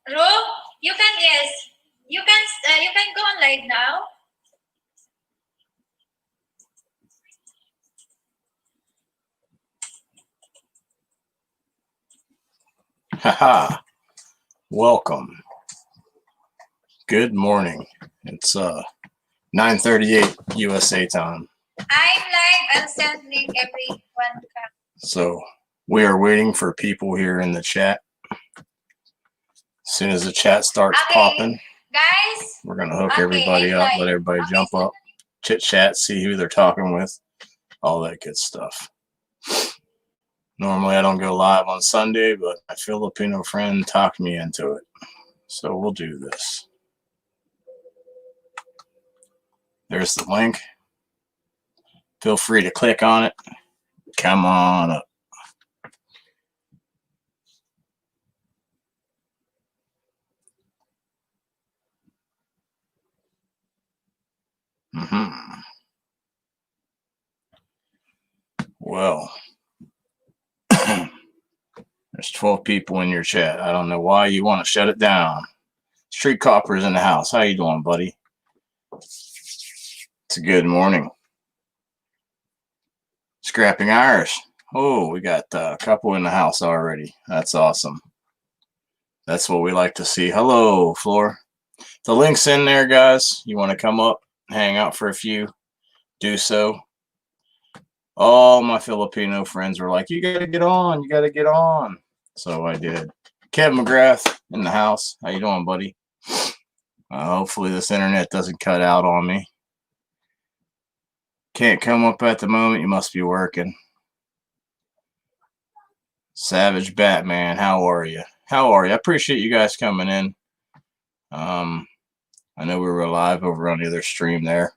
Ro, you can yes, you can go on live now. Haha. Welcome. Good morning. It's 9:38 USA time. I'm live. I'll send link everyone. So we are waiting for people here in the chat. As soon as the chat starts popping, guys, we're gonna hook everybody up, let everybody jump up, chit chat, see who they're talking with, all that good stuff. Normally I don't go live on Sunday, but my Filipino friend talked me into it. So we'll do this. There's the link. Feel free to click on it. Come on up. Well, there's 12 people in your chat. I don't know why you want to shut it down. Street Copper's in the house. How you doing, buddy? It's a good morning. Scrapping Irish. Oh, we got a couple in the house already. That's awesome. That's what we like to see. Hello, Floor. The link's in there, guys. You want to come up, hang out for a few, do so. All my Filipino friends were like, you got to get on. You got to get on. So I did. Kevin McGrath in the house. How you doing, buddy? Hopefully this internet doesn't cut out on me. Can't come up at the moment. You must be working. Savage Batman, how are you? How are you? I appreciate you guys coming in. I know we were live over on the other stream there.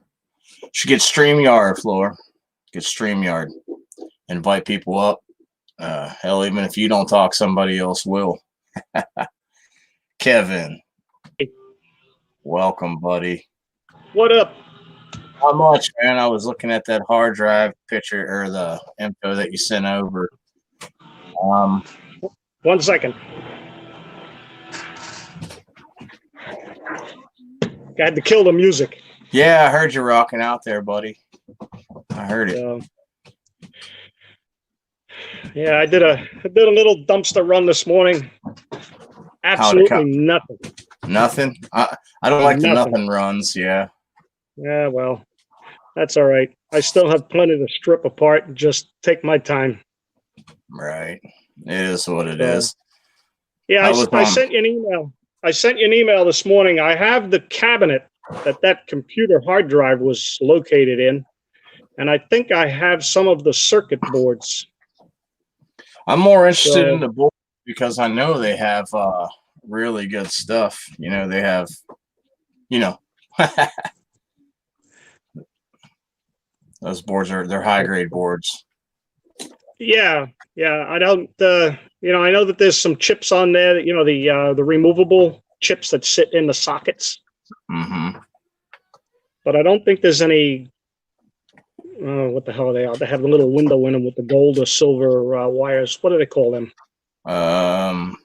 Should get StreamYard, Floor. Get StreamYard. Invite people up. Hell, even if you don't talk, somebody else will. Kevin. Welcome, buddy. What up? Not much, man. I was looking at that hard drive picture or the info that you sent over. 1 second. Had to kill the music. Yeah, I heard you rocking out there, buddy. I heard it. Yeah, I did a little dumpster run this morning. Absolutely nothing. Nothing? I don't like the nothing runs, yeah. Yeah, well, that's all right. I still have plenty to strip apart and just take my time. Right. It is what it is. Yeah, I sent you an email. I sent you an email this morning. I have the cabinet that computer hard drive was located in, and I think I have some of the circuit boards. I'm more interested in the board because I know they have really good stuff. You know, they have, those boards they're high grade boards. Yeah. I don't, I know that there's some chips on there that, the removable chips that sit in the sockets. Mm-hmm. But I don't think there's any, what the hell are they? They have a little window in them with the gold or silver wires. What do they call them? EEPROM?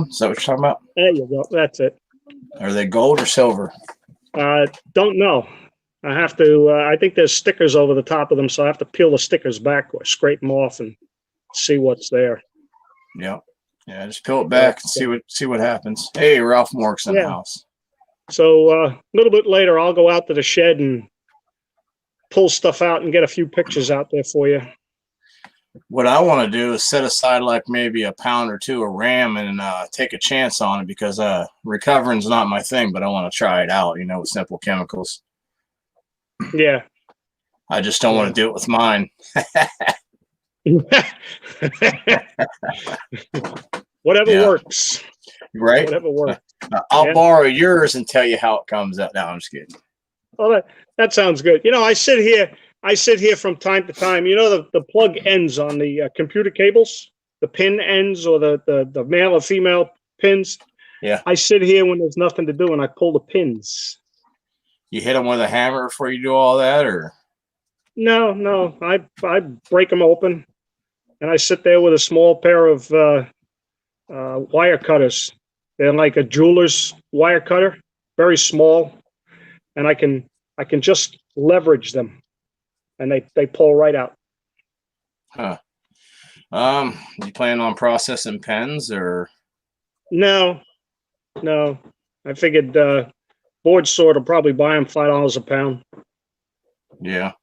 Is that what you're talking about? There you go. That's it. Are they gold or silver? Don't know. I have to, I think there's stickers over the top of them, so I have to peel the stickers back or scrape them off and see what's there. Yep. Yeah, just peel it back and see what happens. Hey, Ralph Mork's in the house. So a little bit later, I'll go out to the shed and pull stuff out and get a few pictures out there for you. What I want to do is set aside like maybe a pound or two of RAM and take a chance on it because recovering's not my thing, but I want to try it out, with simple chemicals. Yeah. I just don't want to do it with mine. Whatever works. Right? Whatever works. I'll borrow yours and tell you how it comes out. No, I'm just kidding. Well, that sounds good. I sit here from time to time. The plug ends on the computer cables, the pin ends or the male or female pins. Yeah. I sit here when there's nothing to do and I pull the pins. You hit them with a hammer before you do all that, or? No. I break them open, and I sit there with a small pair of wire cutters. They're like a jeweler's wire cutter, very small, and I can just leverage them, and they pull right out. Huh. You plan on processing pens or? No. I figured board sort will probably buy them $5 a pound. Yeah.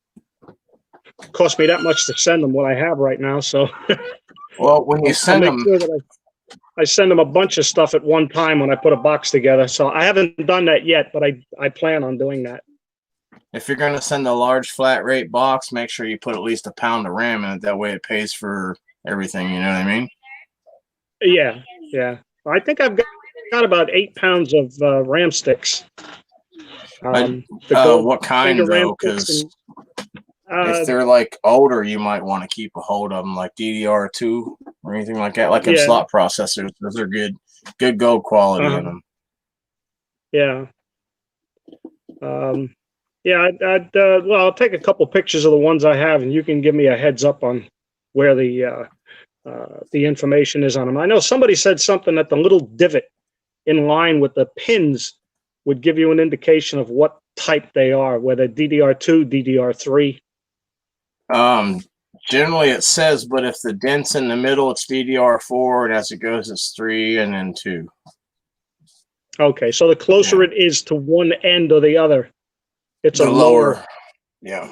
Cost me that much to send them what I have right now, so. Well, when you send them, sure that I send them a bunch of stuff at one time when I put a box together. So I haven't done that yet, but I plan on doing that. if you're going to send a large flat rate box, make sure you put at least a pound of RAM in it. That way it pays for everything. You know what I mean? Yeah. I think I've got about 8 pounds of RAM sticks. What kind though? Because if they're like older, you might want to keep a hold of them, like DDR2 or anything like that, like in slot processors. Those are good gold quality in them. Yeah. Well, I'll take a couple pictures of the ones I have, and you can give me a heads up on where the information is on them. I know somebody said something that the little divot in line with the pins would give you an indication of what type they are, whether DDR2, DDR3. Generally it says, but if the dent's in the middle, it's DDR4, and as it goes, it's 3 and then 2. Okay, so the closer it is to one end or the other, it's a lower. Yeah,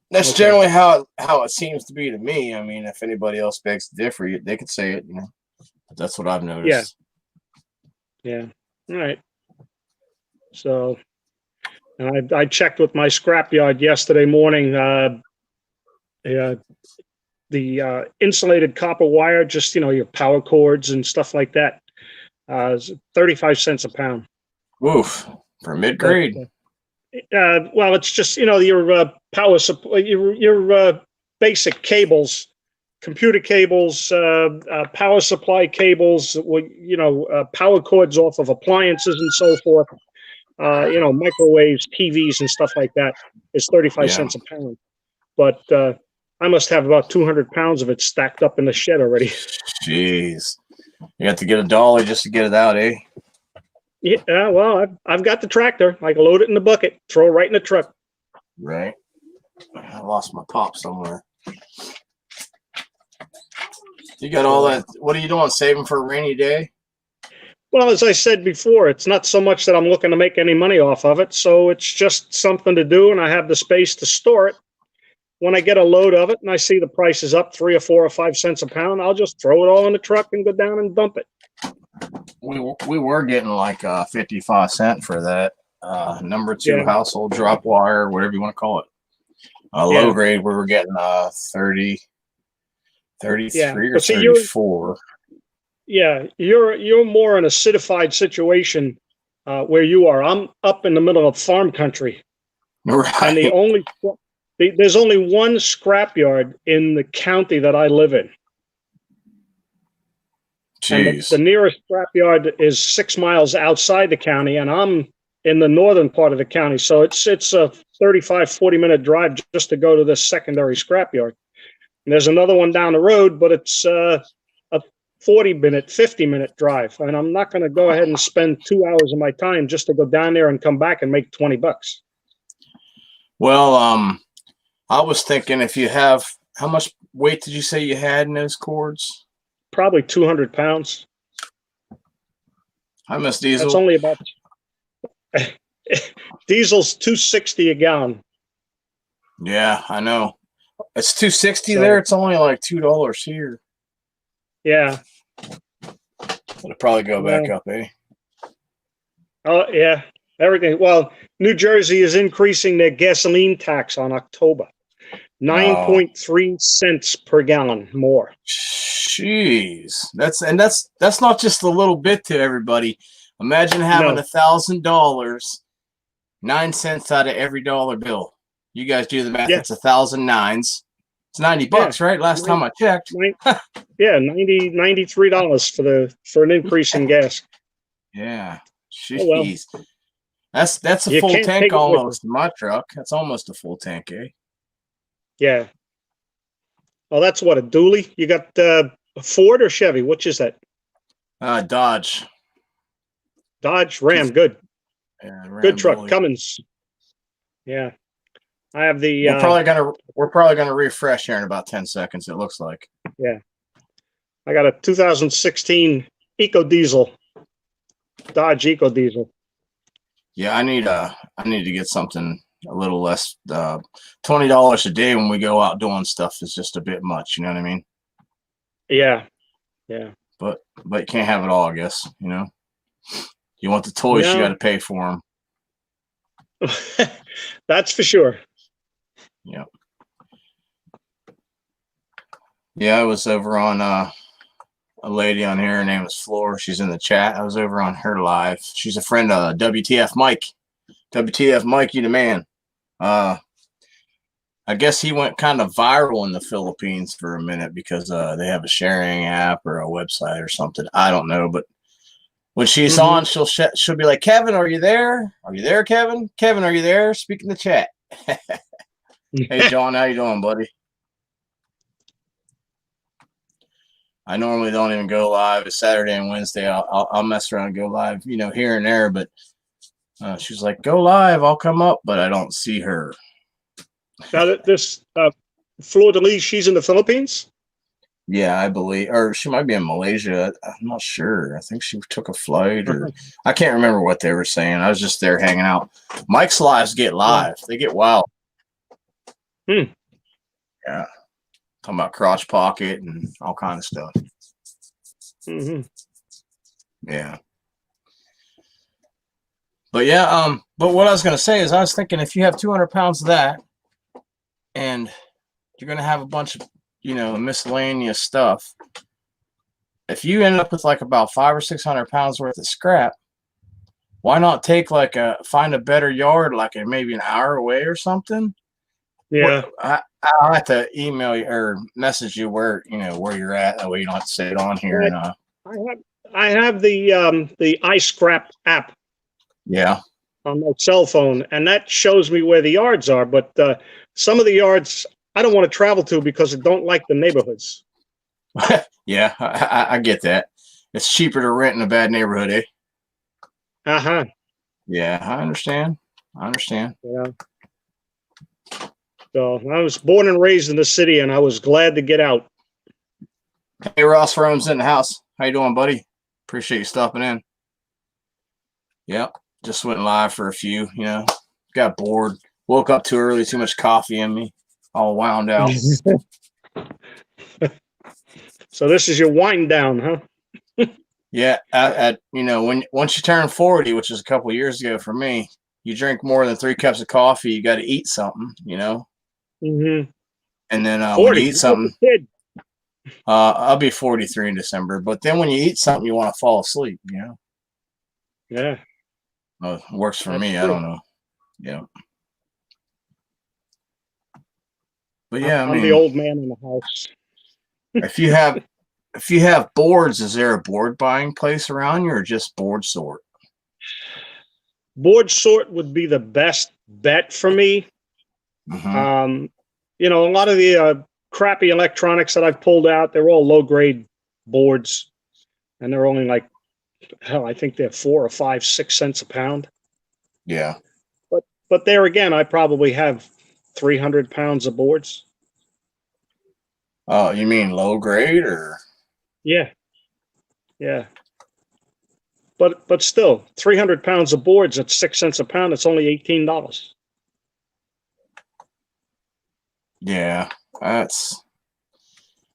that's generally how it seems to be to me. I mean, if anybody else begs to differ, they could say it. You know, but that's what I've noticed. Yeah. All right. So, and I checked with my scrapyard yesterday morning. The insulated copper wire, just your power cords and stuff like that, is 35 cents a pound. Woof, for mid-grade. Well, it's just your power supply, your basic cables, computer cables, power supply cables, power cords off of appliances and so forth. Microwaves, TVs, and stuff like that is 35 cents a pound. But I must have about 200 pounds of it stacked up in the shed already. Jeez, you have to get a dolly just to get it out, eh? Yeah, well, I've got the tractor. I can load it in the bucket, throw it right in the truck. Right. I lost my pop somewhere. You got all that. What are you doing? Saving for a rainy day? Well, as I said before, it's not so much that I'm looking to make any money off of it. So it's just something to do, and I have the space to store it. When I get a load of it and I see the price is up 3 or 4 or 5 cents a pound, I'll just throw it all in the truck and go down and dump it. We were getting like 55 cents for that number 2 household drop wire, whatever you want to call it. Low grade, we were getting 30, 33 or 34. You're more in a acidified situation where you are. I'm up in the middle of farm country, right? And there's only one scrapyard in the county that I live in. Jeez. The nearest scrapyard is 6 miles outside the county, and I'm in the northern part of the county. So it's a 35, 40-minute drive just to go to this secondary scrapyard. And there's another one down the road, but it's a 40-minute, 50-minute drive. And I'm not going to go ahead and spend 2 hours of my time just to go down there and come back and make $20. Well, I was thinking if you have, how much weight did you say you had in those cords? Probably 200 pounds. Hi, Miss Diesel. That's only about diesel's $2.60 a gallon. Yeah, I know. It's $2.60 there. It's only like $2 here. Yeah. It'll probably go back up, eh? Oh yeah, everything. Well, New Jersey is increasing their gasoline tax on October. 9.3 cents per gallon more. Jeez, that's not just a little bit to everybody. Imagine having $1,000, 9 cents out of every dollar bill. You guys do the math. That's 1,000 nines. It's $90, right? Last time I checked. $93 for an increase in gas. Yeah, jeez. That's a full tank almost in my truck. That's almost a full tank, eh? Yeah. Oh, that's what, a dually? You got a Ford or Chevy? Which is that? Dodge. Dodge Ram, good. Yeah, Ram Good truck, Bully. Cummins. Yeah. I have the we're probably gonna refresh here in about 10 seconds, it looks like. yeah. I got a 2016 EcoDiesel. Dodge EcoDiesel. Yeah, I need to get something a little less. $20 a day when we go out doing stuff is just a bit much, you know what I mean? Yeah. Yeah. But you can't have it all, I guess, you know. You want the toys, you got to pay for them. That's for sure. Yeah. Yeah, I was over on a lady on here. Her name is Floor. She's in the chat. I was over on her live. She's a friend of WTF Mike. WTF Mike, you the man. I guess he went kind of viral in the Philippines for a minute because they have a sharing app or a website or something. I don't know, but when she's on, she'll be like, Kevin, are you there? Are you there, Kevin? Kevin, are you there? Speak in the chat. Hey, John, how you doing, buddy? I normally don't even go live. It's Saturday and Wednesday. I'll mess around and go live, you know, here and there. But she's like, go live. I'll come up, but I don't see her. Now, this Flor de Lis, she's in the Philippines? Yeah, I believe. Or she might be in Malaysia. I'm not sure. I think she took a flight or I can't remember what they were saying. I was just there hanging out. Mike's lives get live. They get wild. Yeah. Talking about crotch pocket and all kind of stuff. Yeah. But yeah, but what I was gonna say is I was thinking if you have 200 pounds of that and you're gonna have a bunch of, you know, miscellaneous stuff, if you end up with like about 500 or 600 pounds worth of scrap, why not take like find a better yard like maybe an hour away or something? Yeah. I'll have to email you or message you where, you know, where you're at. That way you don't have to say it on here. I have the iScrap app. Yeah. On my cell phone, and that shows me where the yards are. But some of the yards I don't want to travel to because I don't like the neighborhoods. Yeah, I get that. It's cheaper to rent in a bad neighborhood, eh? Yeah, I understand. Yeah. So I was born and raised in the city, and I was glad to get out. Hey, Ross Rome's in the house. How you doing, buddy? Appreciate you stopping in. Yep, just went live for a few. You know, got bored. Woke up too early. Too much coffee in me. All wound out. So this is your wind down, huh? Yeah, you know, once you turn 40, which is a couple of years ago for me, you drink more than 3 cups of coffee. You got to eat something, you know. And then when you eat something, I'll be 43 in December. But then when you eat something, you want to fall asleep, you know. Yeah. Well, it works for me. True. I don't know. Yeah. But yeah, I'm the old man in the house. if you have boards, is there a board buying place around you or just board sort? Board sort would be the best bet for me. You know, a lot of the crappy electronics that I've pulled out, they're all low grade boards, and they're only like, hell, I think they're 4 or 5, 6 cents a pound. Yeah. But there again, I probably have 300 pounds of boards. Oh, you mean low grade or? Yeah. Yeah. But still, 300 pounds of boards at 6 cents a pound, it's only $18. Yeah.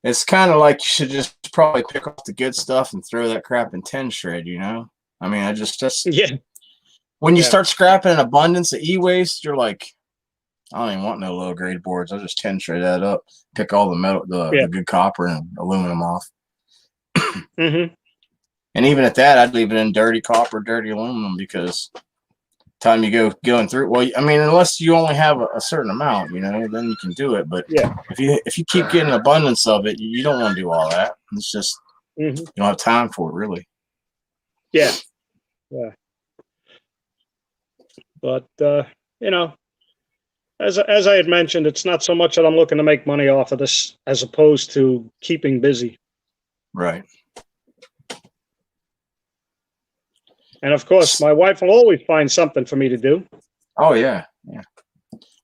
It's kind of like you should just probably pick off the good stuff and throw that crap in 10 shred, you know? I mean, yeah. When you start scrapping an abundance of e-waste, you're like, I don't even want no low grade boards. I'll just 10 shred that up, pick all the metal, the good copper and aluminum off. And even at that, I'd leave it in dirty copper, dirty aluminum because time you going through, well, I mean, unless you only have a certain amount, you know, then you can do it. But if you keep getting abundance of it, you don't want to do all that. It's just you don't have time for it, really. Yeah. Yeah. But you know, as I had mentioned, it's not so much that I'm looking to make money off of this as opposed to keeping busy. Right. And of course, my wife will always find something for me to do. Oh yeah, yeah.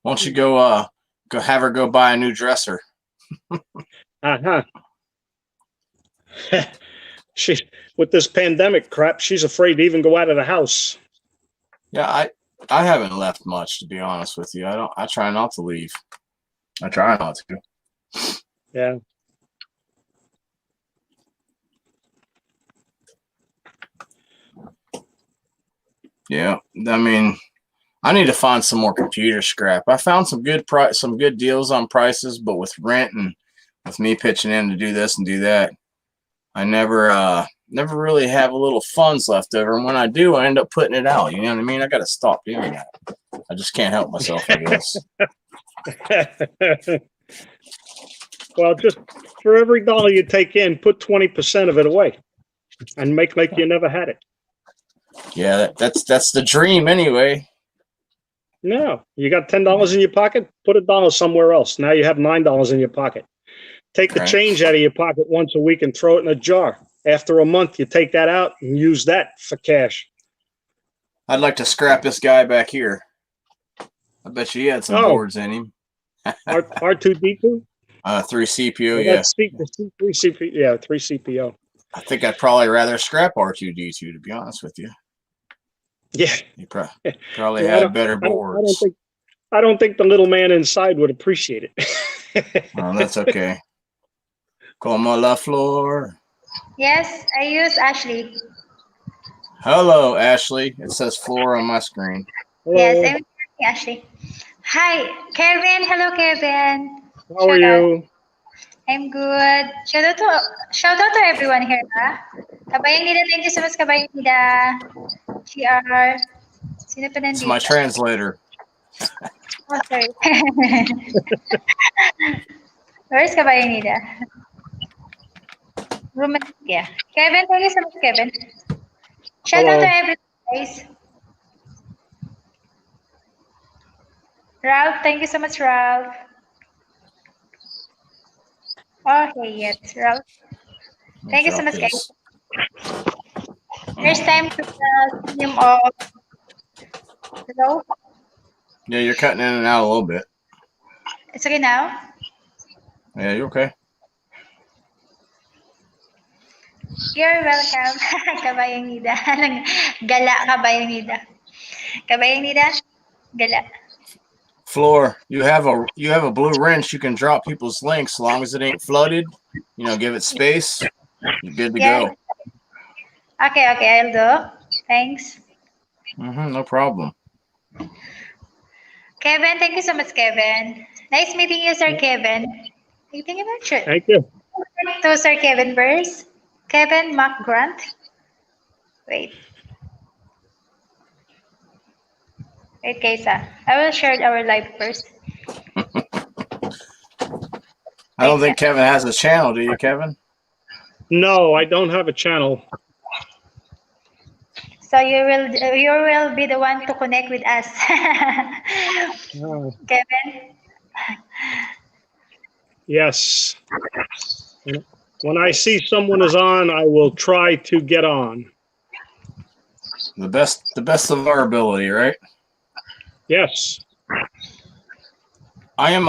Why don't you go have her go buy a new dresser? Uh-huh. She, with this pandemic crap, she's afraid to even go out of the house. Yeah, I haven't left much, to be honest with you. I try not to leave. I try not to. Yeah. Yeah, I mean, I need to find some more computer scrap. I found some good deals on prices, but with rent and with me pitching in to do this and do that, I never really have a little funds left over. And when I do, I end up putting it out. You know what I mean? I got to stop doing that. I just can't help myself, I guess. Well, just for every dollar you take in, put 20% of it away and make like you never had it. Yeah, that's the dream anyway. No, you got $10 in your pocket, put $1 somewhere else. Now you have $9 in your pocket. Take the change out of your pocket once a week and throw it in a jar. After a month, you take that out and use that for cash. I'd like to scrap this guy back here. I bet you he had some boards in him. R2D2? 3 CPU, yeah. 3 CPU, yeah, 3 CPU. I think I'd probably rather scrap R2D2, to be honest with you. Yeah. You probably had better boards. I don't think the little man inside would appreciate it. Oh, that's okay. Como la flor. Yes, I use Ashley. Hello, Ashley. It says floor on my screen. Hello. Yes, I'm Ashley. Hi, Kevin. Hello, Kevin. How are you? I'm good. Shout out to everyone here. Kabayang Nida, thank you so much, Kabayang Nida. GR. Sino pa nandito? It's my translator. Oh, sorry. Where's Kabayang Nida? Romantic, yeah. Kevin, thank you so much, Kevin. Shout out to everyone, guys. Ralph, thank you so much, Ralph. Okay, yes, Ralph. Thank you so much, guys. First time to the stream of. Hello? Yeah, you're cutting in and out a little bit. It's okay now? Yeah, you okay? You're welcome. Kabayang Nida. Gala, Kabayang Nida. Kabayang Nida, gala. Floor, you have a blue wrench. You can drop people's links as long as it ain't flooded. You know, give it space. You're good to go. Okay, I'll do. Thanks. No problem. Kevin, thank you so much, Kevin. Nice meeting you, Sir Kevin. Thank you very much. Thank you. To Sir Kevin Burrs. Kevin McGrant. Wait, Kaysa. I will share our live first. I don't think Kevin has a channel, do you, Kevin? No, I don't have a channel. So you will be the one to connect with us. Kevin? Yes. When I see someone is on, I will try to get on. The best of our ability, right? Yes. I am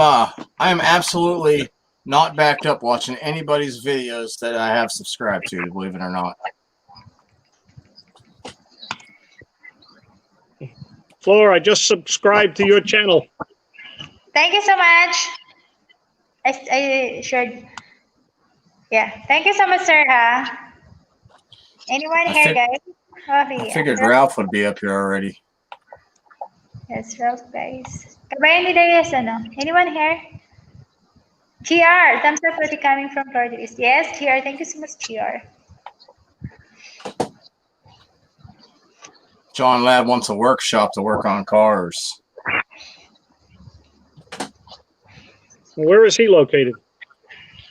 absolutely not backed up watching anybody's videos that I have subscribed to, believe it or not. Flora, I just subscribed to your channel. Thank you so much. I shared. Yeah, thank you so much, sir. Anyone here, guys? I figured Ralph would be up here already. Yes, Ralph, guys. Kabayan Nida, yes, ano? Anyone here? GR, thumbs up for the coming from Florida East. Yes, GR, thank you so much, GR. John Ladd wants a workshop to work on cars. Where is he located?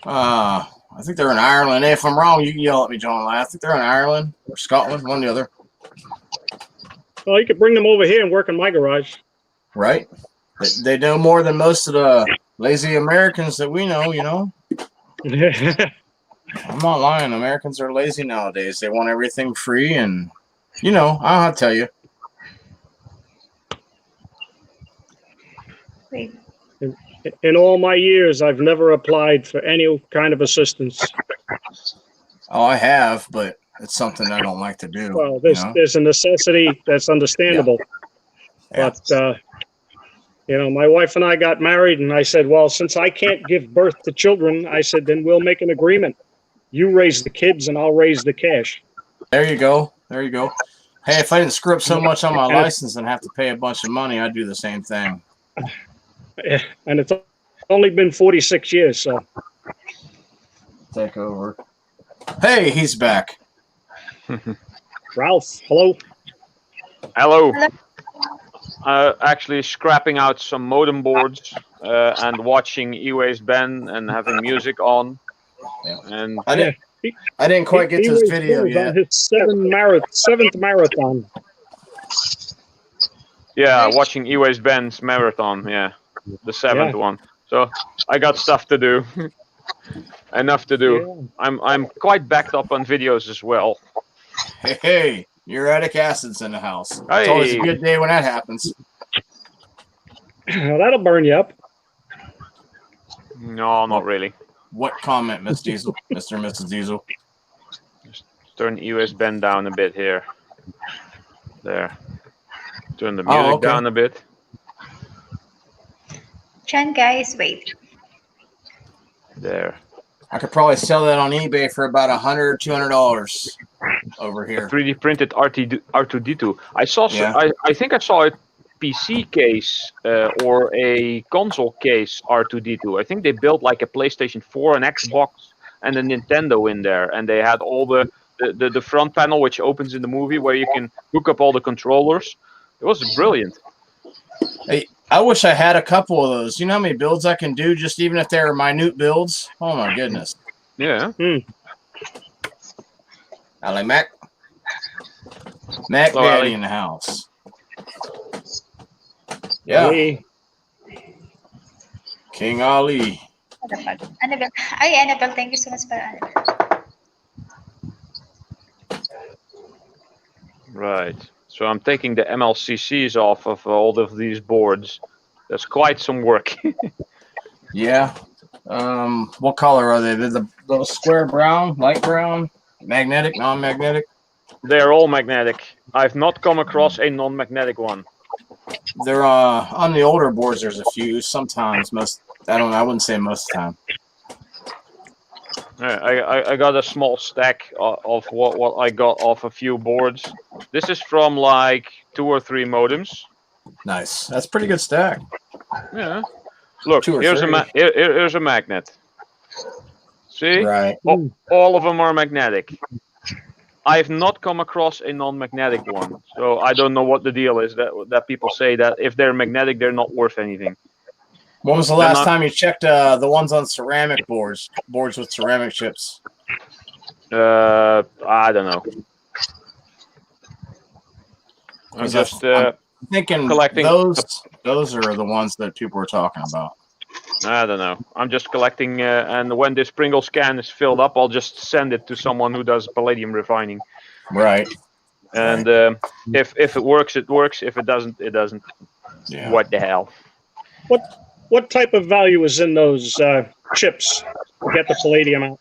I think they're in Ireland. If I'm wrong, you can yell at me, John Ladd. I think they're in Ireland or Scotland, one or the other. Well, you could bring them over here and work in my garage. Right? They know more than most of the lazy Americans that we know, you know? I'm not lying. Americans are lazy nowadays. They want everything free, and You know, I'll tell you. Wait. In all my years, I've never applied for any kind of assistance. Oh, I have, but it's something I don't like to do. Well, there's a necessity that's understandable. Yeah. But, my wife and I got married, and I said, well, since I can't give birth to children, I said, then we'll make an agreement. You raise the kids, and I'll raise the cash. There you go. There you go. Hey, if I didn't screw up so much on my license and have to pay a bunch of money, I'd do the same thing. And it's only been 46 years, so. Take over. Hey, he's back. Ralph, hello. Hello. Actually scrapping out some modem boards and watching E-Waste Ben and having music on. Yeah. And I didn't quite get to his video yet. On his seventh marathon. Yeah, watching E-Waste Ben's marathon. Yeah, the seventh one. So I got stuff to do. Enough to do. Yeah. I'm quite backed up on videos as well. Hey, uric acid's in the house. It's always a good day when that happens. That'll burn you up. No, not really. What comment, Miss Diesel? Mr. and Mrs. Diesel? Just turn E-Waste Ben down a bit here. There. Turn the music down a bit. Chan, guys, wait. There. I could probably sell that on eBay for about $100, $200 over here. A 3D printed R2D2. I saw. Yeah. I think I saw a PC case or a console case R2D2. I think they built like a PlayStation 4, an Xbox, and a Nintendo in there, and they had all the front panel which opens in the movie where you can hook up all the controllers. It was brilliant. Hey, I wish I had a couple of those. You know how many builds I can do, just even if they're minute builds? Oh, my goodness. Yeah. Ali Mac. Mac Hello, Daddy Ali. in the house. Yeah. Ali. King Ali. Annabelle. Ay, Annabelle, thank you so much for Annabelle. Right. So I'm taking the MLCCs off of all of these boards. That's quite some work. Yeah. What color are they? They're the square brown, light brown, magnetic, non-magnetic? They're all magnetic. I've not come across a non-magnetic one. They're on the older boards. There's a few. Sometimes, I wouldn't say most of the time. I got a small stack of what I got off a few boards. This is from like 2 or 3 modems. Nice. That's a pretty good stack. Yeah. Look, here's a magnet. See? Right. All of them are magnetic. I've not come across a non-magnetic one, so I don't know what the deal is that people say that if they're magnetic, they're not worth anything. When was the last time you checked the ones on ceramic boards with ceramic chips? I don't know. I'm just thinking collecting. Those are the ones that people are talking about. I don't know. I'm just collecting, and when this Pringle scan is filled up, I'll just send it to someone who does palladium refining. Right. And if it works, it works. If it doesn't, it doesn't. Yeah. What the hell? What type of value is in those chips to get the palladium out?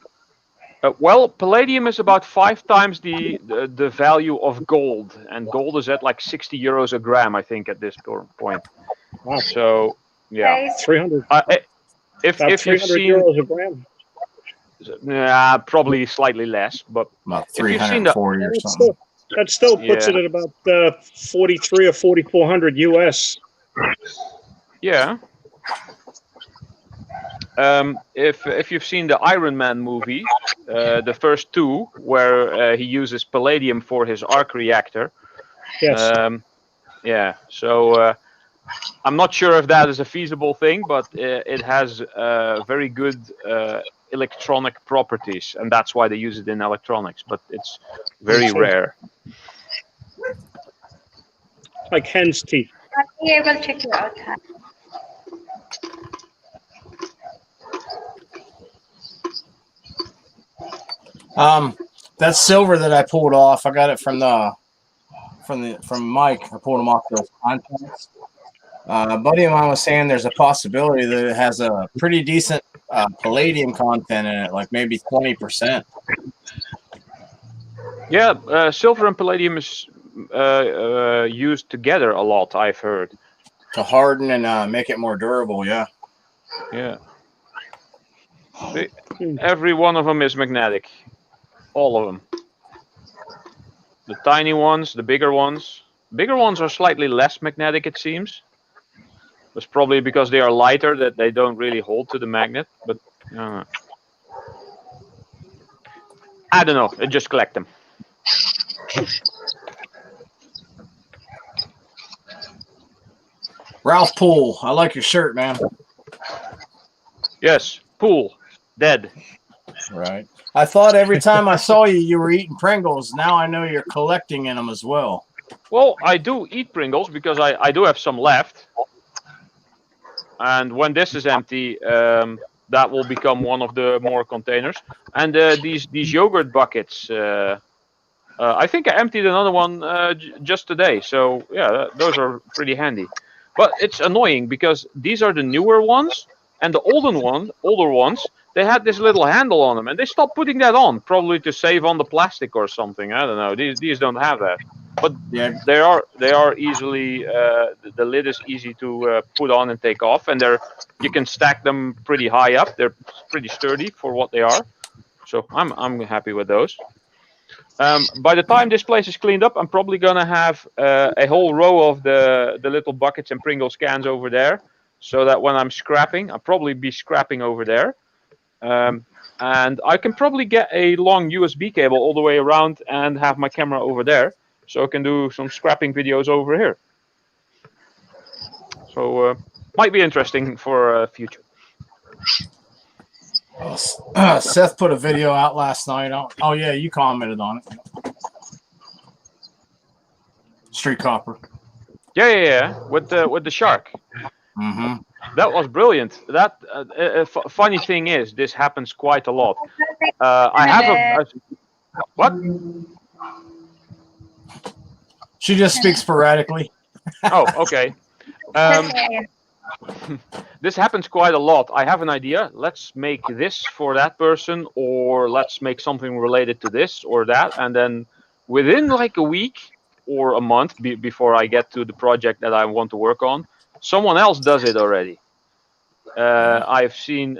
Well, palladium is about 5 times the value of gold, and gold is at like 60 euros a gram, I think, at this point. Wow. So, yeah, 300. If you've seen euros a gram, probably slightly less, but about 340 or something. That still puts it at about 43 or 4,400 US. Yeah. If you've seen the Iron Man movie, the first 2, where he uses palladium for his arc reactor. Yes. Yeah. So I'm not sure if that is a feasible thing, but it has very good electronic properties, and that's why they use it in electronics. But it's very rare. Like hen's teeth. Yeah, we'll check you out. That silver that I pulled off, I got it from the from Mike. I pulled them off those contacts. A buddy of mine was saying there's a possibility that it has a pretty decent palladium content in it, like maybe 20%. Yeah, silver and palladium is used together a lot, I've heard. To harden and make it more durable, yeah. Yeah. Every one of them is magnetic. All of them. The tiny ones, the bigger ones. Bigger ones are slightly less magnetic, it seems. It's probably because they are lighter that they don't really hold to the magnet, but I don't know. I just collect them. Ralph Poole, I like your shirt, man. Yes, Poole, dead. Right. I thought every time I saw you, you were eating Pringles. Now I know you're collecting in them as well. Well, I do eat Pringles because I do have some left. And when this is empty, that will become one of the more containers. And these yogurt buckets, I think I emptied another one just today. So yeah, those are pretty handy. But it's annoying because these are the newer ones, and the older ones, they had this little handle on them, and they stopped putting that on, probably to save on the plastic or something. I don't know. These don't have that. But yeah, they are easily the lid is easy to put on and take off, and you can stack them pretty high up. They're pretty sturdy for what they are, so I'm happy with those. By the time this place is cleaned up, I'm probably gonna have a whole row of the little buckets and Pringles cans over there, so that when I'm scrapping, I'll probably be scrapping over there. And I can probably get a long USB cable all the way around and have my camera over there. So I can do some scrapping videos over here. So might be interesting for future. Seth put a video out last night. Oh yeah, you commented on it. Street Copper. Yeah. With the shark. Mm-hmm. That was brilliant. That funny thing is, this happens quite a lot. I have a what? She just speaks sporadically. Oh, okay. This happens quite a lot. I have an idea. Let's make this for that person, or let's make something related to this or that. And then within like a week or a month before I get to the project that I want to work on, someone else does it already. I've seen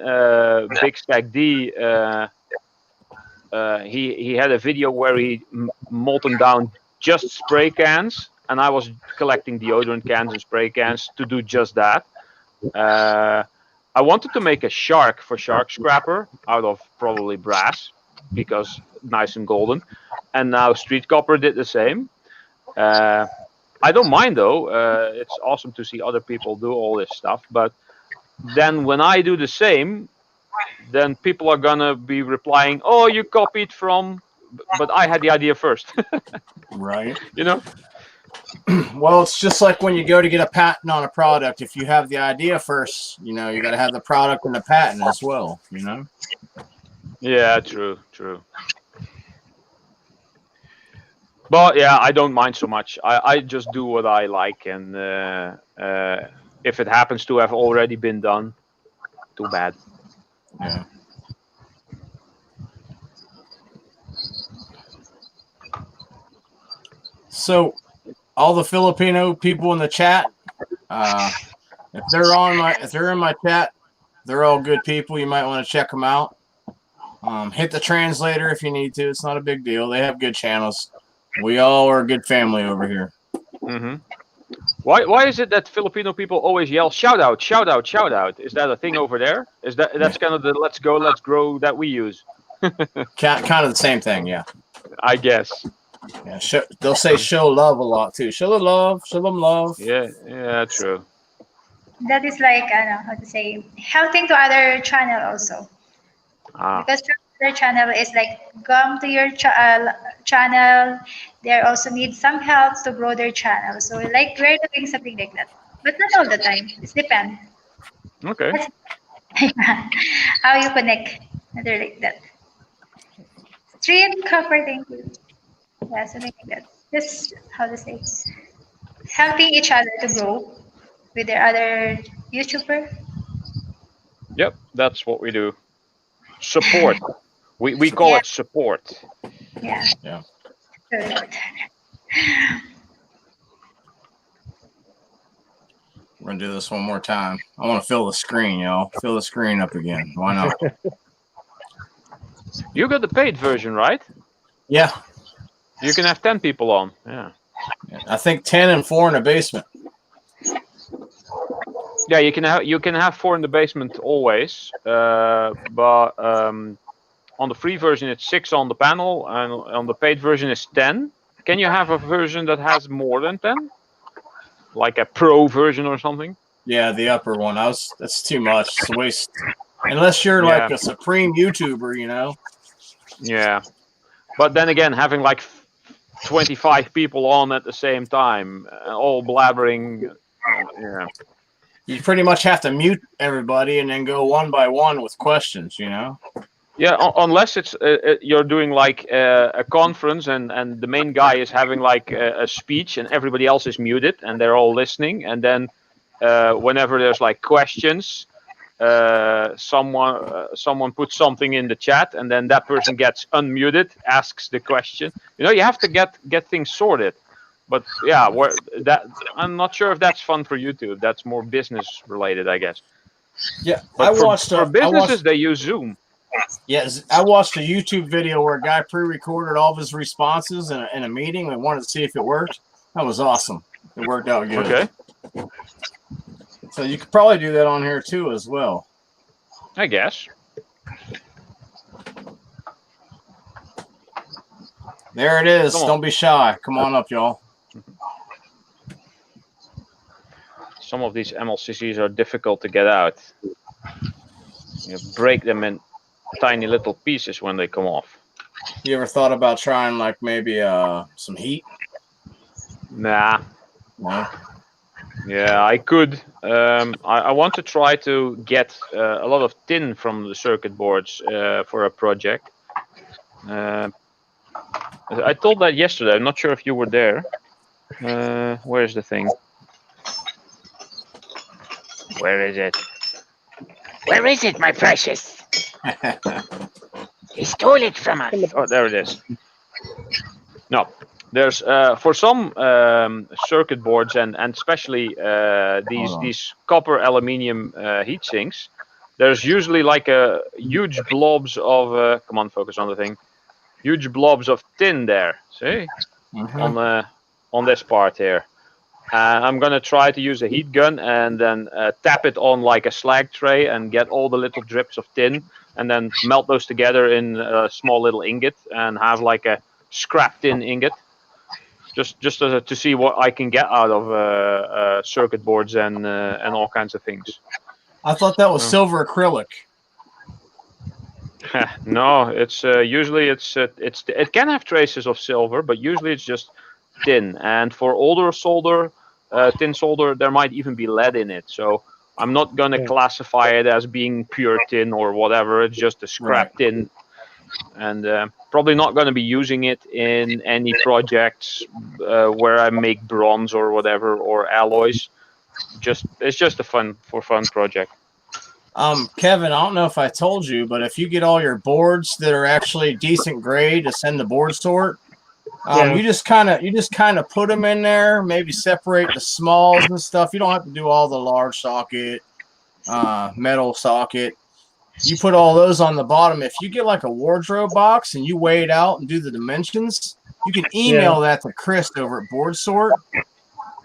Big Stack D. He had a video where he molten down just spray cans, and I was collecting deodorant cans and spray cans to do just that. I wanted to make a shark for Shark Scrapper out of probably brass, because nice and golden. And now Street Copper did the same. I don't mind though. It's awesome to see other people do all this stuff. But then when I do the same, then people are gonna be replying, "Oh, you copied from," but I had the idea first. Right. You know. Well, it's just like when you go to get a patent on a product. If you have the idea first, you got to have the product and the patent as well. Yeah, true. But yeah, I don't mind so much. I just do what I like, and if it happens to have already been done, too bad. Yeah. So, all the Filipino people in the chat, if they're in my chat, they're all good people. You might want to check them out. Hit the translator if you need to. It's not a big deal. They have good channels. We all are a good family over here. Mm-hmm. Why is it that Filipino people always yell "shout out, shout out, shout out"? Is that a thing over there? That's kind of the "let's go, let's grow" that we use? Kind of the same thing, yeah. I guess. Yeah, they'll say "show love" a lot too. Show them love, show them love. Yeah, true. That is like, I don't know how to say, helping to other channel also. Because their channel is like, come to your channel. They also need some help to grow their channel. So like we're doing something like that, but not all the time. It depends. Okay. How you connect, other like that. Street Copper, thank you. Yeah, something like that. Just how to say, helping each other to grow with their other YouTuber. Yep, that's what we do. Support. We call it support. Yeah. Yeah. Really good. We're gonna do this one more time. I want to fill the screen, y'all. Fill the screen up again. Why not? You got the paid version, right? Yeah. You can have 10 people on. Yeah. I think 10 and 4 in the basement. Yeah, you can have 4 in the basement always, but on the free version it's 6 on the panel, and on the paid version is 10. Can you have a version that has more than 10, like a pro version or something? Yeah, the upper one. That's too much. It's a waste. Unless you're like a supreme YouTuber, you know. Yeah, but then again, having like 25 people on at the same time, all blabbering. Yeah. You pretty much have to mute everybody and then go one by one with questions, you know? Yeah, unless it's you're doing like a conference and the main guy is having like a speech and everybody else is muted and they're all listening. And then whenever there's like questions, someone puts something in the chat and then that person gets unmuted, asks the question. You know, you have to get things sorted. But yeah, I'm not sure if that's fun for YouTube. That's more business related, I guess. Yeah, but for businesses, they use Zoom. Yes, I watched a YouTube video where a guy pre-recorded all of his responses in a meeting and wanted to see if it worked. That was awesome. It worked out good. Okay. So you could probably do that on here too as well. I guess. There it is. Don't be shy. Come on up, y'all. Some of these MLCCs are difficult to get out. You break them in tiny little pieces when they come off. You ever thought about trying like maybe some heat? Nah. No. Yeah, I could. I want to try to get a lot of tin from the circuit boards for a project. I told that yesterday. I'm not sure if you were there. Where's the thing? Where is it? Where is it, my precious? He stole it from us. Oh, there it is. No, there's for some circuit boards and especially these copper aluminium heat sinks. There's usually like a huge blobs of come on, focus on the thing. Huge blobs of tin there. See, on this part here. I'm gonna try to use a heat gun and then tap it on like a slag tray and get all the little drips of tin and then melt those together in a small little ingot and have like a scrap tin ingot. Just to see what I can get out of circuit boards and all kinds of things. I thought that was silver acrylic. No, it's usually it can have traces of silver, but usually it's just tin. And for older solder, tin solder, there might even be lead in it. So I'm not going to classify it as being pure tin or whatever. It's just a scrap tin. And probably not going to be using it in any projects where I make bronze or whatever or alloys. It's just a fun project. Kevin, I don't know if I told you, but if you get all your boards that are actually decent grade to send the board sort, you just kind of put them in there, maybe separate the smalls and stuff. You don't have to do all the large socket, metal socket. You put all those on the bottom. If you get like a wardrobe box and you weigh it out and do the dimensions, you can email that to Chris over at Board Sort.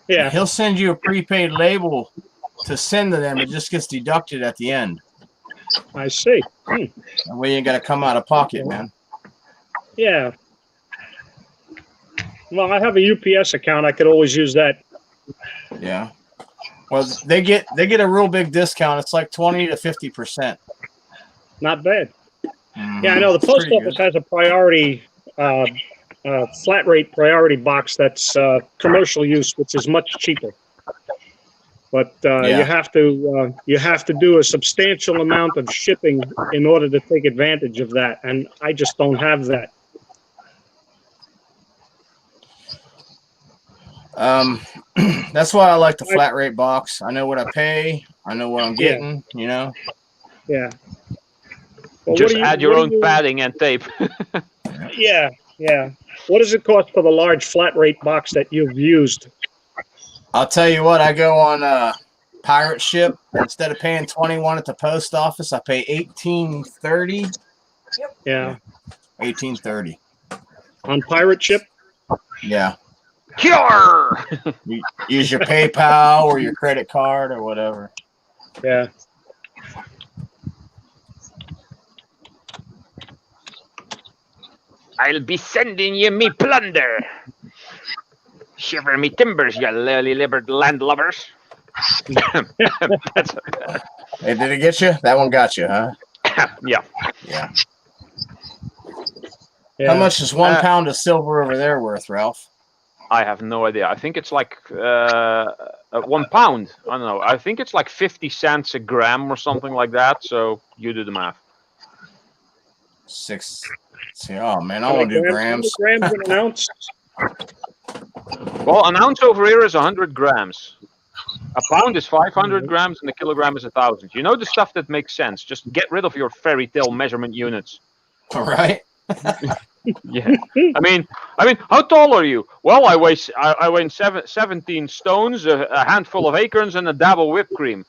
Yeah, he'll send you a prepaid label to send to them. It just gets deducted at the end. I see. That way you ain't got to come out of pocket, man. Yeah. Well, I have a UPS account. I could always use that. Yeah. Well, they get a real big discount. It's like 20 to 50%. Not bad. Yeah, I know the post office has a priority, flat rate priority box that's commercial use, which is much cheaper. But you have to do a substantial amount of shipping in order to take advantage of that, and I just don't have that. That's why I like the flat rate box. I know what I pay. I know what I'm getting. You know. Yeah. Well, just add your own padding and tape. Yeah. What does it cost for the large flat rate box that you've used? I'll tell you what. I go on Pirate Ship. Instead of paying $21 at the post office, I pay $18.30. Yeah. $18.30 on Pirate Ship. Yeah. Cure. Use your PayPal or your credit card or whatever. Yeah. I'll be sending you me plunder. Shiver me timbers, you lily-livered landlubbers. Hey, did it get you? That one got you, huh? Yeah. How much is 1 pound of silver over there worth, Ralph? I have no idea. I think it's like 1 pound. I don't know. I think it's like 50 cents a gram or something like that. So you do the math. 6. See, oh man, I want to do grams. Grams in an ounce? Well, an ounce over here is 100 grams. A pound is 500 grams, and a kilogram is 1,000. You know the stuff that makes sense. Just get rid of your fairy tale measurement units. All right. Yeah. I mean, how tall are you? Well, I weigh 17 stones, a handful of acorns, and a dab of whipped cream.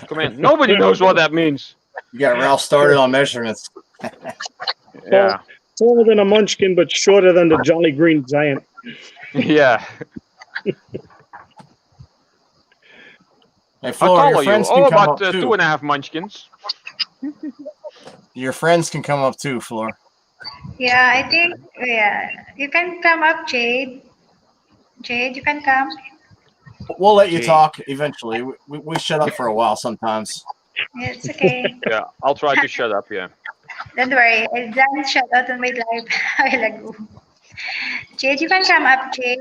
Come in. Nobody knows what that means. You got Ralph started on measurements. Yeah. Taller than a munchkin, but shorter than the Jolly Green Giant. Yeah. Hey, Flo, how tall your are you? friends Oh, can come about up too. 2.5 munchkins. Your friends can come up too, Floor. Yeah, I think, you can come up, Jade. Jade, you can come. We'll let you talk eventually. We shut up for a while sometimes. It's okay. Yeah, I'll try to shut up, yeah. Don't worry, I done shut out on my live a while ago. Jade, you can come up, Jade.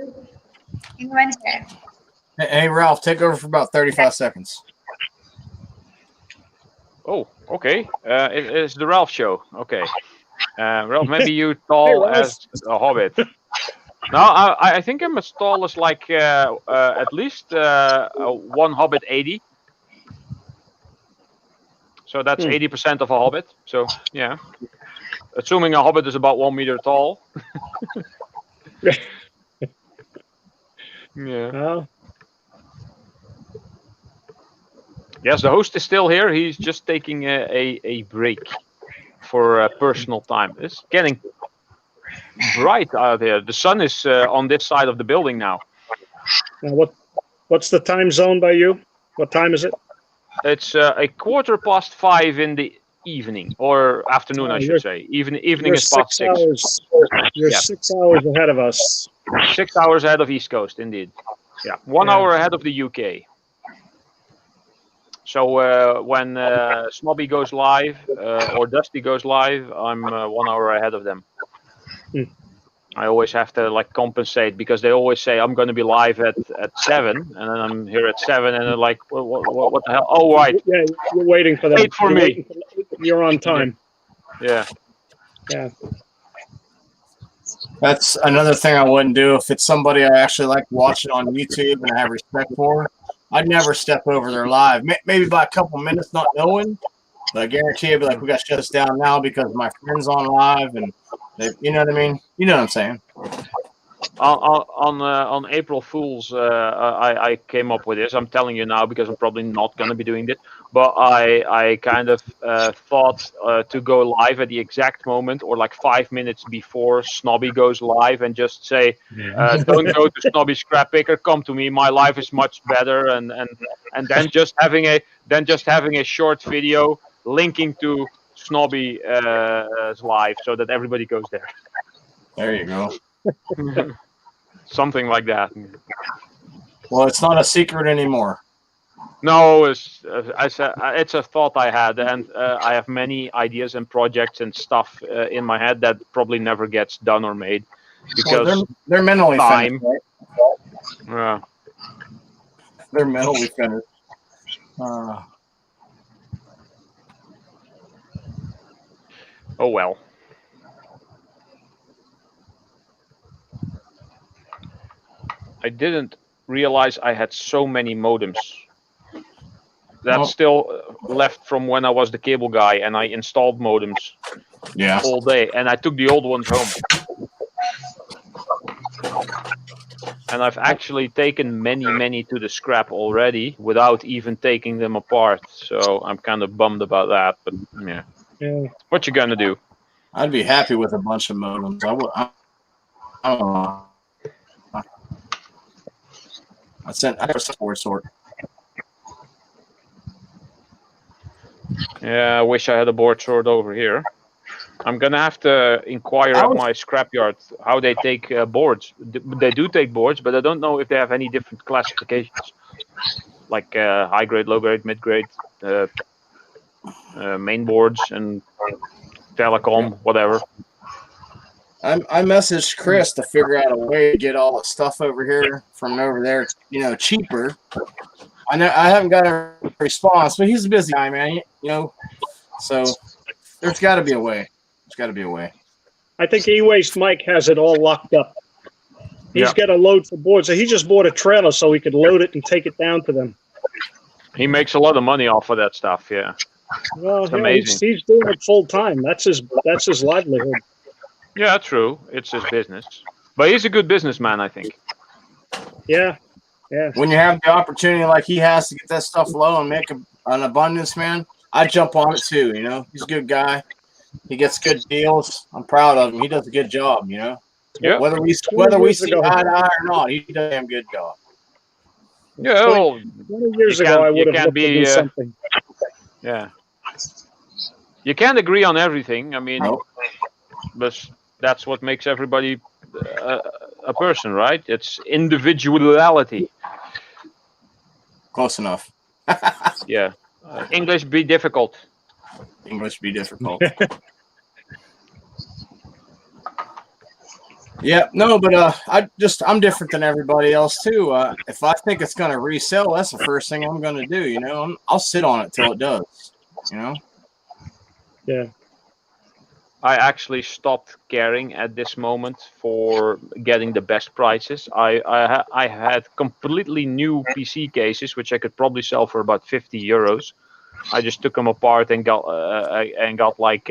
In one here. Hey, Ralph, take over for about 35 seconds. Oh, okay. It's the Ralph show. Okay. Ralph, maybe you tall as a hobbit. No, I think I'm as tall as like at least 1 hobbit 80. So that's 80% of a hobbit. So yeah, assuming a hobbit is about 1 meter tall. Yeah. Yes, the host is still here. He's just taking a break for personal time. It's getting bright out there. The sun is on this side of the building now. What's the time zone by you? What time is it? It's 5:15 in the evening, or afternoon, I should say. Evening is past 6. You're 6 hours ahead of us. 6 hours ahead of East Coast, indeed. Yeah, 1 hour ahead of the UK. So when Snobby goes live or Dusty goes live, I'm 1 hour ahead of them. I always have to like compensate because they always say I'm going to be live at 7, and then I'm here at 7, and they're like, what the hell? Oh, right. Yeah, you're waiting for them. Wait for me. You're on time. Yeah. That's another thing I wouldn't do. If it's somebody I actually like watching on YouTube and I have respect for, I'd never step over their live. Maybe by a couple minutes, not knowing, but I guarantee I'd be like, we got to shut this down now because my friend's on live, and you know what I mean? You know what I'm saying? On April Fools, I came up with this. I'm telling you now because I'm probably not going to be doing it. But I kind of thought to go live at the exact moment or like 5 minutes before Snobby goes live and just say, don't go to Snobby Scrap Picker, come to me. My life is much better. And then just having a short video linking to Snobby live so that everybody goes there. There you go. Something like that. Well, it's not a secret anymore. No, it's a thought I had, and I have many ideas and projects and stuff in my head that probably never gets done or made because they're mentally time. finished, right? They're mentally finished. Oh well. I didn't realize I had so many modems. That's still left from when I was the cable guy and I installed modems all day. And I took the old ones home. And I've actually taken many to the scrap already without even taking them apart. So I'm kind of bummed about that. But yeah. What you gonna do? I'd be happy with a bunch of modems. I don't know. I have a board sort. Yeah, I wish I had a board sort over here. I'm gonna have to inquire at my scrapyard how they take boards. They do take boards, but I don't know if they have any different classifications, like high grade, low grade, mid grade, main boards, and telecom, whatever. I messaged Chris to figure out a way to get all the stuff over here from over there, cheaper. I haven't got a response, but he's a busy guy, man. So there's got to be a way. There's got to be a way. I think E-Waste Mike has it all locked up. He's got a load for boards. So he just bought a trailer so he could load it and take it down to them. He makes a lot of money off of that stuff. Yeah. Well, amazing. He's doing it full time. That's his livelihood. Yeah, true. It's his business, but he's a good businessman, I think. Yeah. When you have the opportunity like he has to get that stuff low and make an abundance, man, I jump on it too. He's a good guy. He gets good deals. I'm proud of him. He does a good job. Yeah. Whether we see eye to eye or not, he does a damn good job. Yeah. 20 years ago, I would have looked to do something. Yeah. You can't agree on everything. I mean, but that's what makes everybody a person, right? It's individuality. Close enough. Yeah. English be difficult. English be difficult. Yeah, no, but I'm different than everybody else too. If I think it's going to resell, that's the first thing I'm going to do. I'll sit on it till it does. Yeah. I actually stopped caring at this moment for getting the best prices. I had completely new PC cases, which I could probably sell for about 50 euros. I just took them apart and got like,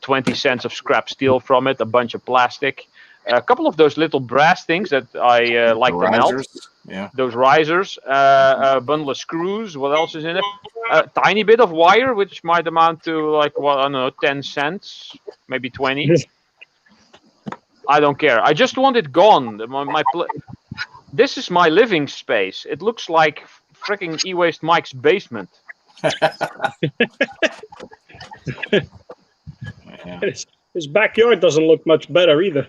20 cents of scrap steel from it, a bunch of plastic, a couple of those little brass things that I like to melt. Yeah. Those risers, a bundle of screws. What else is in it? A tiny bit of wire, which might amount to like 10 cents, maybe 20. I don't care. I just want it gone. This is my living space. It looks like freaking E-Waste Mike's basement. His backyard doesn't look much better either.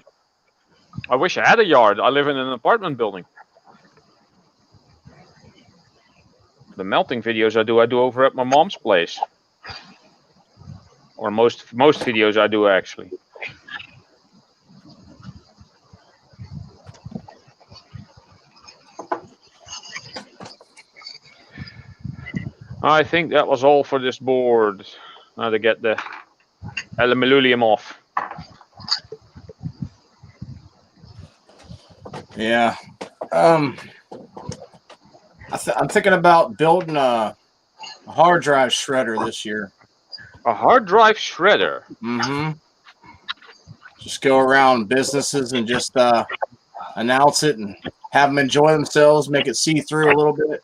I wish I had a yard. I live in an apartment building. The melting videos I do over at my mom's place. Or most videos I do actually. I think that was all for this board. Now to get the aluminium off. Yeah. I'm thinking about building a hard drive shredder this year. A hard drive shredder? Mm-hmm. Just go around businesses and just announce it and have them enjoy themselves, make it see through a little bit.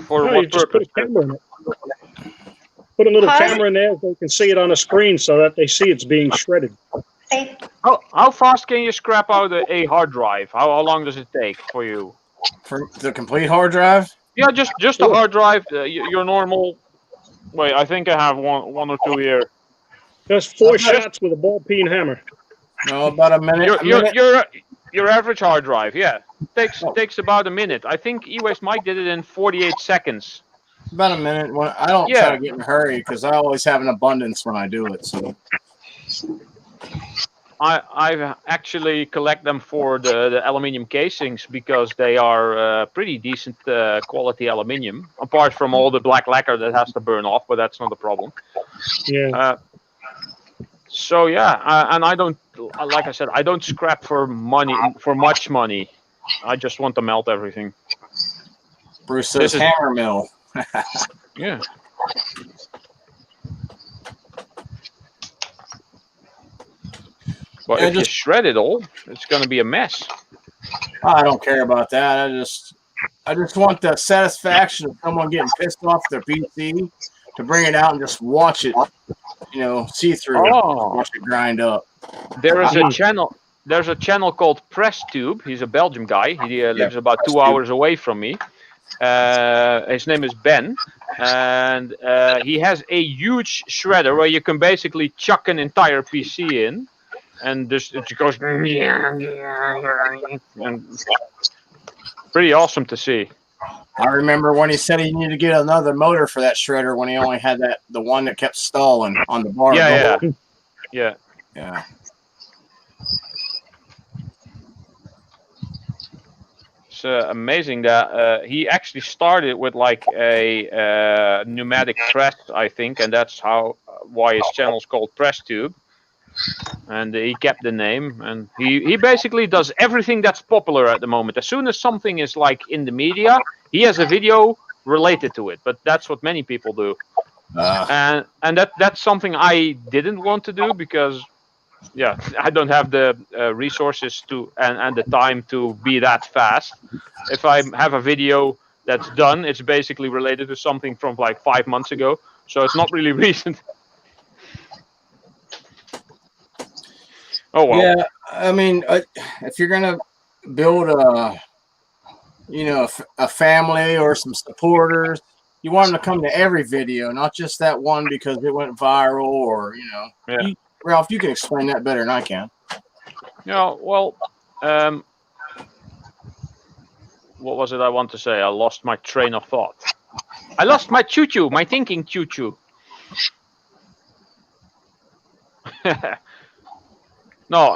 For what purpose? Put a camera in it. Put a little camera in there so they can see it on a screen so that they see it's being shredded. How fast can you scrap out a hard drive? How long does it take for you? For the complete hard drive? Yeah, just a hard drive. Your normal. Wait, I think I have one or two here. Just 4 shots with a ball peen hammer. No, about a minute. Your average hard drive, yeah, takes about a minute. I think E-Waste Mike did it in 48 seconds. About a minute. I don't try to get in a hurry because I always have an abundance when I do it. So I actually collect them for the aluminium casings because they are pretty decent quality aluminium. Apart from all the black lacquer that has to burn off, but that's not a problem. Yeah. So yeah, and I don't, like I said, I don't scrap for much money. I just want to melt everything. Bruce says hammer mill. Yeah. But if you shred it all, it's going to be a mess. I don't care about that. I just want the satisfaction of someone getting pissed off their PC to bring it out and just watch it, see through it, watch it grind up. There is a channel. There's a channel called PressTube. He's a Belgian guy. He lives about 2 hours away from me. His name is Ben, and he has a huge shredder where you can basically chuck an entire PC in, and it goes and pretty awesome to see. I remember when he said he needed to get another motor for that shredder when he only had the one that kept stalling on the bar. Yeah. It's amazing that he actually started with like a pneumatic press, I think, and that's why his channel is called PressTube. And he kept the name, and he basically does everything that's popular at the moment. As soon as something is like in the media, he has a video related to it. But that's what many people do, and that's something I didn't want to do because, I don't have the resources to and the time to be that fast. If I have a video that's done, it's basically related to something from like 5 months ago, so it's not really recent. Oh well. Yeah, I mean, if you're gonna build a family or some supporters, you want them to come to every video, not just that one because it went viral or Ralph, you can explain that better than I can. Yeah, well, what was it I want to say? I lost my train of thought. I lost my choo-choo, my thinking choo-choo. No,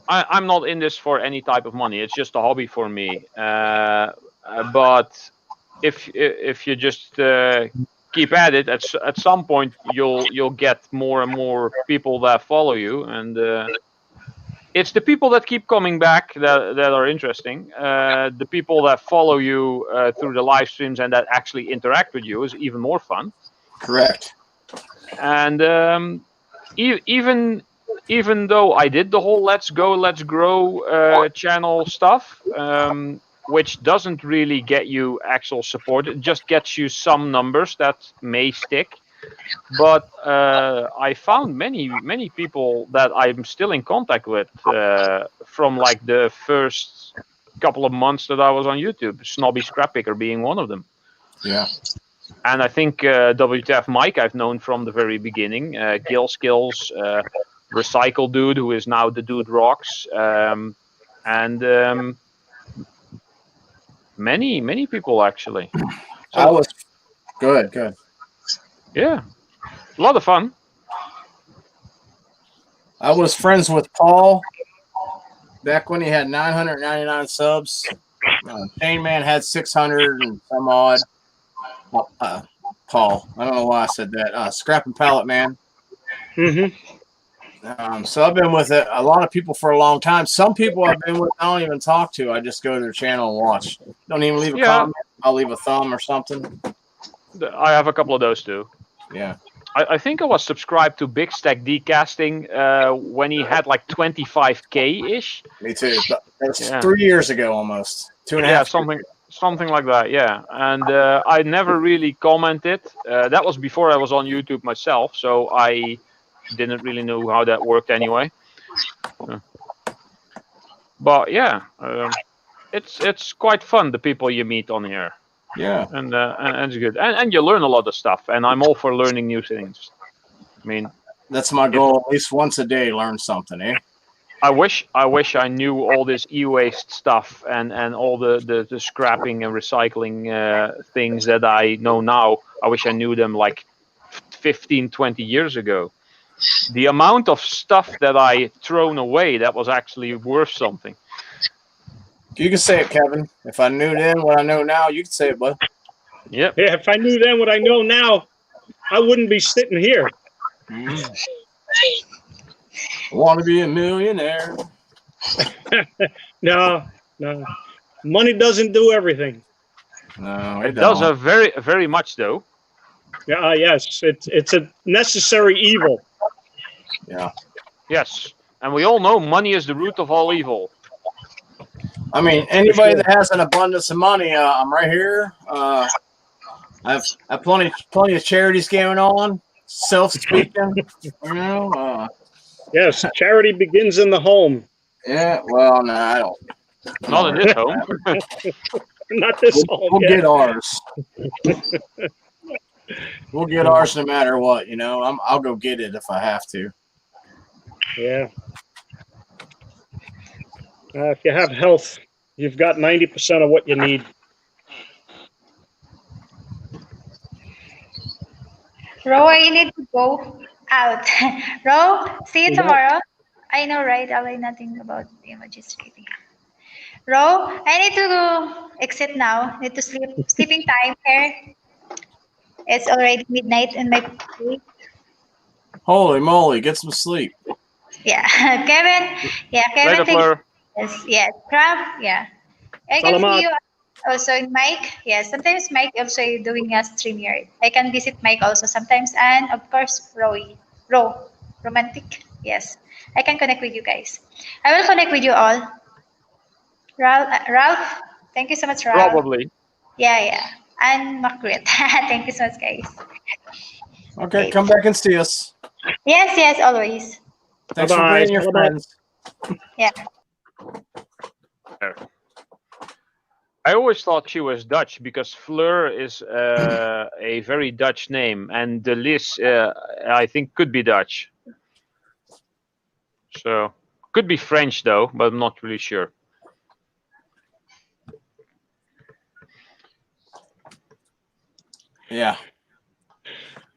I'm not in this for any type of money. It's just a hobby for me. But if you just keep at it, at some point you'll get more and more people that follow you, and it's the people that keep coming back that are interesting. The people that follow you through the live streams and that actually interact with you is even more fun. Correct. And even though I did the whole Let's Go, Let's Grow channel stuff, which doesn't really get you actual support, it just gets you some numbers that may stick. But I found many people that I'm still in contact with from like the first couple of months that I was on YouTube, Snobby Scrappicker being one of them. Yeah. And I think WTF Mike I've known from the very beginning, Gil Skills, Recycle Dude, who is now the Dude Rocks, and many people actually. So, good. Yeah, a lot of fun. I was friends with Paul back when he had 999 subs. Chain Man had 600 and some odd. Paul, I don't know why I said that. Scrap and Pallet Man. Mm-hmm. So I've been with a lot of people for a long time. Some people I've been with, I don't even talk to. I just go to their channel and watch. Don't even leave a comment. I'll leave a thumb or something. I have a couple of those too. Yeah. I think I was subscribed to Big Stack Decasting when he had like 25K-ish. Me too. That's 3 years ago almost. 2.5 years. Something like that, yeah. And I never really commented. That was before I was on YouTube myself, so I didn't really know how that worked anyway. But yeah, it's quite fun, the people you meet on here. Yeah. And it's good. And you learn a lot of stuff, and I'm all for learning new things. I mean, that's my goal, at least once a day, learn something, eh? I wish I knew all this e-waste stuff and all the scrapping and recycling things that I know now. I wish I knew them like 15, 20 years ago. The amount of stuff that I thrown away that was actually worth something. You can say it, Kevin. If I knew then what I know now, you can say it, bud. Yep. Yeah, if I knew then what I know now, I wouldn't be sitting here. I want to be a millionaire. No. Money doesn't do everything. No, it does very, very much though. Yeah, yes, it's a necessary evil. Yeah. Yes, and we all know money is the root of all evil. I mean, anybody that has an abundance of money, I'm right here. I've plenty of charities going on. Self-speaking, you know. Yes, charity begins in the home. Yeah. Well, no, I don't. Not in this home. Not this home. We'll get ours. We'll get ours no matter what. You know, I'll go get it if I have to. Yeah. If you have health, you've got 90% of what you need. Ro, I need to go out. Ro, see you tomorrow. I know, right? I know nothing about the emojis really. Ro, I need to exit now. Need to sleep. Sleeping time here. It's already midnight in my place. Holy moly, get some sleep. Yeah, Kevin. Yeah, Kevin. Yes, Crab. Yeah. I can see you also in Mike. Yeah, sometimes Mike also doing a StreamYard. I can visit Mike also sometimes. And of course, Ro, romantic. Yes, I can connect with you guys. I will connect with you all. Ralph, thank you so much, Ralph. Probably. Yeah. And Margaret. Thank you so much, guys. Okay, come back and see us. Yes, always. Thanks for bringing your friends. Yeah. I always thought she was Dutch because Fleur is a very Dutch name, and De Lis, I think, could be Dutch. So, could be French though, but I'm not really sure. Yeah.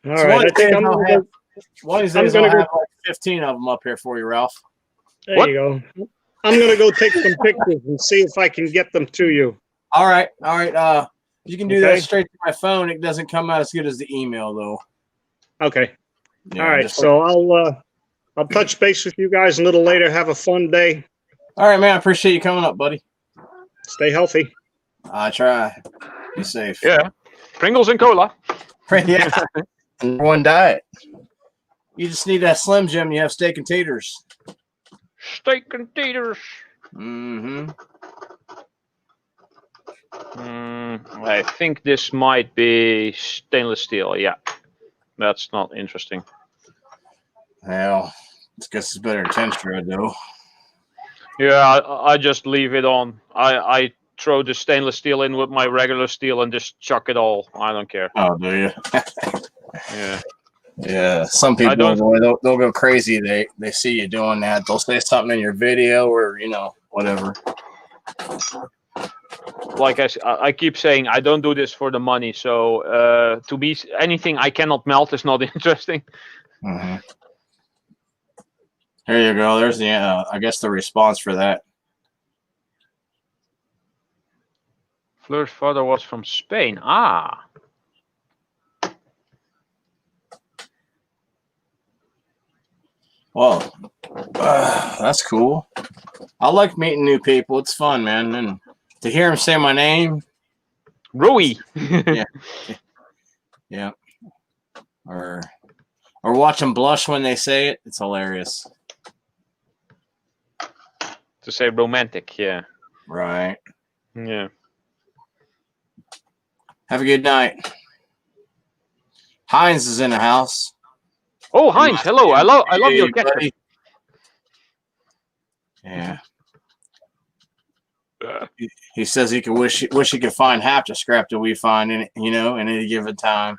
All right. I think I'm going to go have like 15 of them up here for you, Ralph. There you go. I'm going to go take some pictures and see if I can get them to you. All right. You can do that straight to my phone. It doesn't come out as good as the email, though. Okay. Yeah, all right. So I'll touch base with you guys a little later. Have a fun day. All right, man. I appreciate you coming up, buddy. Stay healthy. I try. Be safe. Yeah. Pringles and cola. Yeah. Number one diet. You just need that Slim Jim. You have steak and taters. Steak and taters. Mm-hmm. I think this might be stainless steel. Yeah. That's not interesting. Well, I guess it's better than Tenstra, though. Yeah, I just leave it on. I throw the stainless steel in with my regular steel and just chuck it all. I don't care. Oh, do you? Yeah. Yeah. Some people, they'll go crazy. They see you doing that. They'll say something in your video or, whatever. Like I keep saying, I don't do this for the money. So to be anything I cannot melt is not interesting. Mm-hmm. Here you go. There's the, I guess, the response for that. Fleur's father was from Spain. Ah. Well, that's cool. I like meeting new people. It's fun, man. And to hear him say my name. Rui. Yeah. Or watch them blush when they say it. It's hilarious. To say romantic, yeah. Right. Yeah. Have a good night. Heinz is in the house. Oh, Heinz, hello. I love your ketchup. Yeah. He says he could wish he could find half the scrap that we find in any given time.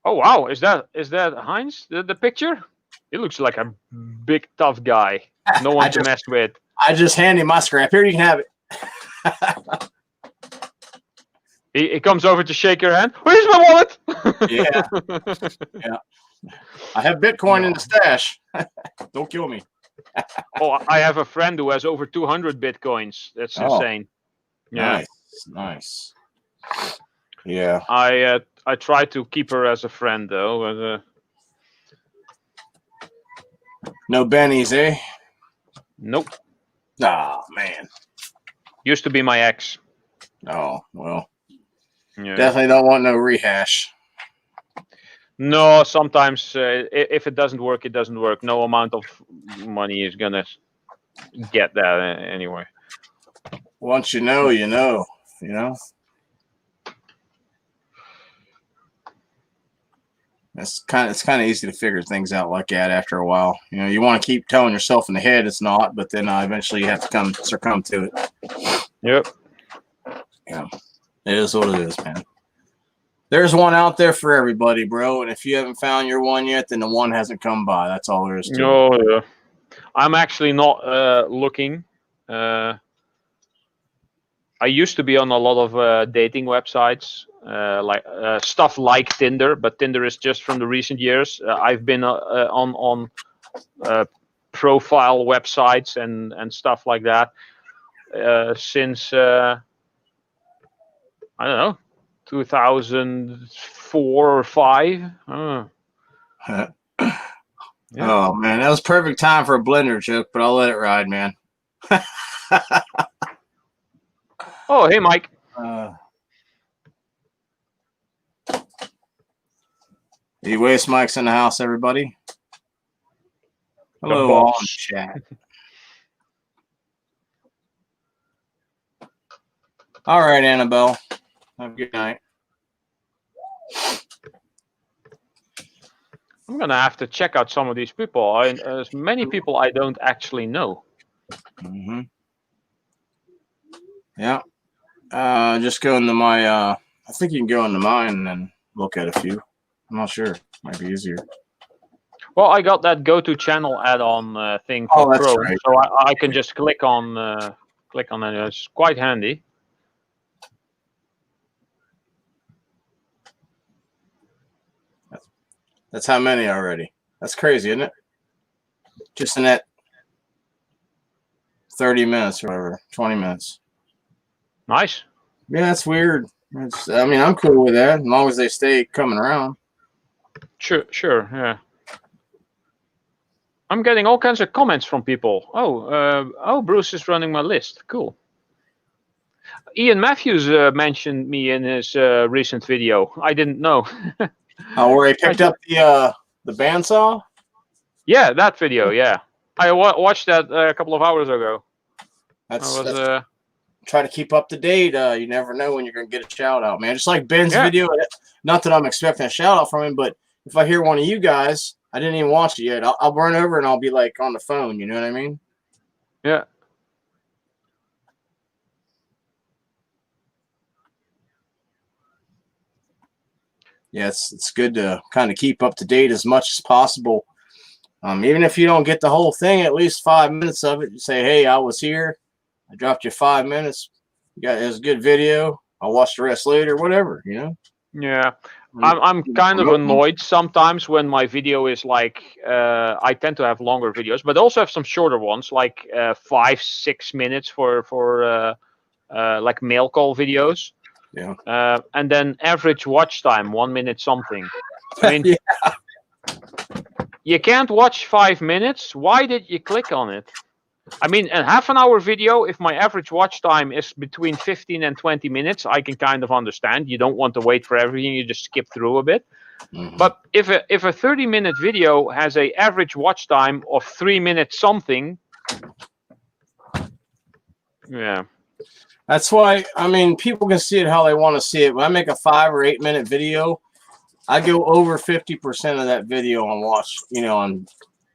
Oh wow, is that Heinz? The picture? He looks like a big tough guy. No one to mess with. I just handed him my scrap. Here, you can have it. He comes over to shake your hand. Where's my wallet? Yeah. I have Bitcoin in the stash. Don't kill me. Oh, I have a friend who has over 200 Bitcoins. That's insane. Yeah. Nice. Yeah. I I try to keep her as a friend though. But, no bennies, eh? nope. Oh man. Used to be my ex. Oh well. Yeah. Definitely don't want no rehash. No, sometimes if it doesn't work, it doesn't work. No amount of money is gonna get that anyway. Once you know, you know. You know. It's kind of easy to figure things out like that after a while. You know, you want to keep telling yourself in the head it's not, but then eventually you have to succumb to it. Yep. Yeah, it is what it is, man. There's one out there for everybody, bro. And if you haven't found your one yet, then the one hasn't come by. That's all there is to it. No, I'm actually not looking. I used to be on a lot of dating websites, like stuff like Tinder, but Tinder is just from the recent years. I've been on profile websites and stuff like that since I don't know, 2004 or 5. Yeah. Oh man, that was perfect time for a blender joke, but I'll let it ride, man. Oh, hey, Mike. The Waste Mike's in the house, everybody. Hello, all in chat. All right, Annabelle. Have a good night. I'm gonna have to check out some of these people. There's many people I don't actually know. Mm-hmm. Yeah. Just go into my. I think you can go into mine and then look at a few. I'm not sure. Might be easier. Well, I got that go to channel add-on thing for Chrome, right. So I can just click on it. It's quite handy. That's how many already. That's crazy, isn't it? Just in that 30 minutes or whatever, 20 minutes. Nice. Yeah, that's weird. I mean, I'm cool with that as long as they stay coming around. Sure, yeah. I'm getting all kinds of comments from people. Oh, Bruce is running my list. Cool. Ian Matthews mentioned me in his recent video. I didn't know. Where he picked up the bandsaw? Yeah, that video. Yeah, I watched that a couple of hours ago. That's try to keep up to date. You never know when you're gonna get a shout out, man. Just like Ben's video. Not that I'm expecting a shout out from him, but if I hear one of you guys, I didn't even watch it yet. I'll run over and I'll be like on the phone. You know what I mean? Yeah. Yeah, it's good to kind of keep up to date as much as possible. Even if you don't get the whole thing, at least 5 minutes of it. You say, hey, I was here. I dropped you 5 minutes. It was a good video. I'll watch the rest later, whatever, you know? Yeah. I'm kind of annoyed sometimes when my video is like, I tend to have longer videos, but also have some shorter ones, like 5-6 minutes for like mail call videos. Yeah. And then average watch time, 1 minute something. I mean, yeah. You can't watch 5 minutes. Why did you click on it? I mean, a half-an-hour video, if my average watch time is between 15 and 20 minutes, I can kind of understand. You don't want to wait for everything. You just skip through a bit. Mm-hmm. But if a 30-minute video has an average watch time of 3 minutes something, yeah. That's why, I mean, people can see it how they want to see it. When I make a 5 or 8 minute video, I go over 50% of that video on watch, on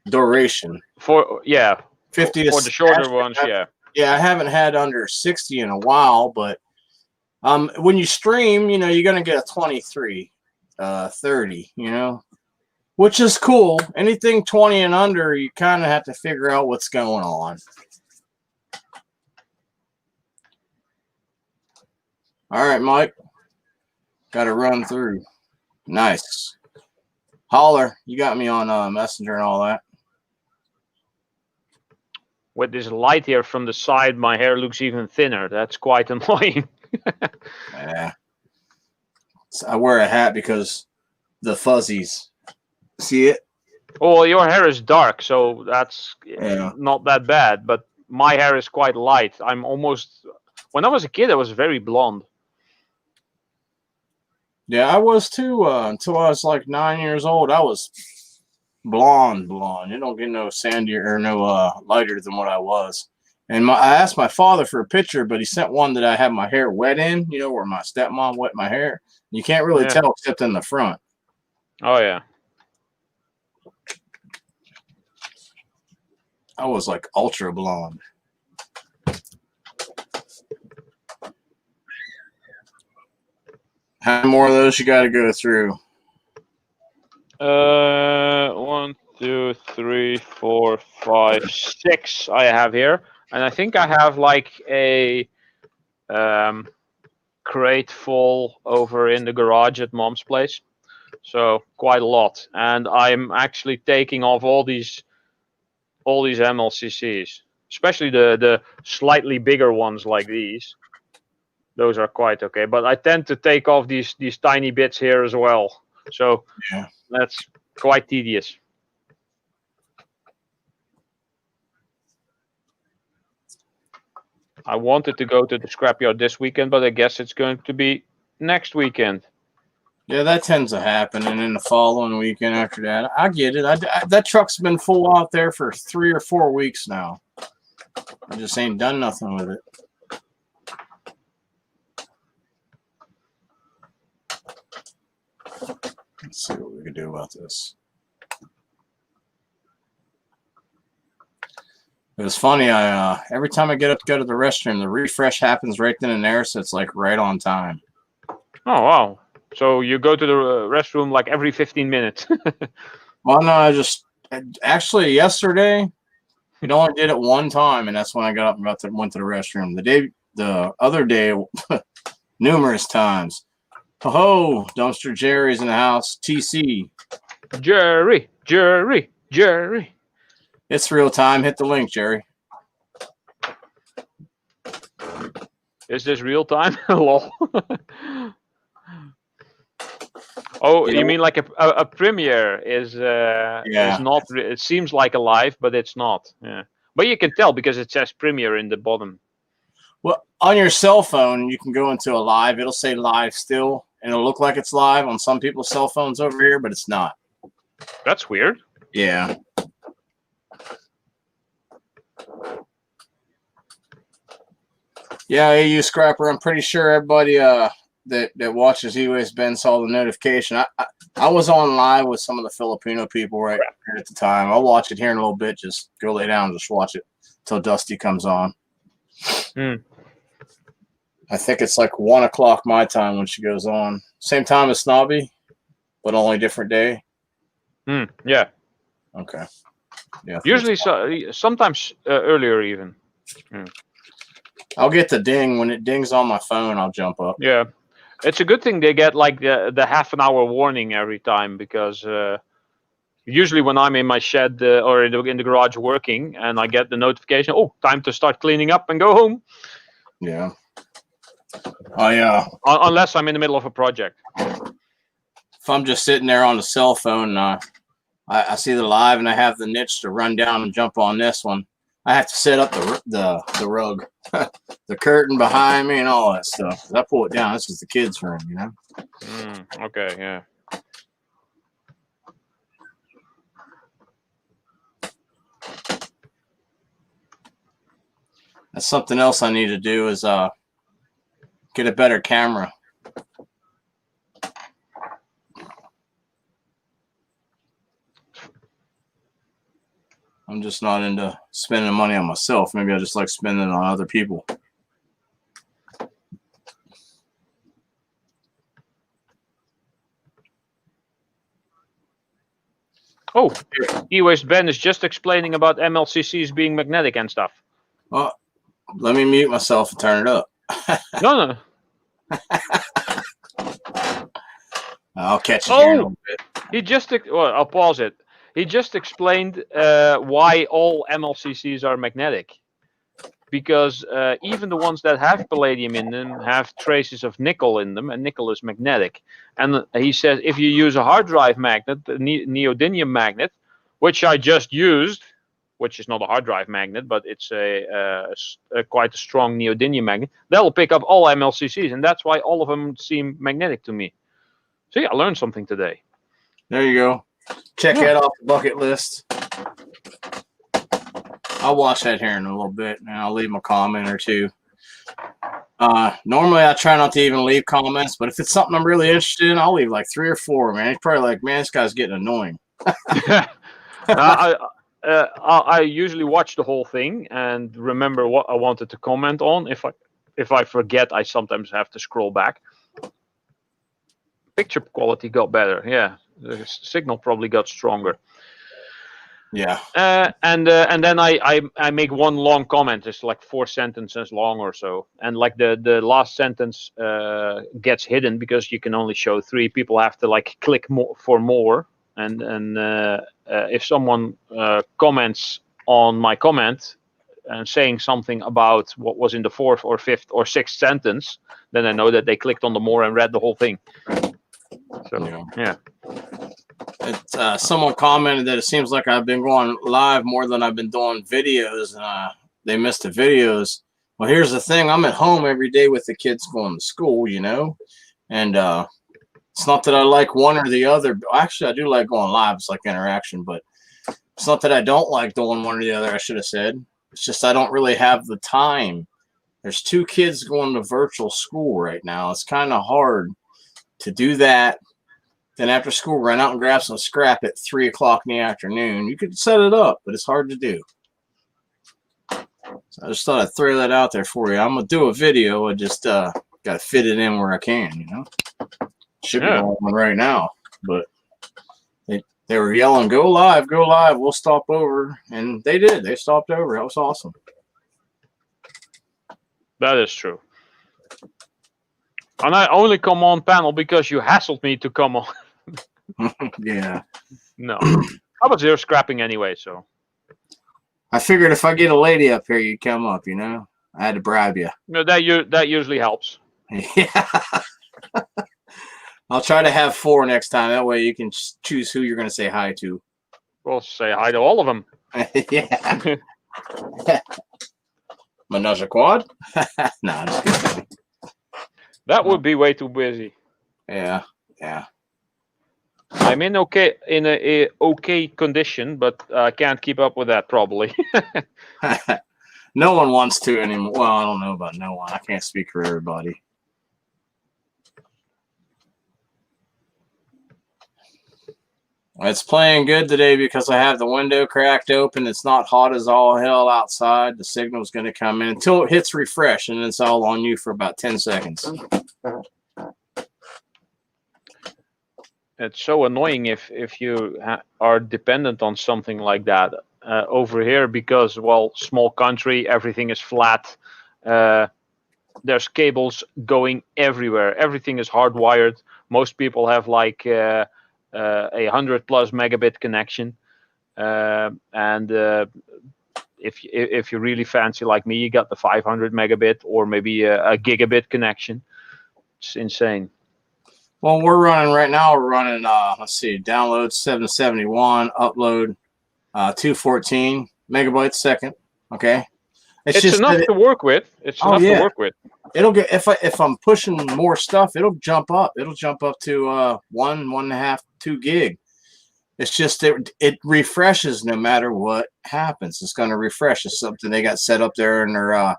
duration. 50 for the shorter ones, yeah. Yeah, I haven't had under 60 in a while, but when you stream, you're going to get a 23, 30, which is cool. Anything 20 and under, you kind of have to figure out what's going on. All right, Mike. Got to run through. Nice. Holler, you got me on Messenger and all that. With this light here from the side, my hair looks even thinner. That's quite annoying. Yeah. So I wear a hat because the fuzzies. See it? Oh, your hair is dark, so that's not that bad. But my hair is quite light. I'm almost. When I was a kid, I was very blonde. Yeah, I was too. Until I was like 9 years old, I was blonde. You don't get no sandier or no lighter than what I was. And I asked my father for a picture, but he sent one that I had my hair wet in. You know, where my stepmom wet my hair. You can't really tell except in the front. Oh yeah. I was like ultra blonde. How many more of those you got to go through? 1, 2, 3, 4, 5, 6 I have here, and I think I have like a crate full over in the garage at Mom's place. So quite a lot, and I'm actually taking off all these MLCCs, especially the slightly bigger ones like these. Those are quite okay, but I tend to take off these tiny bits here as well. So that's quite tedious. I wanted to go to the scrapyard this weekend, but I guess it's going to be next weekend. Yeah, that tends to happen, and then the following weekend after that. I get it. That truck's been full out there for 3 or 4 weeks now. I just ain't done nothing with it. Let's see what we can do about this. It was funny. Every time I get up to go to the restroom, the refresh happens right then and there, so it's like right on time. Oh wow! So you go to the restroom like every 15 minutes. Well, no, actually yesterday it only did it one time, and that's when I got up and went to the restroom. The other day, numerous times. Ho, Dumpster Jerry's in the house. TC. Jerry. It's real time. Hit the link, Jerry. Is this real time? Lol. Oh, you mean like a premiere is not? It seems like a live, but it's not. Yeah, but you can tell because it says premiere in the bottom. Well, on your cell phone, you can go into a live. It'll say live still, and it'll look like it's live on some people's cell phones over here, but it's not. That's weird. Yeah. Yeah, AU Scrapper. I'm pretty sure everybody that watches E-Waste Ben saw the notification. I was on live with some of the Filipino people right at the time. I'll watch it here in a little bit. Just go lay down and just watch it till Dusty comes on. I think it's like 1 o'clock my time when she goes on. Same time as Snobby, but only different day. Yeah. Okay. Yeah. Usually, sometimes earlier even. I'll get the ding when it dings on my phone. I'll jump up. Yeah, it's a good thing they get like the half an hour warning every time, because usually when I'm in my shed or in the garage working and I get the notification, oh, time to start cleaning up and go home. Yeah. Oh yeah. Unless I'm in the middle of a project. If I'm just sitting there on the cell phone, I see the live and I have the niche to run down and jump on this one. I have to set up the rug, the curtain behind me, and all that stuff. I pull it down. This is the kids' room, you know. Okay, yeah. That's something else I need to do is get a better camera. I'm just not into spending money on myself. Maybe I just like spending it on other people. Oh, E-Waste Ben is just explaining about MLCCs being magnetic and stuff. Well, let me mute myself and turn it up. No. I'll catch it here in a little bit. I'll pause it. He just explained why all MLCCs are magnetic. because even the ones that have palladium in them have traces of nickel in them, and nickel is magnetic. And he says if you use a hard drive magnet, the neodymium magnet, which I just used, which is not a hard drive magnet, but it's quite a strong neodymium magnet, that'll pick up all MLCCs, and that's why all of them seem magnetic to me. See, I learned something today. There you go. Check that off the bucket list. I'll watch that here in a little bit, and I'll leave a comment or two. Normally, I try not to even leave comments, but if it's something I'm really interested in, I'll leave like 3 or 4, man. It's probably like, man, this guy's getting annoying. I usually watch the whole thing and remember what I wanted to comment on. If I forget, I sometimes have to scroll back. Picture quality got better. Yeah, the signal probably got stronger. Yeah. And then I make one long comment. It's like 4 sentences long or so. And like the last sentence gets hidden because you can only show 3. People have to like click for more. And if someone comments on my comment and saying something about what was in the 4th or 5th or 6th sentence, then I know that they clicked on the more and read the whole thing. So yeah. Someone commented that it seems like I've been going live more than I've been doing videos. They missed the videos. Well, here's the thing. I'm at home every day with the kids going to school, you know, and it's not that I like one or the other. Actually, I do like going live. It's like interaction, but it's not that I don't like doing one or the other, I should have said. It's just I don't really have the time. There's 2 kids going to virtual school right now. It's kind of hard to do that. Then after school, run out and grab some scrap at 3 o'clock in the afternoon. You could set it up, but it's hard to do. So I just thought I'd throw that out there for you. I'm going to do a video. I just got to fit it in where I can, you know. Should be on one right now, but they were yelling, go live, we'll stop over. And they did. They stopped over. That was awesome. That is true. And I only come on panel because you hassled me to come on. Yeah. No. How about zero scrapping anyway, so. I figured if I get a lady up here, you'd come up, you know. I had to bribe you. No, that usually helps. Yeah. I'll try to have 4 next time. That way you can choose who you're going to say hi to. We'll say hi to all of them. Yeah. Menage a quad? No, I'm just kidding. That would be way too busy. Yeah. I'm in a okay condition, but I can't keep up with that probably. No one wants to anymore. Well, I don't know about no one. I can't speak for everybody. It's playing good today because I have the window cracked open. It's not hot as all hell outside. The signal's going to come in until it hits refresh, and it's all on you for about 10 seconds. It's so annoying if you are dependent on something like that over here because, well, small country, everything is flat. There's cables going everywhere. Everything is hardwired. Most people have like a 100+ megabit connection, and if you're really fancy like me, you got the 500 megabit or maybe a gigabit connection. It's insane. Well, we're running let's see, download 771, upload 214 megabytes a second. Okay, it's just enough to work with. It's enough to work with. It'll get if I'm pushing more stuff, it'll jump up. It'll jump up to 1.5, 2 gig. It's just it refreshes no matter what happens. It's going to refresh. It's something they got set up there in their I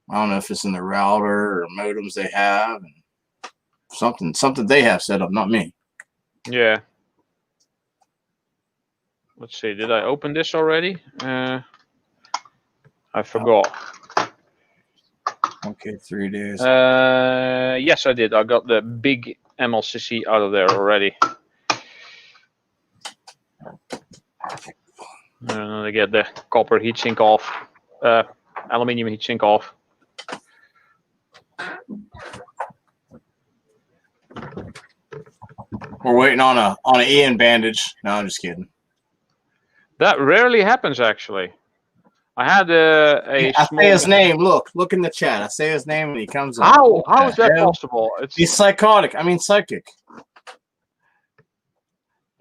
don't know if it's in the router or modems they have, and something they have set up, not me. Yeah. Let's see. Did I open this already? I forgot. Okay, 3 days. Yes, I did. I got the big MLCC out of there already. And I get the copper heatsink off, aluminium heatsink off. We're waiting on an Ian bandage. No, I'm just kidding. That rarely happens, actually. I had a I small. say his name. Look in the chat. I say his name and he comes up. How is that possible? He's psychotic. I mean, psychic.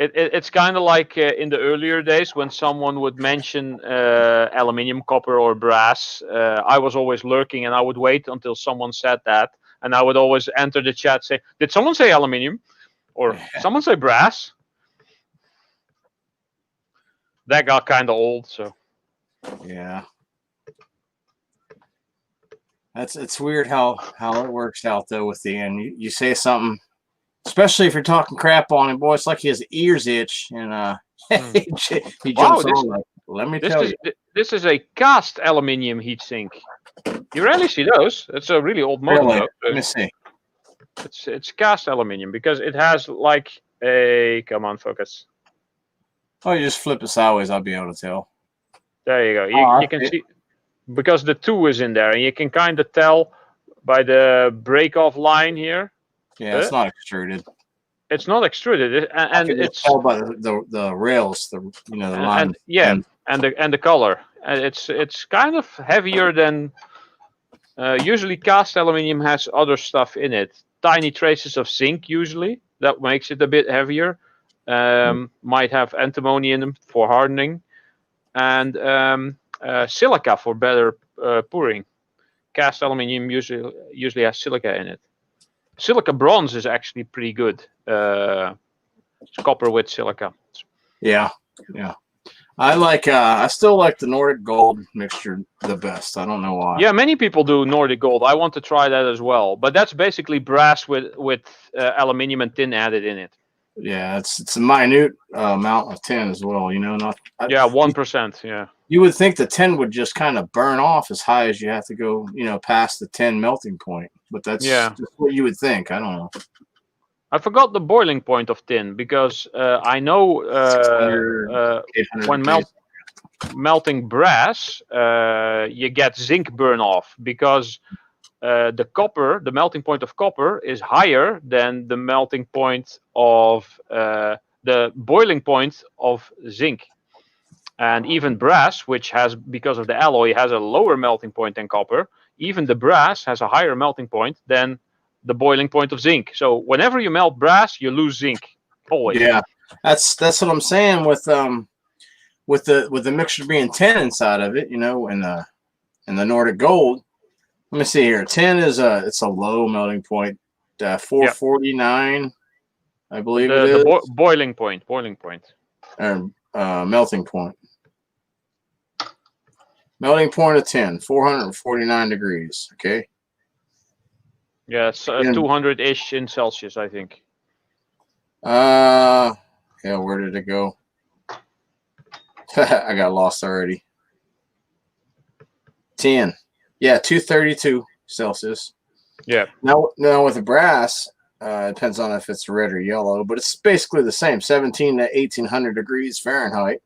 It's kind of like in the earlier days when someone would mention aluminium, copper, or brass. I was always lurking, and I would wait until someone said that, and I would always enter the chat, say, "Did someone say aluminium, or someone say brass?" That got kind of old, so. Yeah. It's weird how it works out though with the end. You say something. Especially if you're talking crap on him, boy, it's like his ears itch, and he jumps on. Like, let me tell you, this is a cast aluminium heatsink. You rarely see those. It's a really old model. Really? Let me see. It's cast aluminium because it has like a. Come on, focus. Oh, you just flip it sideways. I'll be able to tell. There you go. You can see because the 2 is in there, and you can kind of tell by the break-off line here. Yeah, it's not extruded. It's not extruded, and it's tell by the rails, the line. And the color. It's kind of heavier than usually. Cast aluminium has other stuff in it. Tiny traces of zinc usually. That makes it a bit heavier. Might have antimony in them for hardening, and silica for better pouring. Cast aluminium usually has silica in it. Silica bronze is actually pretty good. It's copper with silica. Yeah. I still like the Nordic Gold mixture the best. I don't know why. Yeah, many people do Nordic Gold. I want to try that as well. But that's basically brass with aluminium and tin added in it. Yeah, it's a minute amount of tin as well. 1%. Yeah. You would think the tin would just kind of burn off as high as you have to go, past the tin melting point. But that's just what you would think. I don't know. I forgot the boiling point of tin because I know when melting brass, you get zinc burn off because the melting point of copper is higher than the melting point of the boiling point of zinc. And even brass, which has, because of the alloy, has a lower melting point than copper, even the brass has a higher melting point than the boiling point of zinc. So whenever you melt brass, you lose zinc. Always. Yeah, that's what I'm saying with the mixture being tin inside of it, and the Nordic Gold. Let me see here. Tin is it's a low melting point, 449, I believe it is. Boiling point. Melting point. Melting point of tin, 449 degrees. Okay. Yeah, it's 200-ish in Celsius, I think. Yeah, where did it go? I got lost already. 10. Yeah, 232 Celsius. Yeah. Now with the brass, it depends on if it's red or yellow, but it's basically the same, 17 to 1800 degrees Fahrenheit.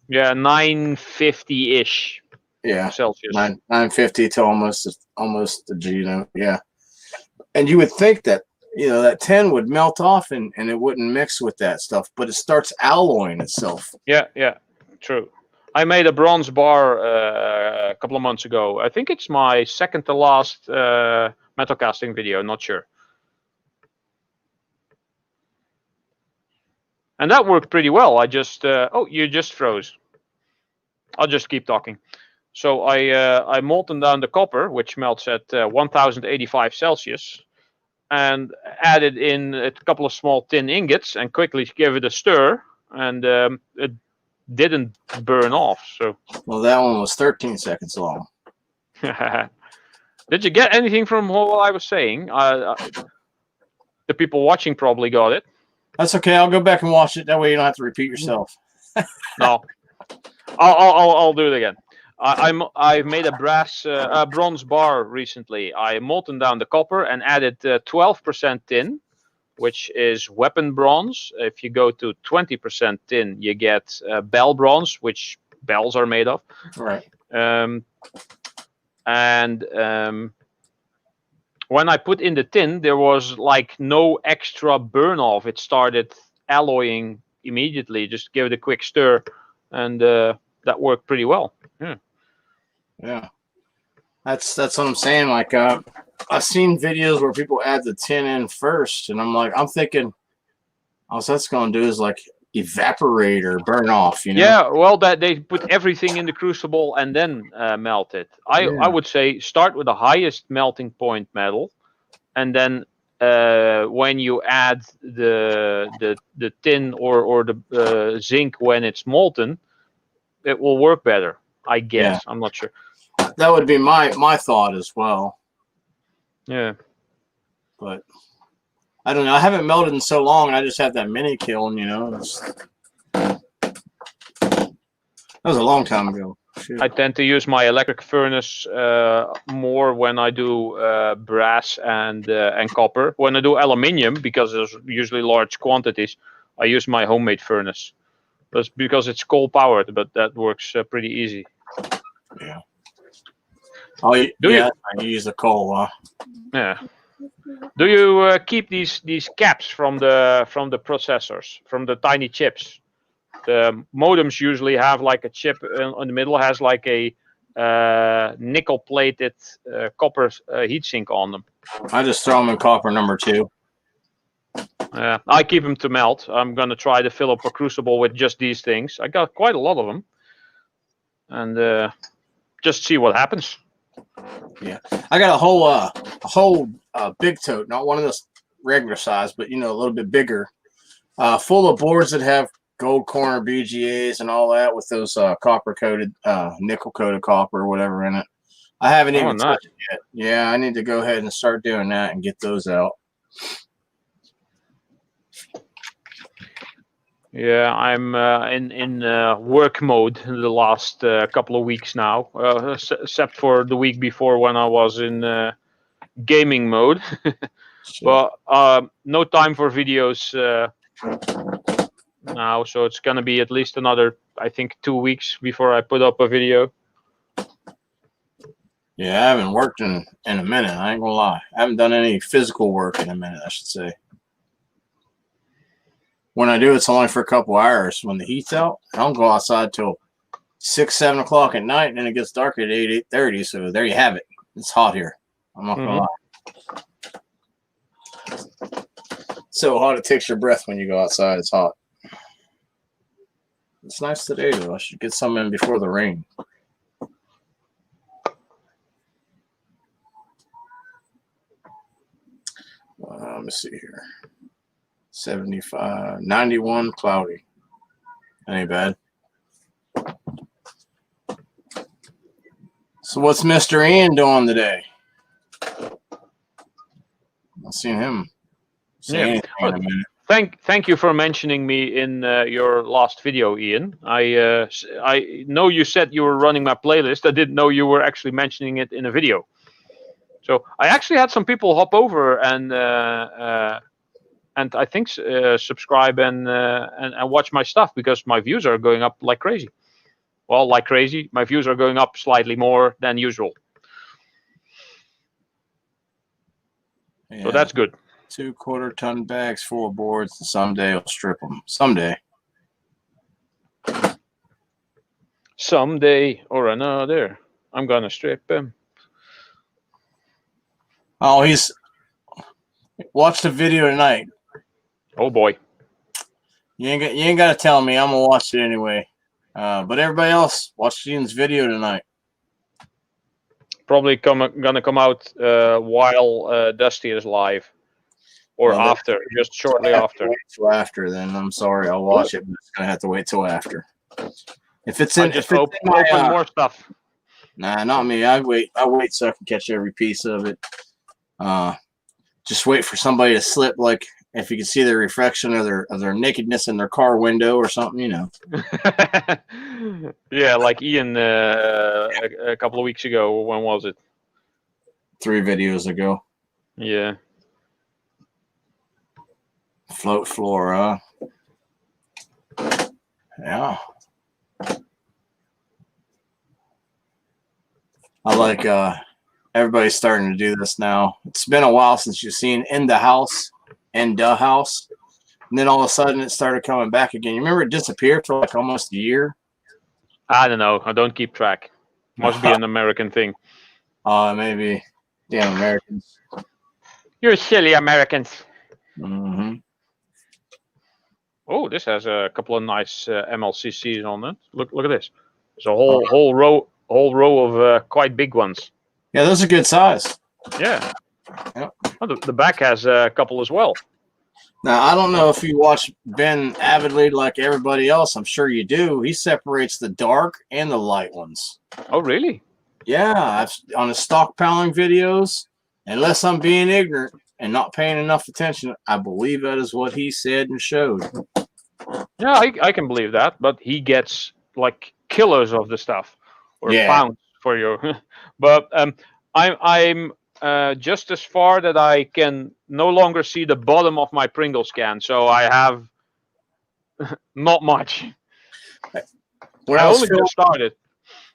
Yeah, 950-ish. Yeah, Celsius. 950 to almost yeah. And you would think that that tin would melt off and it wouldn't mix with that stuff, but it starts alloying itself. Yeah, true. I made a bronze bar a couple of months ago. I think it's my second to last metal casting video. Not sure. And that worked pretty well. I just you just froze. I'll just keep talking. So I molten down the copper, which melts at 1085 Celsius, and added in a couple of small tin ingots and quickly gave it a stir, and it didn't burn off. So. Well, that one was 13 seconds long. Did you get anything from what I was saying? The people watching probably got it. That's okay. I'll go back and watch it. That way you don't have to repeat yourself. No, I'll do it again. I made a bronze bar recently. I molten down the copper and added 12% tin, which is weapon bronze. If you go to 20% tin, you get bell bronze, which bells are made of. Right. When I put in the tin, there was like no extra burn off. It started alloying immediately. Just give it a quick stir, and that worked pretty well. Yeah. Yeah. That's what I'm saying. Like, I've seen videos where people add the tin in first, and I'm thinking, all that's going to do is like evaporate or burn off, you know? Yeah, well, that they put everything in the crucible and then melt it. I would say start with the highest melting point metal, and then when you add the tin or the zinc when it's molten, it will work better. I guess. I'm not sure. That would be my thought as well. Yeah. But I don't know. I haven't melted in so long, and I just have that mini kiln, you know. That was a long time ago. Shoot. I tend to use my electric furnace more when I do brass and copper. When I do aluminium, because there's usually large quantities, I use my homemade furnace. That's because it's coal powered, but that works pretty easy. Yeah. Oh, you use the coal, huh? Yeah. Do you keep these caps from the processors, from the tiny chips? The modems usually have like a chip in the middle, has like a nickel-plated copper heatsink on them. I just throw them in copper number 2. I keep them to melt. I'm gonna try to fill up a crucible with just these things. I got quite a lot of them, and just see what happens. Yeah, I got a whole big tote, not one of this regular size, but you know, a little bit bigger, full of boards that have gold corner BGAs and all that with those copper coated, nickel coated copper or whatever in it. I haven't even touched it yet. Yeah, I need to go ahead and start doing that and get those out. Yeah, I'm in work mode the last couple of weeks now, except for the week before when I was in gaming mode. But no time for videos now, so it's gonna be at least another, I think, 2 weeks before I put up a video. Yeah, I haven't worked in a minute. I ain't gonna lie. I haven't done any physical work in a minute, I should say. When I do, it's only for a couple hours. When the heat's out, I don't go outside till 6, 7 o'clock at night, and then it gets dark at 8, 8:30. So there you have it. It's hot here. I'm not gonna lie. So hot it takes your breath when you go outside. It's hot. It's nice today, though. I should get some in before the rain. Let me see here. 75, 91, cloudy. That ain't bad. So what's Mr. Ian doing today? I've seen him say anything in a minute. Thank you for mentioning me in your last video, Ian. I know you said you were running my playlist. I didn't know you were actually mentioning it in a video. So I actually had some people hop over and I think subscribe and watch my stuff because my views are going up like crazy. Well, like crazy. My views are going up slightly more than usual. Yeah. So that's good. 2 quarter-ton bags full of boards, and someday I'll strip them. Someday. Someday or another, I'm gonna strip them. Oh, he's watch the video tonight. Oh boy. You ain't got to tell me. I'm gonna watch it anyway. But everybody else, watch Ian's video tonight. Probably gonna come out while Dusty is live, or after, just shortly after. Wait till after, then I'm sorry. I'll watch it, but it's gonna have to wait till after. If it's in, just open more stuff. Nah, not me. I wait so I can catch every piece of it. Just wait for somebody to slip, like if you can see the reflection of their nakedness in their car window or something, you know. Yeah, like Ian a couple of weeks ago. When was it? 3 videos ago. Yeah. Float floor, huh? Yeah. I like everybody's starting to do this now. It's been a while since you've seen In the House, and then all of a sudden it started coming back again. You remember it disappeared for like almost a year? I don't know. I don't keep track. Must be an American thing. Maybe. Damn Americans. You silly Americans. Mm-hmm. Oh, this has a couple of nice MLCCs on it. Look at this. There's a whole row of quite big ones. Yeah, those are good size. Yeah. Yep. Oh, the back has a couple as well. Now, I don't know if you watch Ben avidly like everybody else. I'm sure you do. He separates the dark and the light ones. Oh, really? Yeah, on his stockpiling videos, unless I'm being ignorant and not paying enough attention, I believe that is what he said and showed. Yeah, I can believe that, but he gets like kilos of the stuff, or pounds for you. But I'm just as far that I can no longer see the bottom of my Pringles can, so I have not much. When I only just started.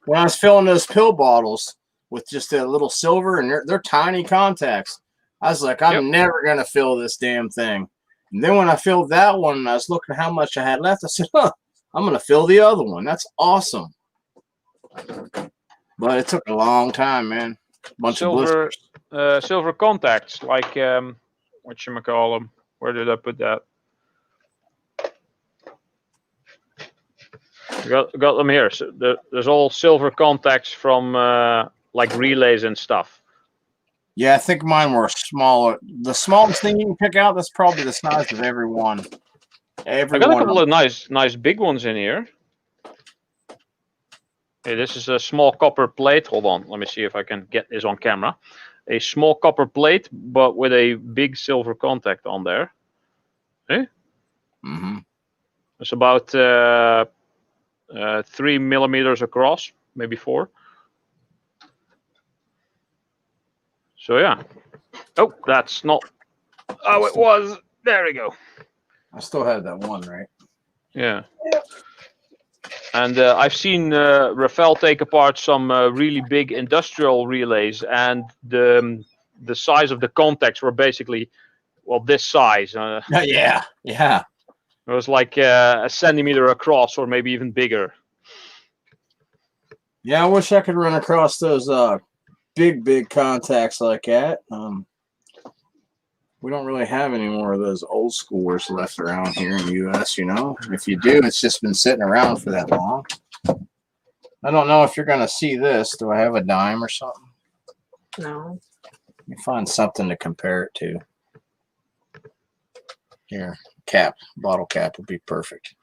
When I was filling those pill bottles with just a little silver, and they're tiny contacts, I was like, I'm never going to fill this damn thing. And then when I filled that one, and I was looking at how much I had left, I said, I'm going to fill the other one. That's awesome. But it took a long time, man. Bunch of blisters. Silver contacts, like, whatchamacallem? Where did I put that? Got them here. So there's all silver contacts from like relays and stuff. Yeah, I think mine were smaller. The smallest thing you can pick out, that's probably the size of every one. I got a couple of nice big ones in here. Okay, this is a small copper plate. Hold on, let me see if I can get this on camera. A small copper plate, but with a big silver contact on there. Okay? Mm-hmm. It's about 3 millimeters across, maybe 4. So yeah. Oh, that's not how it was. There we go. I still have that one, right? Yeah. And I've seen Rafael take apart some really big industrial relays, and the size of the contacts were basically, well, this size. Yeah. It was like a centimeter across, or maybe even bigger. Yeah, I wish I could run across those big contacts like that. We don't really have any more of those old schoolers left around here in the U.S., you know. If you do, it's just been sitting around for that long. I don't know if you're going to see this. Do I have a dime or something? No. Let me find something to compare it to. Here, cap. Bottle cap would be perfect.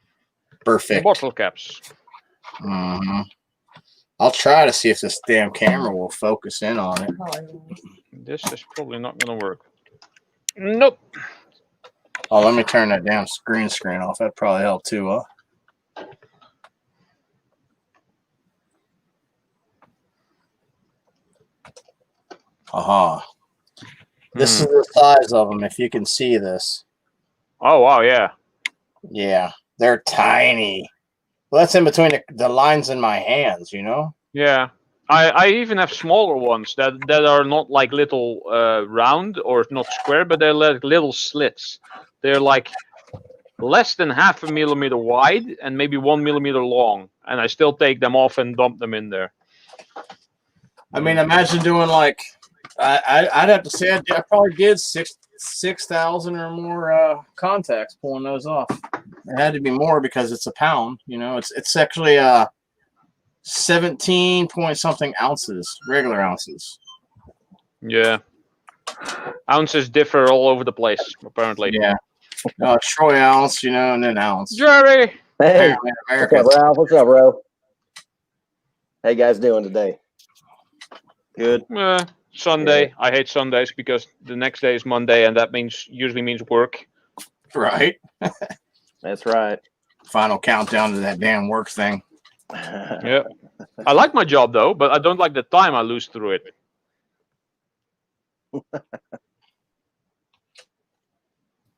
Perfect. Bottle caps. Mm-hmm. I'll try to see if this damn camera will focus in on it. This is probably not going to work. Nope. Oh, let me turn that damn screen off. That'd probably help too, huh? Aha. This is the size of them, if you can see this. Oh, wow, yeah. Yeah, they're tiny. Well, that's in between the lines in my hands, you know? Yeah. I even have smaller ones that are not like little round or not square, but they're like little slits. They're like less than 0.5 millimeter wide and maybe 1 millimeter long. And I still take them off and dump them in there. I mean, imagine doing like, I'd have to say I probably did 6,000 or more contacts pulling those off. It had to be more because it's a pound, you know. It's actually 17 point something ounces, regular ounces. Yeah. Ounces differ all over the place, apparently. Yeah. Troy ounce, you know, and then ounce. Jerry! Hey, what's up, Ralph? What's up, bro? How you guys doing today? Good? Sunday. Yeah. I hate Sundays because the next day is Monday, and that usually means work. Right. That's right. Final countdown to that damn work thing. Yeah. I like my job, though, but I don't like the time I lose through it.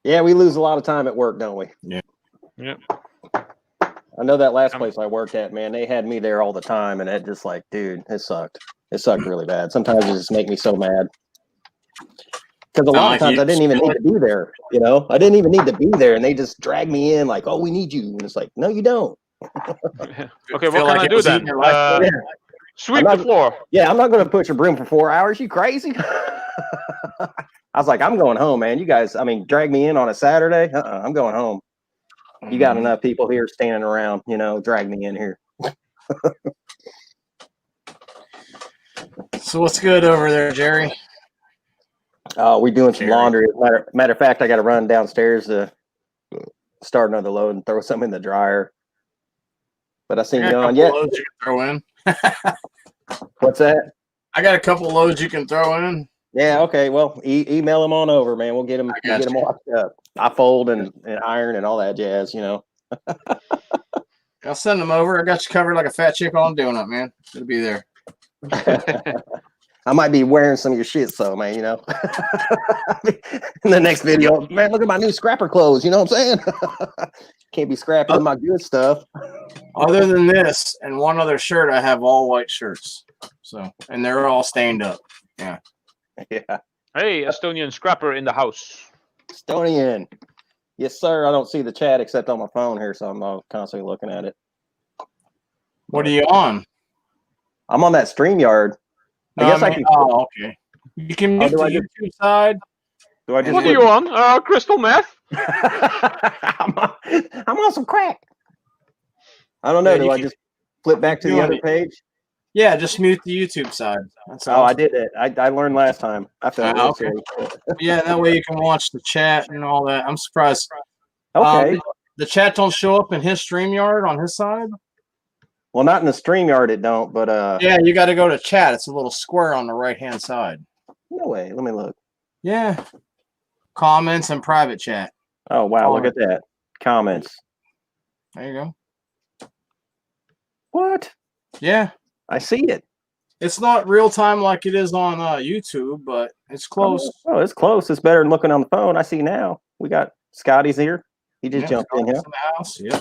Yeah, we lose a lot of time at work, don't we? Yeah. I know that last place I worked at, man, they had me there all the time, and it just like, dude, it sucked. It sucked really bad. Sometimes it just make me so mad. Because a lot of times I didn't even need to be there, you know? I didn't even need to be there, and they just drag me in like, oh, we need you. And it's like, no, you don't. Okay, what can I do then? Sweep the floor. Yeah, I'm not going to push a broom for 4 hours. You crazy? I was like, I'm going home, man. You guys, I mean, drag me in on a Saturday? I'm going home. You got enough people here standing around, drag me in here. So what's good over there, Jerry? We're doing some laundry. Matter of fact, I got to run downstairs to start another load and throw some in the dryer. But I seen you on yet. Loads you can throw in. What's that? I got a couple loads you can throw in. Yeah. Okay. Well, email them on over, man. We'll get them. Get them washed up. I fold and iron and all that jazz. I'll send them over. I got you covered like a fat chick on donut, man. It'll be there. I might be wearing some of your shit, so man, in the next video, man, look at my new scrapper clothes. You know what I'm saying? Can't be scrapping my good stuff. Other than this and one other shirt, I have all white shirts. So, and they're all stained up. Yeah. Yeah. Hey, Estonian scrapper in the house. Estonian. Yes, sir. I don't see the chat except on my phone here, so I'm constantly looking at it. What are you on? I'm on that StreamYard. I can. Oh, okay. You can mute the YouTube side. What are you on? Crystal meth? I'm on some crack. I don't know. Do I just flip back to the other page? Yeah, just mute the YouTube side. That's awesome. I did it. I learned last time. I felt okay. Yeah, that way you can watch the chat and all that. I'm surprised. Okay. The chat don't show up in his StreamYard on his side? Well, not in the StreamYard it don't, but yeah, you got to go to chat. It's a little square on the right-hand side. No way. Let me look. Yeah. Comments and private chat. Oh, wow. Look at that. Comments. There you go. What? Yeah. I see it. It's not real time like it is on YouTube, but it's close. Oh, it's close. It's better than looking on the phone. I see now. We got Scotty's here. He just jumped in here. In the house. Yeah.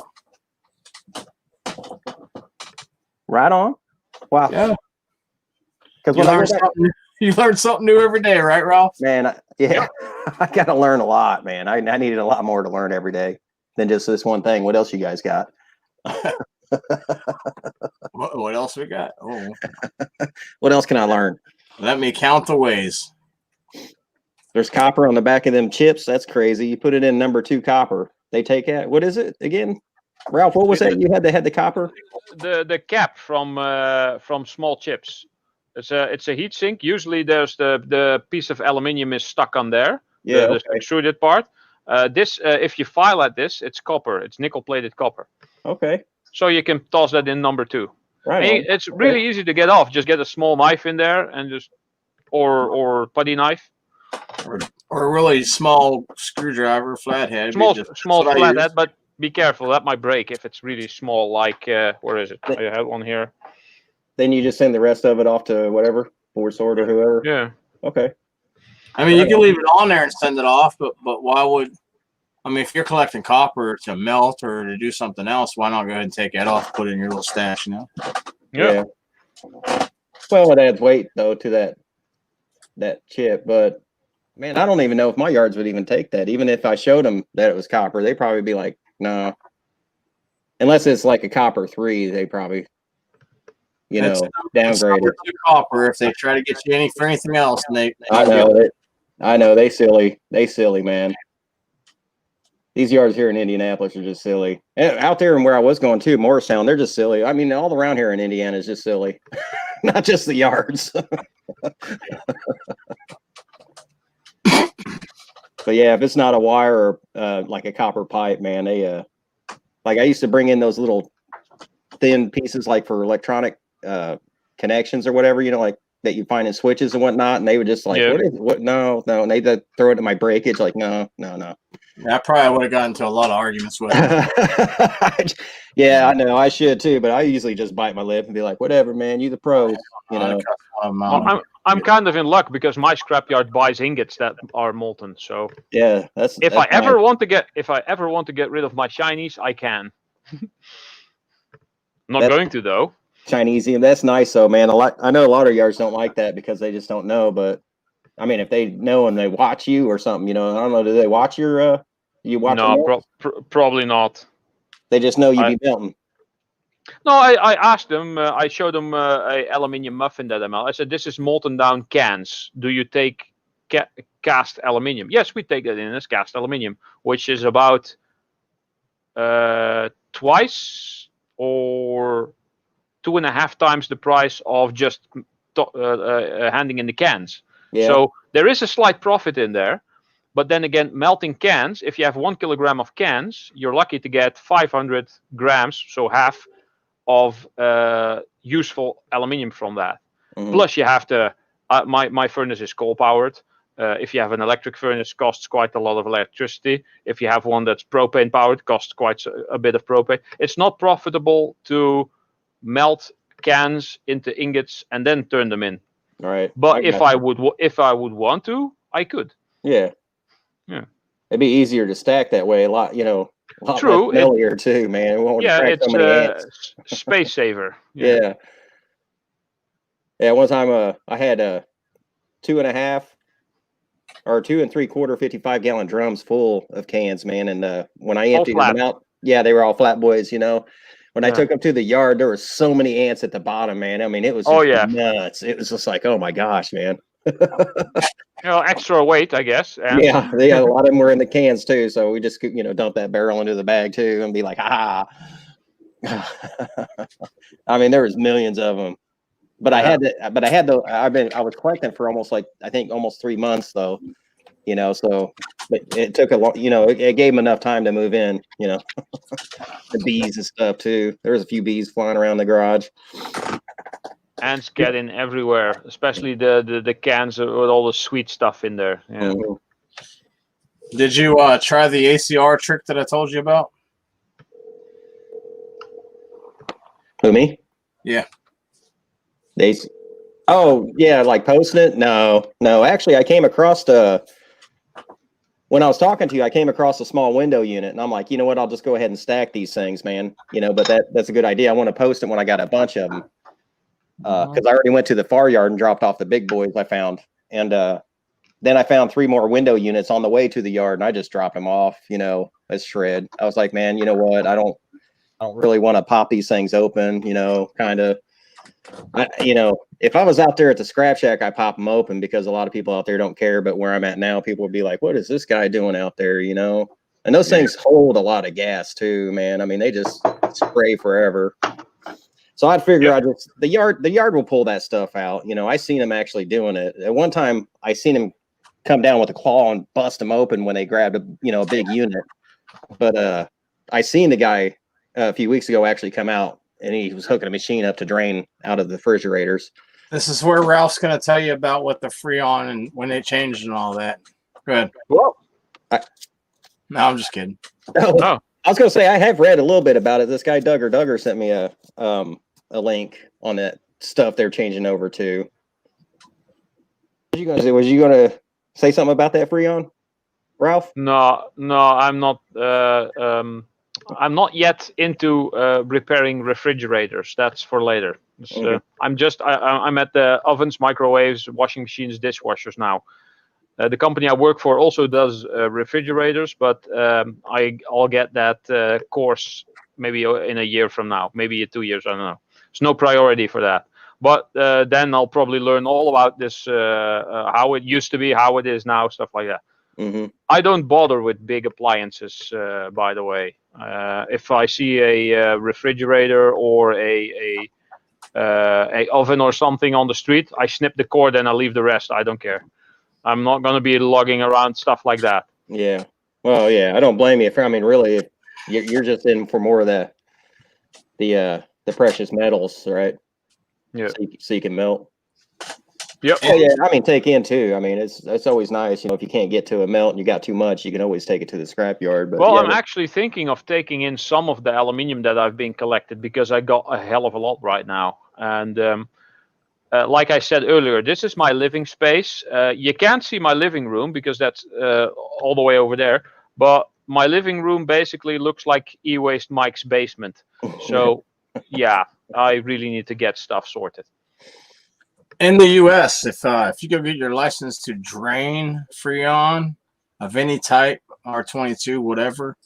Right on. Wow. Yeah. Because you learn something new every day, right, Ralph? Man, I got to learn a lot, man. I needed a lot more to learn every day than just this one thing. What else you guys got? What else we got? Oh. What else can I learn? Let me count the ways. There's copper on the back of them chips. That's crazy. You put it in number 2 copper. They take it. What is it again? Ralph, what was that? You had the copper? The cap from small chips. It's a heat sink. Usually there's the piece of aluminium is stuck on there. Yeah, the extruded part. This if you file at this, it's copper. It's nickel plated copper. Okay. So you can toss that in number 2. Right. It's really easy to get off. Just get a small knife in there and just or putty knife. Or a really small screwdriver, flathead. Small flathead, but be careful. That might break if it's really small. Like where is it? I have one here. Then you just send the rest of it off to whatever, Board Sword or whoever. Yeah. Okay. I mean, you can leave it on there and send it off, but why would? I mean, if you're collecting copper to melt or to do something else, why not go ahead and take that off, put it in your little stash, Yeah. Well, it adds weight though to that chip, but man, I don't even know if my yards would even take that. Even if I showed them that it was copper, they'd probably be like, no. Unless it's like a copper 3, they probably, downgrade it. Copper if they try to get you for anything else, and I know they silly, man. These yards here in Indianapolis are just silly. And out there and where I was going to, Morristown, they're just silly. I mean, all around here in Indiana is just silly, not just the yards. But yeah, if it's not a wire or like a copper pipe, man, they like I used to bring in those little thin pieces like for electronic connections or whatever, like that you find in switches and whatnot, and they would just like, what? No, and they'd throw it in my breakage, like, no. I probably would have gotten into a lot of arguments with them. Yeah, I know. I should too, but I usually just bite my lip and be like, whatever, man, you the pros, I'm kind of in luck because my scrapyard buys ingots that are molten. So yeah, if I ever want to get rid of my shinies, I can. Not going to though. Chinesium, that's nice though, man. I know a lot of yards don't like that because they just don't know. But I mean, if they know and they watch you or something, I don't know. Do they watch your? You watch? No, probably not. They just know you be melting. No, I asked them. I showed them a aluminium muffin that I melt. I said, "This is molten down cans. Do you take cast aluminium?" Yes, we take that in as cast aluminium, which is about twice or 2.5 times the price of just handing in the cans. Yeah. So there is a slight profit in there. But then again, melting cans, if you have 1 kilogram of cans, you're lucky to get 500 grams, so half of useful aluminium from that. Mm-hmm. Plus, you have to. My furnace is coal powered. If you have an electric furnace, costs quite a lot of electricity. If you have one that's propane powered, costs quite a bit of propane. It's not profitable to melt cans into ingots and then turn them in. All right. But if I would want to, I could. Yeah. Yeah. It'd be easier to stack that way. A lot, a lot True. Familiar too, man. It won't it's so many space saver. Yeah. Yeah. One time, I had 2.5 or 2 3/4 55-gallon drums full of cans, man. And when I emptied them out, they were all flat boys. When I took them to the yard, there were so many ants at the bottom, man. I mean, it was just nuts. It was just like, oh my gosh, man. Extra weight, I guess. And... Yeah, a lot of them were in the cans too. So we just, dump that barrel into the bag too and be like, ha. I mean, there was millions of them, but I was collecting for almost 3 months though, so but it took a long, it gave them enough time to move in, the bees and stuff too. There was a few bees flying around the garage. Ants get in everywhere, especially the cans with all the sweet stuff in there. Yeah. Mm-hmm. Did you try the ACR trick that I told you about? Who, me? Yeah. Oh, yeah, like posting it? No. Actually, I came across when I was talking to you, I came across a small window unit, and I'm like, you know what? I'll just go ahead and stack these things, man. But that's a good idea. I want to post it when I got a bunch of them. Because I already went to the far yard and dropped off the big boys I found. And then I found 3 more window units on the way to the yard, and I just dropped them off, as shred. I was like, man, you know what? I don't really want to pop these things open, kind of. If I was out there at the scrap shack, I pop them open because a lot of people out there don't care. But where I'm at now, people would be like, what is this guy doing out there, And those things hold a lot of gas too, man. I mean, they just spray forever. So I'd figure the yard will pull that stuff out. I seen him actually doing it. At one time, I seen him come down with a claw and bust them open when they grabbed a big unit. But I seen the guy a few weeks ago actually come out, and he was hooking a machine up to drain out of the refrigerators. This is where Ralph's going to tell you about what the Freon and when they changed and all that. Go ahead. Well, no, I'm just kidding. I was going to say I have read a little bit about it. This guy Duggar sent me a link on that stuff they're changing over to. What you gonna say? Was you gonna say something about that, Freon, Ralph? No, I'm not. I'm not yet into repairing refrigerators. That's for later. I'm at the ovens, microwaves, washing machines, dishwashers now. The company I work for also does refrigerators, but I'll get that course maybe in a year from now, maybe 2 years. I don't know. It's no priority for that. But then I'll probably learn all about this, how it used to be, how it is now, stuff like that. Mm-hmm. I don't bother with big appliances, by the way. If I see a refrigerator or a oven or something on the street, I snip the cord and I leave the rest. I don't care. I'm not going to be lugging around stuff like that. Yeah. Well, yeah, I don't blame you. I mean, really, you're just in for more of the precious metals, right? Yeah. So you can melt. Yep. Oh yeah, I mean, take in too. I mean, it's always nice, if you can't get to a melt and you got too much, you can always take it to the scrap yard. But well, I'm actually thinking of taking in some of the aluminium that I've been collected because I got a hell of a lot right now. And like I said earlier, this is my living space. You can't see my living room because that's all the way over there. But my living room basically looks like E-Waste Mike's basement. So yeah, I really need to get stuff sorted. In the U.S., if you go get your license to drain Freon of any type, R22, whatever,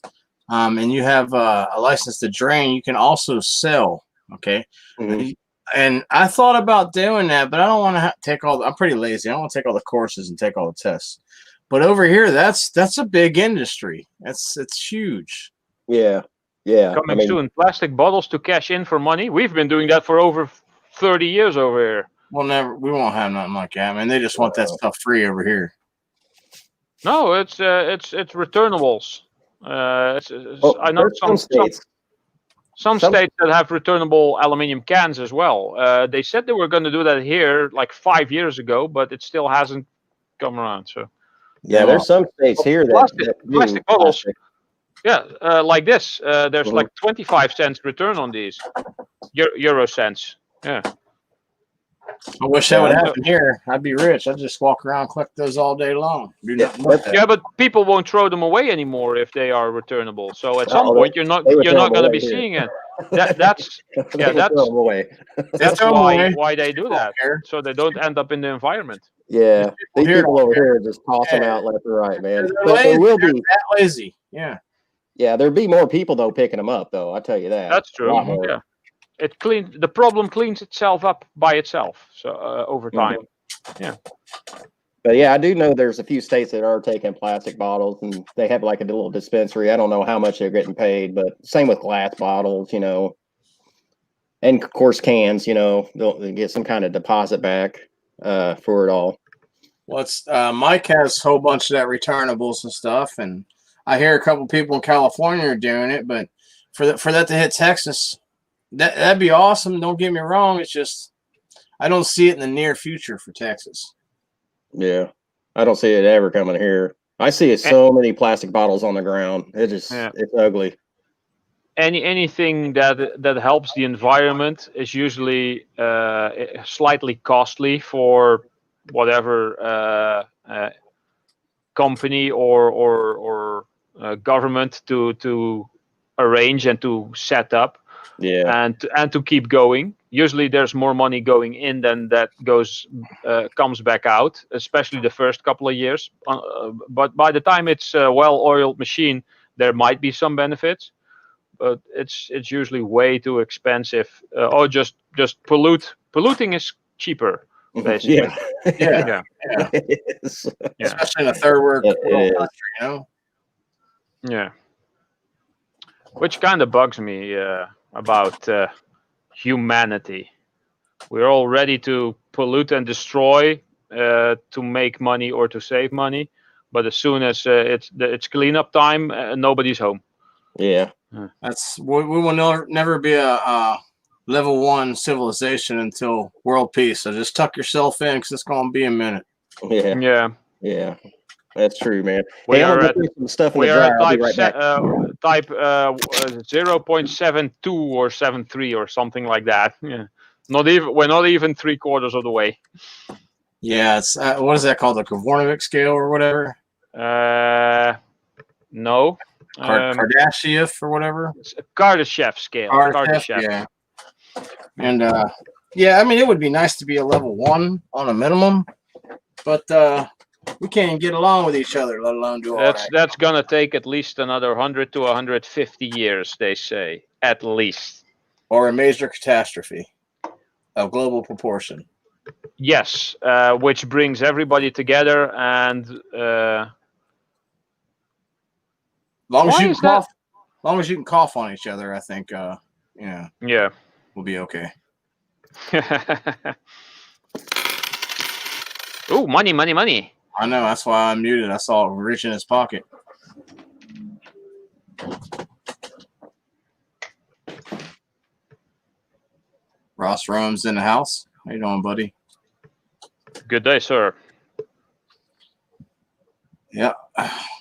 and you have a license to drain, you can also sell Okay. And I thought about doing that, but I don't want to take I'm pretty lazy. I don't want to take all the courses and take all the tests. But over here, that's a big industry. It's huge. Yeah. Coming soon, plastic bottles to cash in for money. We've been doing that for over 30 years over here. We won't have nothing like that, man. They just want that stuff free over here. No, it's returnables. I know some states that have returnable aluminum cans as well. They said they were going to do that here like 5 years ago, but it still hasn't come around. So yeah, there's some states here that plastic bottles. Yeah, like this. There's like 25 cents return on these euro cents. Yeah. I wish that would happen here. I'd be rich. I'd just walk around and collect those all day long. Yeah, but people won't throw them away anymore if they are returnable. So at some point, you're not going to be seeing it. That's why they do that, so they don't end up in the environment. Yeah, these people over here just toss them out left and right, man. But there will be that lazy. Yeah. Yeah, there'll be more people though picking them up, though. I tell you that. That's true. Yeah. The problem cleans itself up by itself. So over time. Yeah. But yeah, I do know there's a few states that are taking plastic bottles, and they have like a little dispensary. I don't know how much they're getting paid, but same with glass bottles, and of course cans. They'll get some kind of deposit back for it all. Well, Mike has a whole bunch of that returnables and stuff, and I hear a couple people in California are doing it, but for that to hit Texas, that'd be awesome. Don't get me wrong. It's just I don't see it in the near future for Texas. Yeah, I don't see it ever coming here. I see so many plastic bottles on the ground. It's ugly. Anything that helps the environment is usually slightly costly for whatever company or government to arrange and to set up. Yeah, and to keep going. Usually, there's more money going in than that comes back out, especially the first couple of years. But by the time it's a well-oiled machine, there might be some benefits, but it's usually way too expensive. Just polluting is cheaper, basically. Yeah. Especially in a third world country, Yeah. Which kind of bugs me about humanity. We're all ready to pollute and destroy to make money or to save money, but as soon as it's cleanup time, nobody's home. Yeah, we will never be a level 1 civilization until world peace. So just tuck yourself in, because it's going to be a minute. Yeah. That's true, man. We are at type 0.72 or 73 or something like that. Yeah. We're not even 3/4 of the way. Yeah, it's what is that called? The Kvornovic scale or whatever? No. Kardashev or whatever. It's a Kardashev scale. Kardashev. Yeah. And I mean, it would be nice to be a level 1 on a minimum, but we can't even get along with each other, let alone do all that. That's gonna take at least another 100 to 150 years, they say, at least. Or a major catastrophe of global proportion. Yes, which brings everybody together, and long as you can cough on each other, I think, we'll be okay. Ooh, money. I know, that's why I'm muted. I saw it reach in his pocket. Ross Rome's in the house. How you doing, buddy? Good day, sir. Yeah,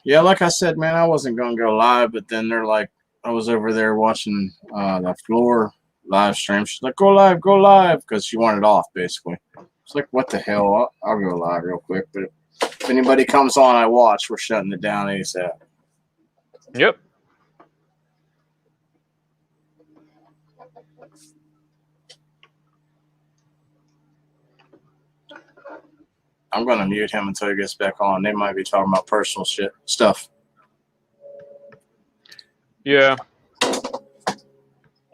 like I said, man, I wasn't going to go live, but then they're like, I was over there watching the Floor live stream. She's like, go live, because she wanted off, basically. It's like, what the hell? I'll go live real quick, but if anybody comes on, I watch. We're shutting it down ASAP. Yep. I'm going to mute him until he gets back on. They might be talking about personal stuff. Yeah.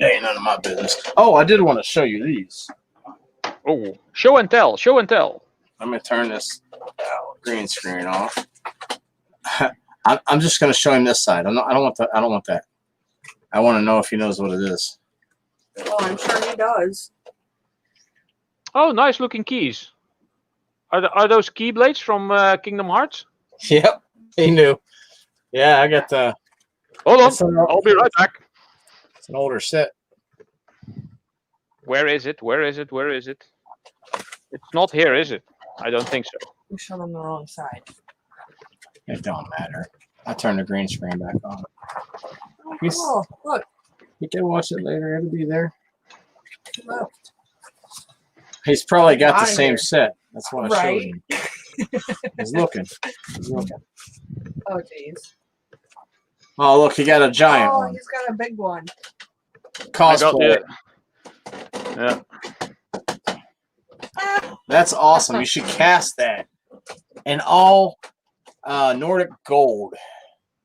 Ain't none of my business. Oh, I did want to show you these. Oh, show and tell. Show and tell. Let me turn this green screen off. I'm just going to show him this side. I don't want that. I don't want that. I want to know if he knows what it is. Oh, I'm sure he does. Oh, nice looking keys. Are those keyblades from Kingdom Hearts? Yep, he knew. Yeah, I got the. Hold on, I'll be right back. It's an older set. Where is it? Where is it? Where is it? It's not here, is it? I don't think so. You showed on the wrong side. It don't matter. I turned the green screen back on. Oh, look. You can watch it later. It'll be there. Look. He's probably got the same set. That's why I Right. showed him. He's looking. He's looking. Oh, jeez. Oh, look, he got a giant Oh, one. he's got a big one. Cosplay. Yeah. That's awesome. You should cast that. And all Nordic gold.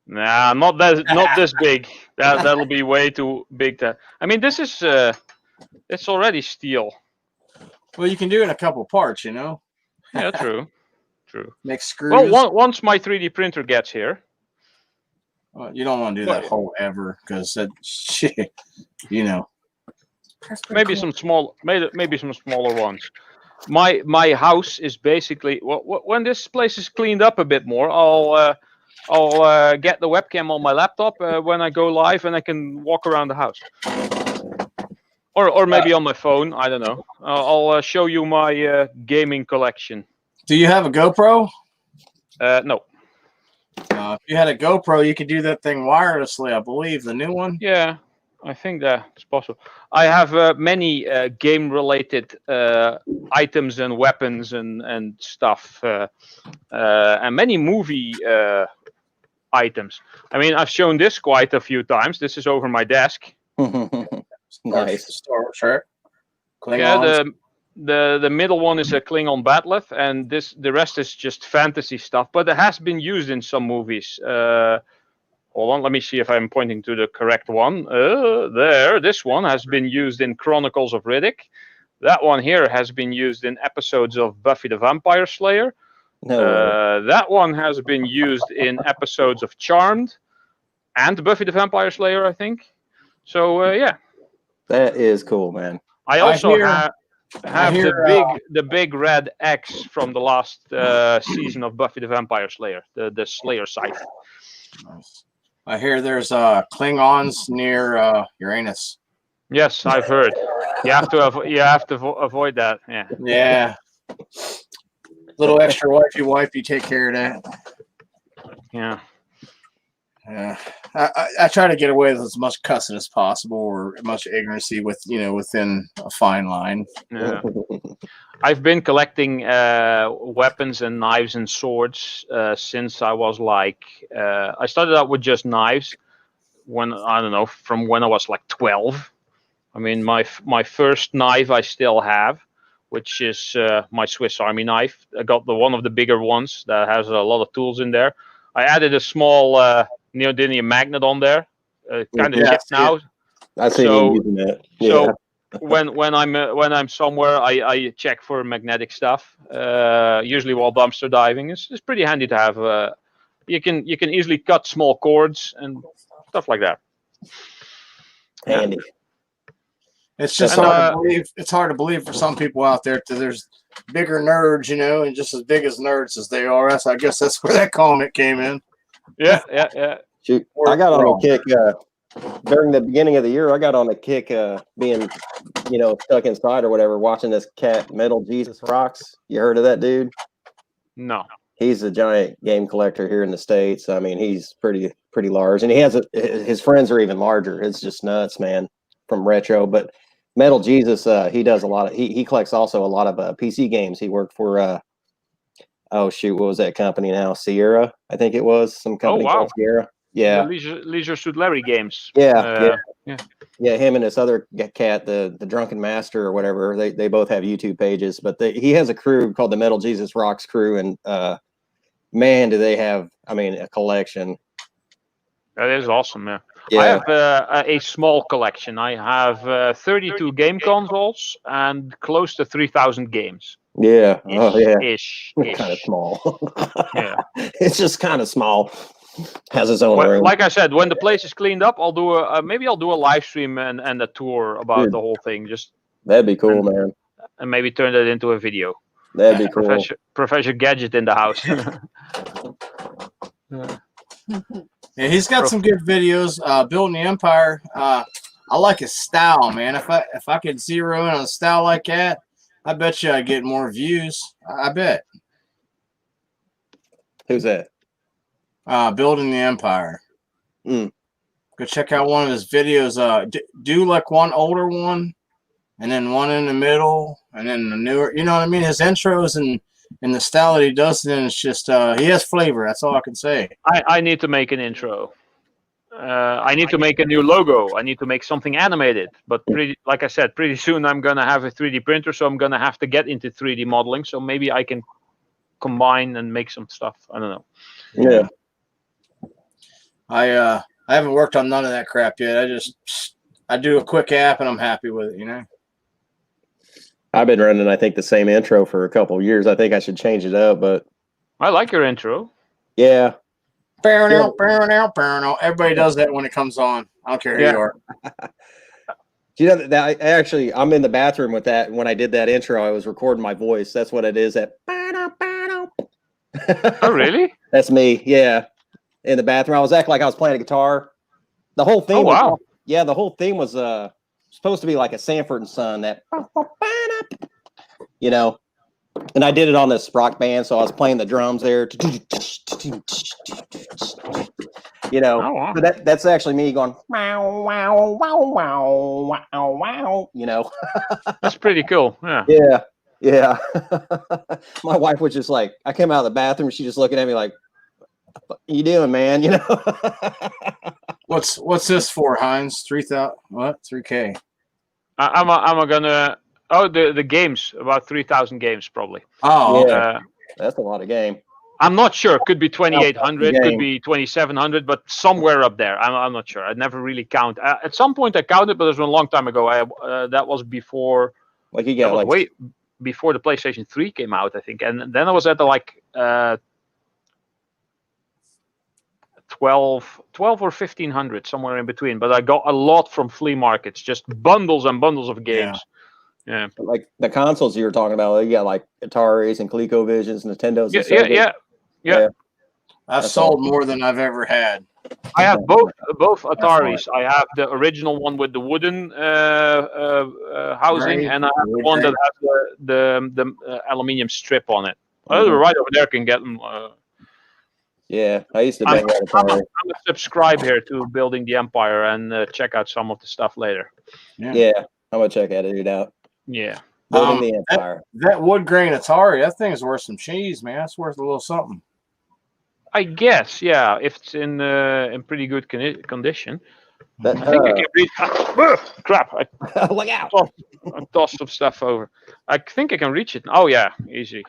Nah, not this big. That'll be way too big. I mean, this is it's already steel. Well, you can do it in a couple parts, you know. Yeah, true. Make screws. Well, once my 3D printer gets here. You don't want to do that whole ever because that shit, you know. Maybe some maybe some smaller ones. My house is basically when this place is cleaned up a bit more, I'll get the webcam on my laptop when I go live, and I can walk around the house. Or maybe on my phone. I don't know. I'll show you my gaming collection. Do you have a GoPro? No. If you had a GoPro, you could do that thing wirelessly, I believe. The new one? Yeah, I think that's possible. I have many game-related items and weapons and stuff, and many movie items. I mean, I've shown this quite a few times. This is over my desk. Nice. Star Wars shirt. Yeah, the middle one is a Klingon bat'leth, and the rest is just fantasy stuff. But it has been used in some movies. Hold on, let me see if I'm pointing to the correct one. There, this one has been used in Chronicles of Riddick. That one here has been used in episodes of Buffy the Vampire Slayer. No. That one has been used in episodes of Charmed and Buffy the Vampire Slayer, I think. So yeah. That is cool, man. I also have the big red X from the last season of Buffy the Vampire Slayer, the Slayer scythe. I hear there's Klingons near Uranus. Yes, I've heard. You have to avoid that. Yeah. Yeah. Little extra wipey, take care of that. Yeah. Yeah. I try to get away with as much cussing as possible, or much ignorancy within a fine line. Yeah. I've been collecting weapons and knives and swords since I was I started out with just knives from when I was like 12. I mean, my first knife I still have, which is my Swiss Army knife. I got one of the bigger ones that has a lot of tools in there. I added a small neodymium magnet on there, kind of chipped now. I see you using that. Yeah. So when I'm somewhere, I check for magnetic stuff. Usually while dumpster diving, it's pretty handy to have. You can easily cut small cords and stuff like that. Handy. It's just hard to believe. It's hard to believe for some people out there that there's bigger nerds, and just as big as nerds as they are. I guess that's where that comment came in. Yeah. Shoot, I got on a kick during the beginning of the year. I got on a kick being, stuck inside or whatever, watching this cat Metal Jesus Rocks. You heard of that dude? No. He's a giant game collector here in the States. I mean, he's pretty large, and his friends are even larger. It's just nuts, man. From retro, but Metal Jesus, he does a lot of. He collects also a lot of PC games. He worked for what was that company now? Sierra, I think it was some company called Sierra. Yeah, Leisure Suit Larry games. Yeah. Him and this other cat, the Drunken Master or whatever. They both have YouTube pages, but he has a crew called the Metal Jesus Rocks crew, and man, do they have! I mean, a collection. That is awesome, man. Yeah. I have a small collection. I have 32 game consoles and close to 3,000 games. Yeah. Oh, yeah. Ish. Kind of small. Yeah. It's just kind of small. Has its own room. Like I said, when the place is cleaned up, I'll do maybe I'll do a live stream and a tour about the whole thing. That'd be cool, man. And maybe turn that into a video. That'd be cool. Professor Gadget in the house. Yeah, he's got some good videos. Building the Empire. I like his style, man. If I could zero in on a style like that, I bet you I'd get more views. I bet. Who's that? Building the Empire. Go check out one of his videos. Do like one older one, and then one in the middle, and then the newer. You know what I mean? His intros and the style that he does, and it's just he has flavor. That's all I can say. I need to make an intro. I need to make a new logo. I need to make something animated. But like I said, pretty soon I'm gonna have a 3D printer, so I'm gonna have to get into 3D modeling. So maybe I can combine and make some stuff. I don't know. Yeah. I haven't worked on none of that crap yet. I do a quick app and I'm happy with it, you know. I've been running, I think, the same intro for a couple of years. I think I should change it up, but I like your intro. Yeah. Everybody does that when it comes on. I don't care who you are. You know that I'm in the bathroom with that. When I did that intro, I was recording my voice. That's what it is. Oh, really? That's me. Yeah. In the bathroom, I was acting like I was playing a guitar. The whole thing. Oh, wow. The whole thing was supposed to be like a Sanford and Son. That, you know, and I did it on this rock band, so I was playing the drums there. You know, oh, wow. So that's actually me going wow wow wow wow wow wow. You know, that's pretty cool. Yeah. Yeah. Yeah. My wife was just like, I came out of the bathroom, she just looking at me like, what are you doing, man? You know. What's this for, Heinz? 3,000 what? 3K. I'm gonna the games, about 3,000 games probably. Oh, yeah. That's a lot of game. I'm not sure. Could be 2,800, could be 2,700, but somewhere up there. I'm not sure. I never really count. At some point I counted, but it was a long time ago. That was before. Like you got way before the PlayStation 3 came out, I think, and then I was at the 12 or 1,500, somewhere in between. But I got a lot from flea markets, just bundles and bundles of games. Yeah. Like the consoles you were talking about, you got like Ataris and ColecoVisions, Nintendos. Yeah. I've sold more than I've ever had. I have both Ataris. I have the original one with the wooden housing, and I have the one that has the aluminium strip on it. Right over there can get them. Yeah, I used to bang that Atari. I'm a subscribe here to Building the Empire and check out some of the stuff later. Yeah, I'm gonna check it out. Yeah. Building the Empire. That wood grain Atari, that thing's worth some cheese, man. That's worth a little something. I guess, yeah, if it's in pretty good condition. I think I can reach. Crap! Look out! I tossed some stuff over. I think I can reach it. Oh yeah, easy.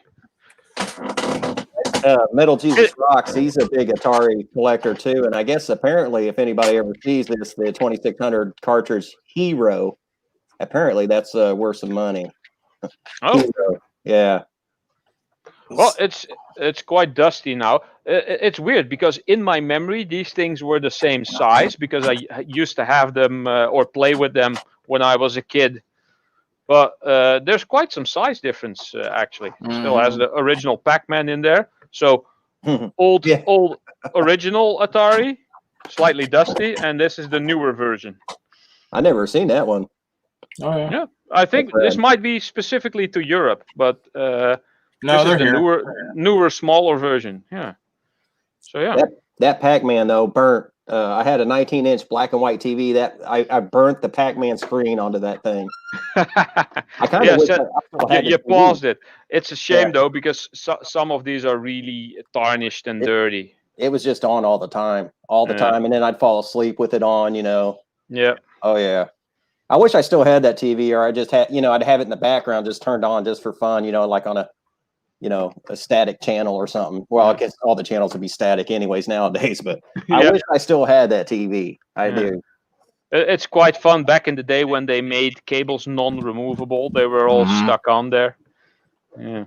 Metal Jesus Rocks. He's a big Atari collector too, and I guess apparently, if anybody ever sees this, the 2600 cartridge Hero, apparently that's worth some money. Oh, Hero. Yeah. Well, it's quite dusty now. It's weird because in my memory these things were the same size because I used to have them or play with them when I was a kid. But there's quite some size difference actually. Still has the original Pac-Man in there. So old original Atari, slightly dusty, and this is the newer version. I never seen that one. Oh yeah. Yeah, I think this might be specifically to Europe, but no, this they're is the newer, smaller version. Yeah. So yeah. That Pac-Man though burnt. I had a 19-inch black and white TV that I burnt the Pac-Man screen onto that thing. I kind of you paused it. It's a shame though because some of these are really tarnished and dirty. It was just on all the time, and then I'd fall asleep with it on. You know. Yeah. Oh yeah. I wish I still had that TV, or I just had, I'd have it in the background, just turned on, just for fun, like on a a static channel or something. Well, I guess all the channels would be static anyways nowadays, but I wish I still had that TV. I do. It's quite fun back in the day when they made cables non-removable. They were all stuck on there. Yeah.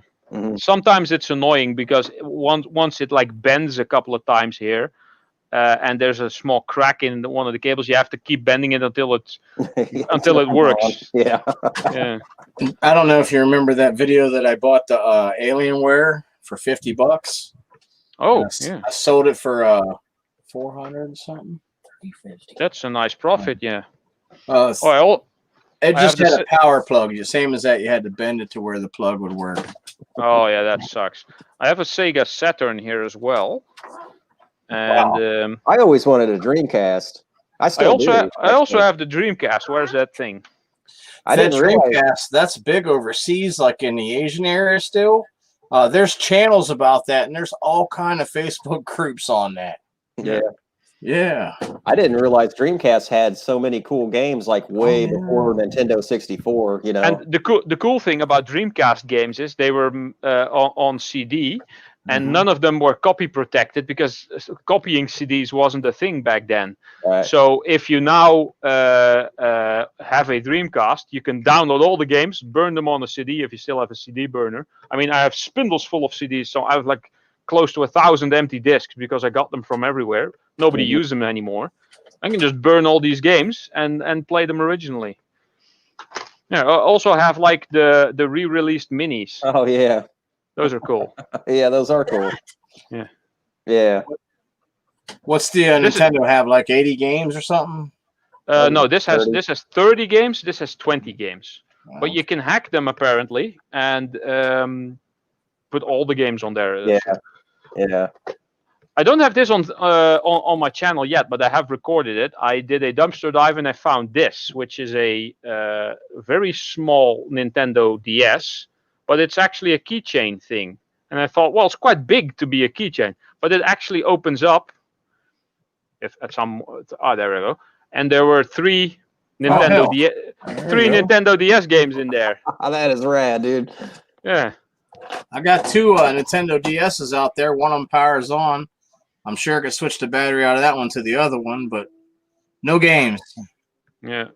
Sometimes it's annoying because once it like bends a couple of times here, and there's a small crack in one of the cables, you have to keep bending it until it works. Yeah. Yeah. I don't know if you remember that video that I bought the Alienware for $50. Oh, I sold it for 400 something. That's a nice profit, yeah. It just had a power plug. The same as that, you had to bend it to where the plug would work. Oh yeah, that sucks. I have a Sega Saturn here as well, and I always wanted a Dreamcast. I also have the Dreamcast. Where's that thing? I didn't realize Dreamcast. That's big overseas, like in the Asian area still. There's channels about that, and there's all kind of Facebook groups on that. Yeah. Yeah. I didn't realize Dreamcast had so many cool games, like way before Nintendo 64, And the cool thing about Dreamcast games is they were on CD, and none of them were copy protected because copying CDs wasn't a thing back then. Right. So if you now have a Dreamcast, you can download all the games, burn them on a CD if you still have a CD burner. I mean, I have spindles full of CDs, so I have like close to 1,000 empty discs because I got them from everywhere. Nobody uses them anymore. I can just burn all these games and play them originally. Yeah. I also have like the re-released minis. Oh yeah, those are cool. Yeah, those are cool. Yeah. Yeah. What's the Nintendo have? Like 80 games or something? No, this has 30 games. This has 20 games. Wow. But you can hack them apparently and put all the games on there. Yeah. Yeah. I don't have this on my channel yet, but I have recorded it. I did a dumpster dive and I found this, which is a very small Nintendo DS, but it's actually a keychain thing. And I thought, well, it's quite big to be a keychain, but it actually opens up. If at some, there we go. And there were three Nintendo DS games in there. That is rad, dude. Yeah. I got two Nintendo DSs out there. One of them powers on. I'm sure I could switch the battery out of that one to the other one, but no games. Yeah.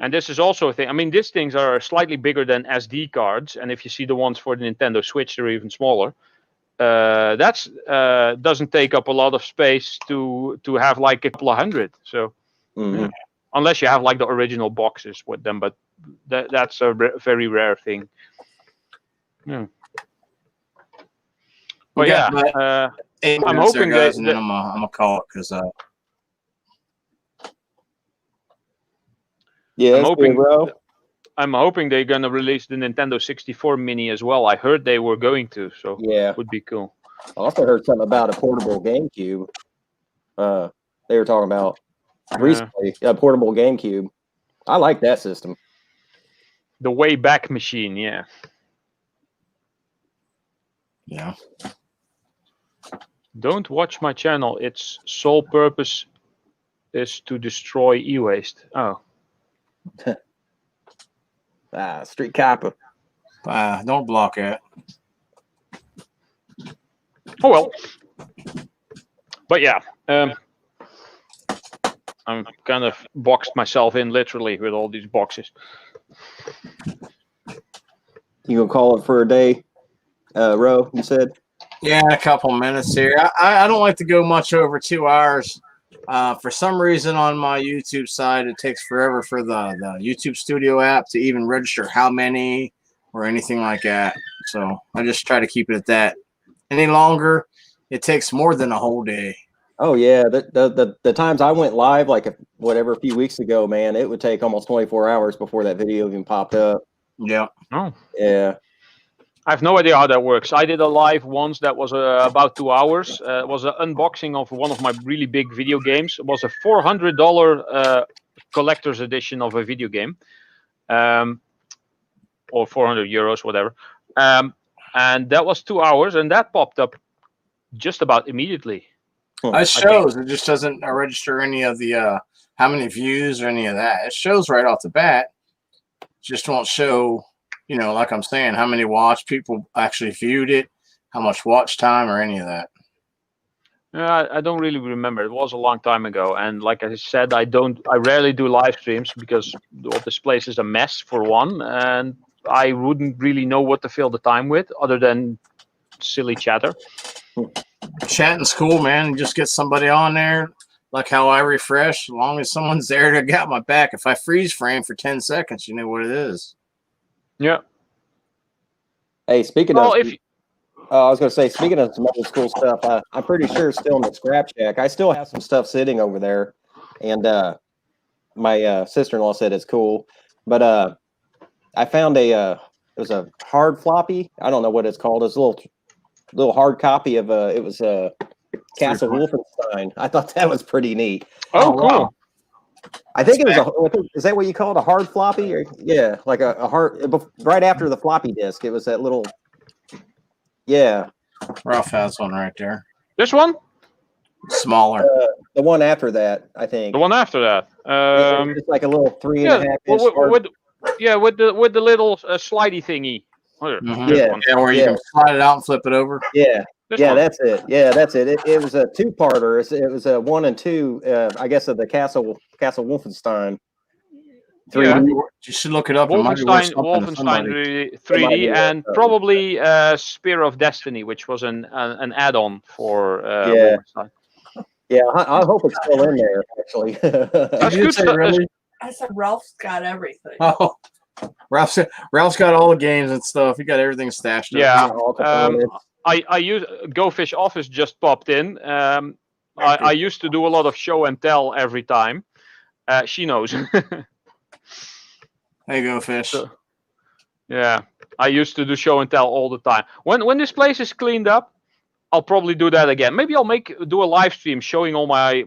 And this is also a thing. I mean, these things are slightly bigger than SD cards, and if you see the ones for the Nintendo Switch, they're even smaller. That's doesn't take up a lot of space to have like a couple of hundred. So, unless you have like the original boxes with them, but that's a very rare thing. Yeah. But yeah, I'm hoping guys, and then I'm gonna call it because yeah, I'm hoping they're gonna release the Nintendo 64 Mini as well. I heard they were going to, so yeah, it would be cool. I also heard something about a portable GameCube. They were talking about recently a portable GameCube. I like that system. The Wayback Machine, yeah. Yeah. Don't watch my channel. Its sole purpose is to destroy e-waste. Oh. Street Kappa. Don't block it. Oh well. But yeah, I'm kind of boxed myself in literally with all these boxes. You gonna call it for a day, Ro? You said. Yeah, a couple minutes here. I don't like to go much over 2 hours. For some reason on my YouTube side, it takes forever for the YouTube Studio app to even register how many or anything like that. So I just try to keep it at that. Any longer, it takes more than a whole day. Oh yeah, the times I went live, like a few weeks ago, man, it would take almost 24 hours before that video even popped up. Yeah. Oh. Yeah. I have no idea how that works. I did a live once that was about 2 hours. It was an unboxing of one of my really big video games. It was a $400 collector's edition of a video game, or 400 euros, whatever. And that was 2 hours, and that popped up just about immediately. It shows. It just doesn't register any of the how many views or any of that. It shows right off the bat. It just won't show. like I'm saying, how many people actually viewed it, how much watch time, or any of that. I don't really remember. It was a long time ago, and like I said, I rarely do live streams because this place is a mess for one, and I wouldn't really know what to fill the time with other than silly chatter. Chatting's cool, man. Just get somebody on there, like how I refresh. As long as someone's there to got my back. If I freeze frame for 10 seconds, you know what it is. Yeah. Hey, speaking of. I was going to say, speaking of some other cool stuff, I'm pretty sure still in the scrap shack. I still have some stuff sitting over there, and my sister-in-law said it's cool. But I found it was a hard floppy. I don't know what it's called. It's a little hard copy of it was Castle Wolfenstein. I thought that was pretty neat. Oh, cool. Wow. I think is that what you call it, a hard floppy? Or, yeah, like a hard, right after the floppy disk. It was that little. Yeah, Ralph has one right there. This one? Smaller. The one after that, I think. The one after that. It's like a little 3.5 inch. With the little slidey thingy. Where you can slide it out and flip it over. Yeah, that's it. Yeah, that's it. It was a two-parter. It was a 1 and 2. I guess of the Castle Wolfenstein. 3D. You should look it up. Wolfenstein 3D, and probably Spear of Destiny, which was an add-on for Wolfenstein. Yeah, I hope it's still in there. Actually, that's good stuff. Really? I said Ralph's got everything. Oh, Ralph's got all the games and stuff. He got everything stashed. Yeah. I use Go Fish Office just popped in. I used to do a lot of show and tell every time. She knows. Hey, Go Fish. Yeah, I used to do show and tell all the time. When this place is cleaned up, I'll probably do that again. Maybe I'll do a live stream showing all my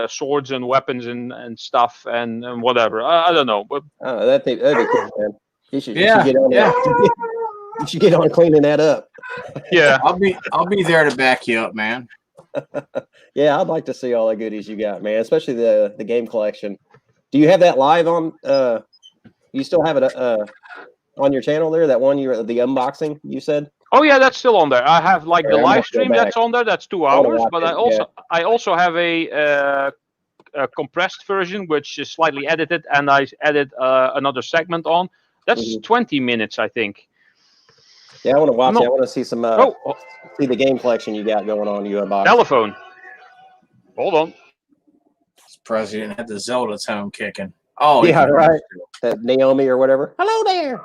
swords and weapons and stuff and whatever. I don't know, but that'd be cool, man. You should get on that. You should get on cleaning that up. Yeah, I'll be there to back you up, man. Yeah, I'd like to see all the goodies you got, man. Especially the game collection. Do you have that live on? You still have it on your channel there? That one the unboxing you said? Oh yeah, that's still on there. I have like the live stream that's on there. That's 2 hours. But I also have a compressed version, which is slightly edited, and I added another segment on. That's 20 minutes, I think. Yeah, I want to watch it. I want to see some see the game collection you got going on. You unboxing. Telephone. Hold on. Surprised you didn't have the Zelda tone kicking. Oh yeah, right. That Naomi or whatever. Hello there.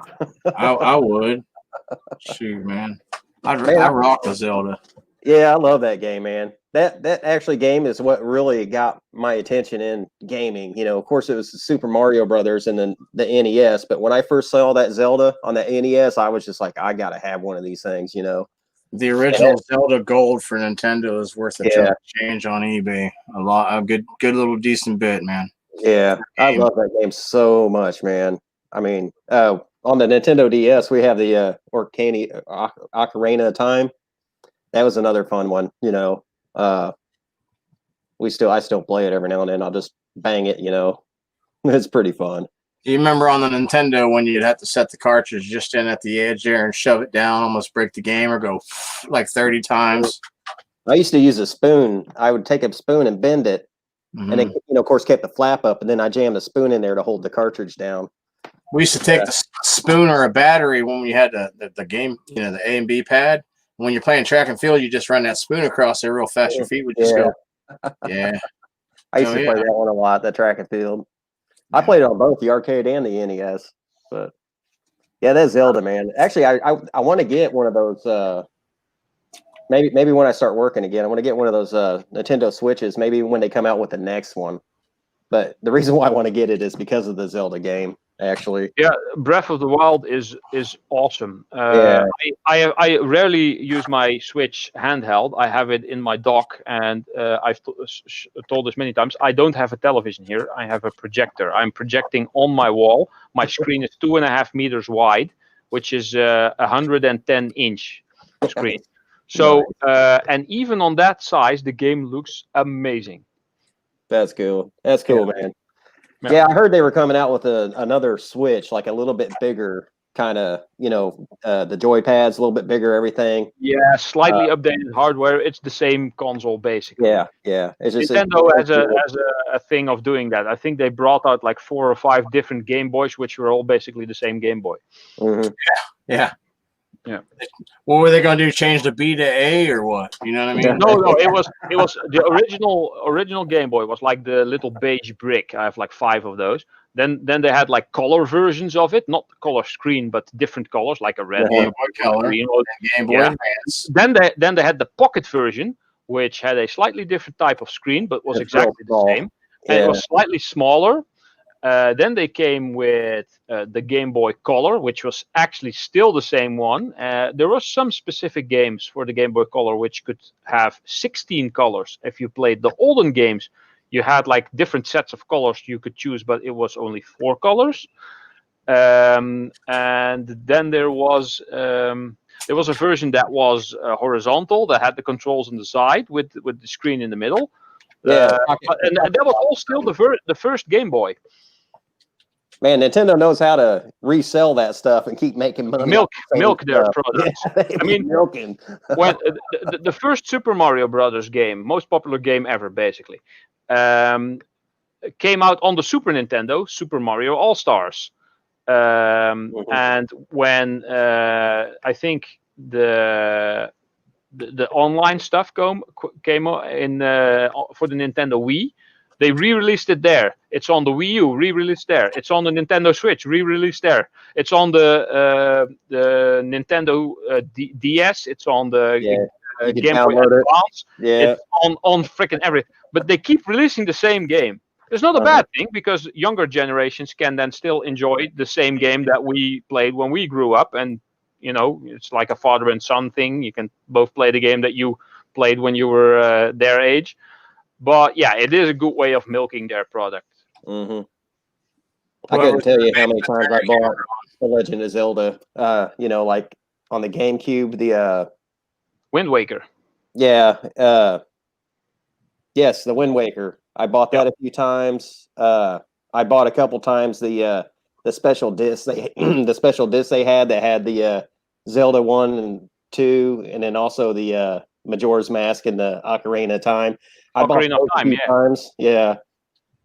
I would. Shoot, man. I rock the Zelda. Yeah, I love that game, man. That actually game is what really got my attention in gaming. Of course, it was Super Mario Brothers and then the NES. But when I first saw that Zelda on the NES, I was just like, I gotta have one of these things. The original Zelda Gold for Nintendo is worth a change on eBay. A good little decent bit, man. Yeah, I love that game so much, man. I mean, on the Nintendo DS, we have the Ocarina of Time. That was another fun one. I still play it every now and then. I'll just bang it. It's pretty fun. Do you remember on the Nintendo when you'd have to set the cartridge just in at the edge there and shove it down, almost break the game, or go like 30 times? I used to use a spoon. I would take a spoon and bend it. And then, of course, kept the flap up, and then I jammed the spoon in there to hold the cartridge down. We used to take the spoon or a battery when we had the game, the A and B pad. When you're playing track and field, you just run that spoon across there real fast. Your feet would just go. Yeah. I used to play that one a lot, the track and field. I played it on both the arcade and the NES. But yeah, that's Zelda, man. Actually, I want to get one of those. Maybe when I start working again, I want to get one of those Nintendo Switches. Maybe when they come out with the next one. But the reason why I want to get it is because of the Zelda game. Actually, yeah, Breath of the Wild is awesome. I rarely use my Switch handheld. I have it in my dock, and I've told this many times. I don't have a television here. I have a projector. I'm projecting on my wall. My screen is 2.5 meters wide, which is 110-inch screen. So, and even on that size, the game looks amazing. That's cool. That's cool, man. Yeah, I heard they were coming out with another Switch, like a little bit bigger kind of, the joypads a little bit bigger, everything. Yeah, slightly updated hardware. It's the same console basically. Yeah. It's just Nintendo has a thing of doing that. I think they brought out like 4 or 5 different Game Boys, which were all basically the same Game Boy. Mm-hmm. Yeah. What were they going to do? Change the B to A or what? You know what I mean? No. It was the original Game Boy was like the little beige brick. I have like 5 of those. Then they had like color versions of it, not color screen, but different colors, like a red Game Boy Color, green, Game Boy Advance. Then they had the Pocket version, which had a slightly different type of screen, but was exactly the same. And it was slightly smaller. Then they came with the Game Boy Color, which was actually still the same one. There were some specific games for the Game Boy Color which could have 16 colors. If you played the olden games, you had like different sets of colors you could choose, but it was only 4 colors. And then there was a version that was horizontal, that had the controls on the side with the screen in the middle. And that was all still the first Game Boy. Man, Nintendo knows how to resell that stuff and keep making money. Milk their products. I mean, milking. When the first Super Mario Brothers game, most popular game ever, basically, came out on the Super Nintendo, Super Mario All Stars. And when I think the online stuff came in for the Nintendo Wii, they re-released it there. It's on the Wii U, re-released there. It's on the Nintendo Switch, re-released there. It's on the Nintendo DS. It's on the Game Boy Advance. It's on freaking everything. But they keep releasing the same game. It's not a bad thing, because younger generations can then still enjoy the same game that we played when we grew up. And, it's like a father and son thing. You can both play the game that you played when you were their age. But yeah, it is a good way of milking their product. Mm-hmm. I couldn't tell you how many times I bought The Legend of Zelda. Like on the GameCube, the Wind Waker. Yeah. Yes, the Wind Waker. I bought that a few times. I bought a couple times the special disc the special disc they had that had the Zelda 1 and 2, and then also the Majora's Mask and the Ocarina of Time. I bought it a few times. Yeah.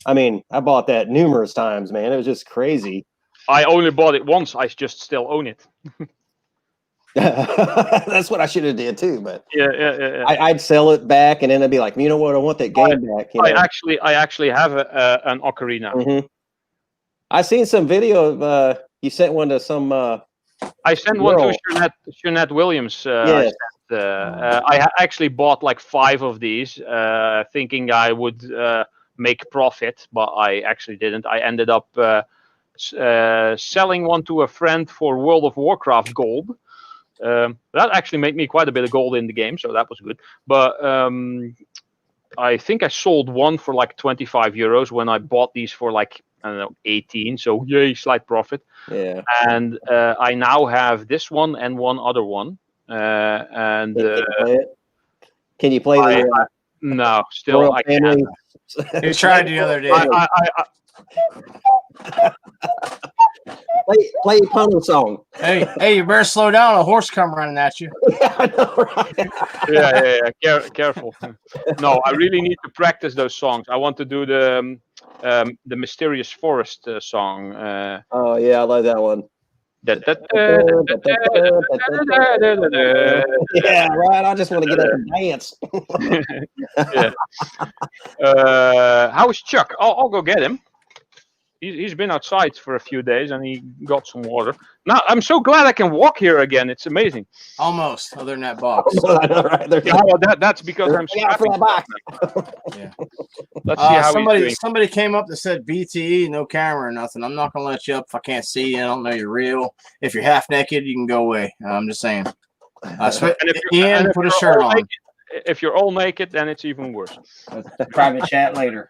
I mean, I bought that numerous times, man. It was just crazy. I only bought it once. I just still own it. That's what I should have did too, but yeah. I'd sell it back, and then I'd be like, you know what, I want that game back. I actually have an Ocarina. Mm-hmm. I seen some video of you sent one to some. I sent one to Jeanette Williams. I actually bought like 5 of these, thinking I would make profit, but I actually didn't. I ended up selling one to a friend for World of Warcraft gold. That actually made me quite a bit of gold in the game, so that was good. But I think I sold one for like 25 euros when I bought these for like, I don't know, 18. So yay, slight profit. Yeah. And I now have this one and one other one. And can you play it? No, still I can't. You tried the other day. Play a Pono song. Hey, you better slow down. A horse come running at you. Yeah, I know, right? Yeah. Careful. No, I really need to practice those songs. I want to do the Mysterious Forest song. Oh yeah, I love that one. Yeah, right. I just want to get up and dance. How is Chuck? I'll go get him. He's been outside for a few days and he got some water. Now I'm so glad I can walk here again. It's amazing. Almost, other than that box. That's because I'm strapping. Yeah. Let's see how somebody came up that said BTE, no camera or nothing. I'm not gonna let you up if I can't see you. I don't know you're real. If you're half naked, you can go away. I'm just saying. Ian, put a shirt on. If you're all naked, then it's even worse. Private chat later.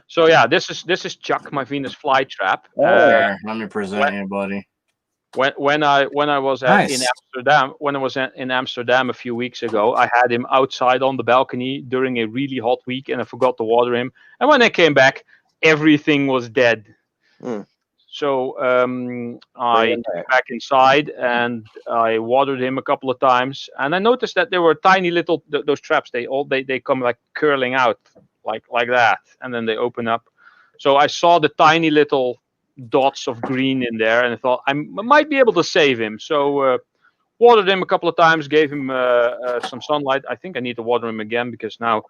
So yeah, this is Chuck, my Venus flytrap. Let me present you, buddy. When I was in Amsterdam a few weeks ago, I had him outside on the balcony during a really hot week, and I forgot to water him. And when I came back, everything was dead. So I came back inside and I watered him a couple of times, and I noticed that there were tiny little those traps. They come like curling out like that, and then they open up. So I saw the tiny little dots of green in there, and I thought I might be able to save him. So watered him a couple of times, gave him some sunlight. I think I need to water him again because now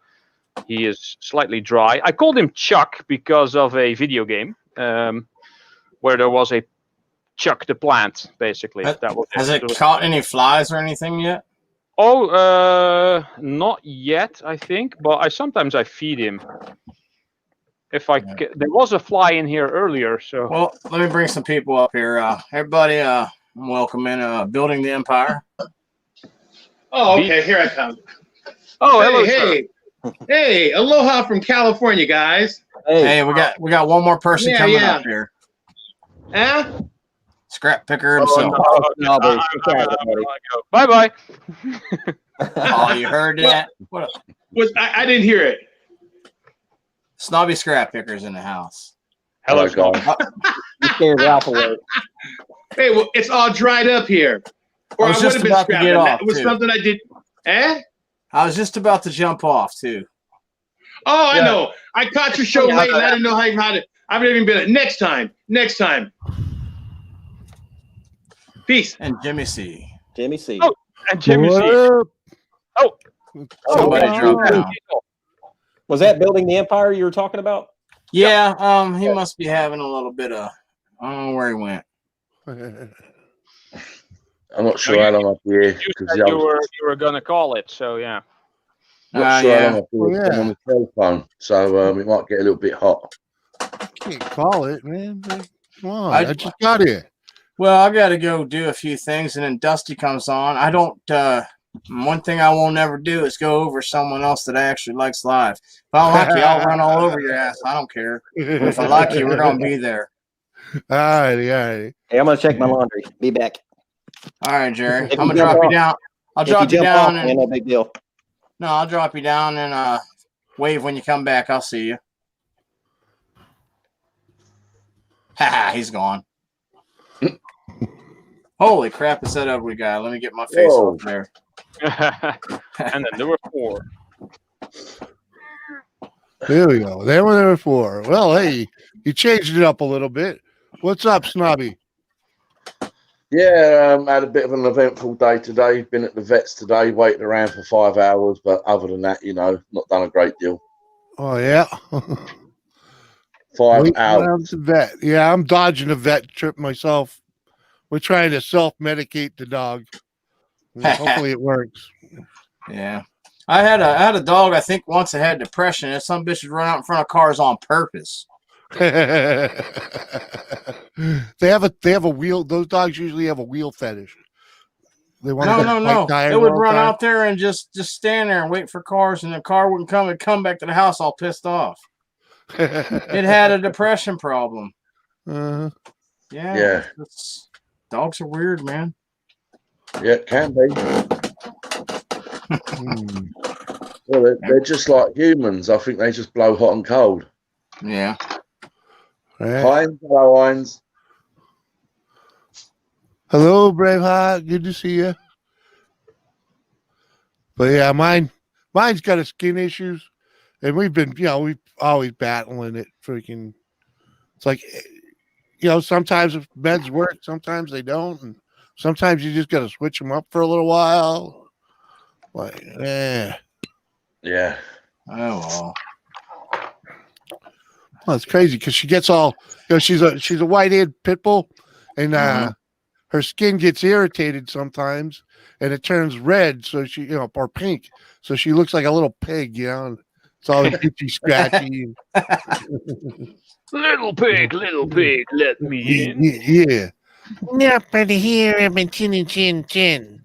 he is slightly dry. I called him Chuck because of a video game. Where there was a Chuck the plant, basically. Has it caught any flies or anything yet? Oh, not yet, I think. But sometimes I feed him. There was a fly in here earlier, so. Well, let me bring some people up here. Everybody, welcome in Building the Empire. Oh, okay. Here I come. Oh, hello, hey! Aloha from California, guys. Hey, we got one more person coming up here. Huh? Scrap picker himself. Bye bye. Oh, you heard that? I didn't hear it. Snobby scrap pickers in the house. Hello, guys. You scared Ralph away. Hey, well, it's all dried up here. Or I was just about to get off. It was something I did. Eh? I was just about to jump off too. Oh, I know. I caught your show late, and I didn't know how to. I've never even been. Next time. Peace. And Jimmy C. Oh, and Jimmy C. Oh, somebody dropped down. Was that Building the Empire you were talking about? Yeah. He must be having a little bit of. I don't know where he went. I'm not sure how long I'll be here. You were gonna call it, so yeah. Not sure how long I'll be on the cell phone, so it might get a little bit hot. Can't call it, man. Come on, I just got here. Well, I got to go do a few things, and then Dusty comes on. I don't. One thing I won't ever do is go over someone else that actually likes live. If I don't like you, I'll run all over your ass. I don't care. But if I like you, we're gonna be there. All right. Hey, I'm gonna check my laundry. Be back. All right, Jerry. I'm gonna drop you down. I'll drop you down. No big deal. No, I'll drop you down and wave when you come back. I'll see you. Ha! He's gone. Holy crap! It's that ugly guy. Let me get my face off there. And then there were 4. There we go. There were 4. Well, hey, you changed it up a little bit. What's up, Snobby? Yeah, had a bit of an eventful day today. Been at the vets today, waited around for 5 hours, but other than that, not done a great deal. Oh yeah. 5 hours. The vet. Yeah, I'm dodging a vet trip myself. We're trying to self-medicate the dog. Hopefully it works. Yeah. I had a dog, I think once that had depression, and some bitch would run out in front of cars on purpose. They have a wheel. Those dogs usually have a wheel fetish. They want no. They would run out there and just stand there and wait for cars, and the car wouldn't come and come back to the house all pissed off. It had a depression problem. Yeah. Dogs are weird, man. Yeah, it can be. Well, they're just like humans. I think they just blow hot and cold. Yeah. Heinz, hello, Heinz. Hello, Braveheart. Good to see you. But yeah, mine's got a skin issues, and we've always battling it. Freaking, it's like, sometimes meds work, sometimes they don't, and sometimes you just got to switch them up for a little while. Like, yeah. Oh well. Well, it's crazy because she gets all, she's a white-haired pit bull, and her skin gets irritated sometimes, and it turns red, so she, or pink, so she looks like a little pig, and it's all itchy, scratchy. Little pig, let me in. Yeah. Nobody here, I'm a chin, chin, chin.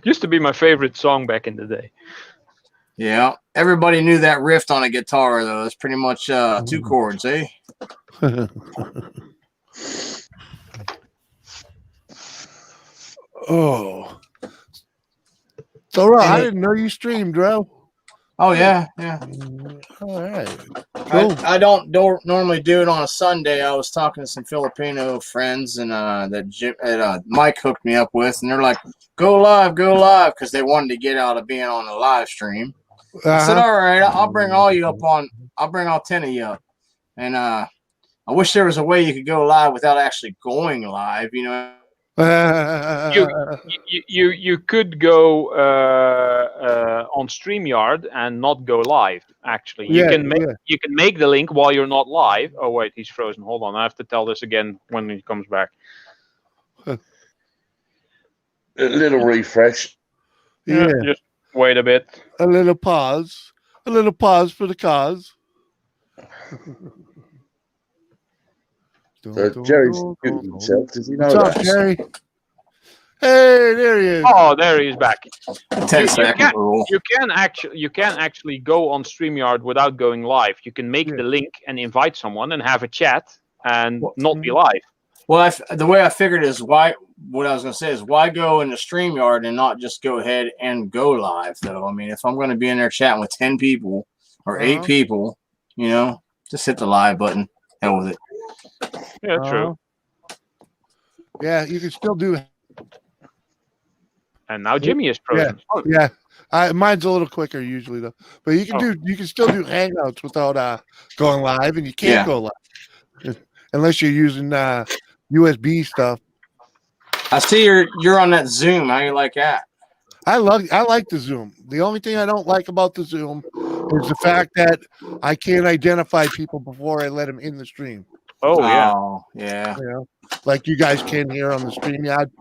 Used to be my favorite song back in the day. Yeah, everybody knew that riff on a guitar, though. It's pretty much 2 chords, eh? Oh. So, Ro, I didn't know you streamed, Ro. Oh, yeah. All right. Cool. I don't normally do it on a Sunday. I was talking to some Filipino friends, and that Mike hooked me up with, and they're like, go live, because they wanted to get out of being on a live stream. I said, all right, I'll bring all 10 of you up. And I wish there was a way you could go live without actually going live, you know. You could go on StreamYard and not go live. Actually, you can make the link while you're not live. Oh wait, he's frozen. Hold on, I have to tell this again when he comes back. A little refresh. Yeah, just wait a bit. A little pause for the cause. So Jerry's shooting himself. Does he know What's up, Jerry? Hey, there he is. Oh, there he is back. You can actually go on StreamYard without going live. You can make the link and invite someone and have a chat and not be live. Well, the way I figured is why go into StreamYard and not just go ahead and go live, though? I mean, if I'm going to be in there chatting with 10 people or 8 people, you know, just hit the live button. Hell with it. Yeah, true. Yeah, you can still do. And now Jimmy is frozen. Yeah. Mine's a little quicker usually though, but you can still do Hangouts without going live, and you can't go live unless you're using USB stuff. I see you're on that Zoom. How you like that? I like the Zoom. The only thing I don't like about the Zoom is the fact that I can't identify people before I let them in the stream. Oh yeah. You know, like you guys can here on the StreamYard.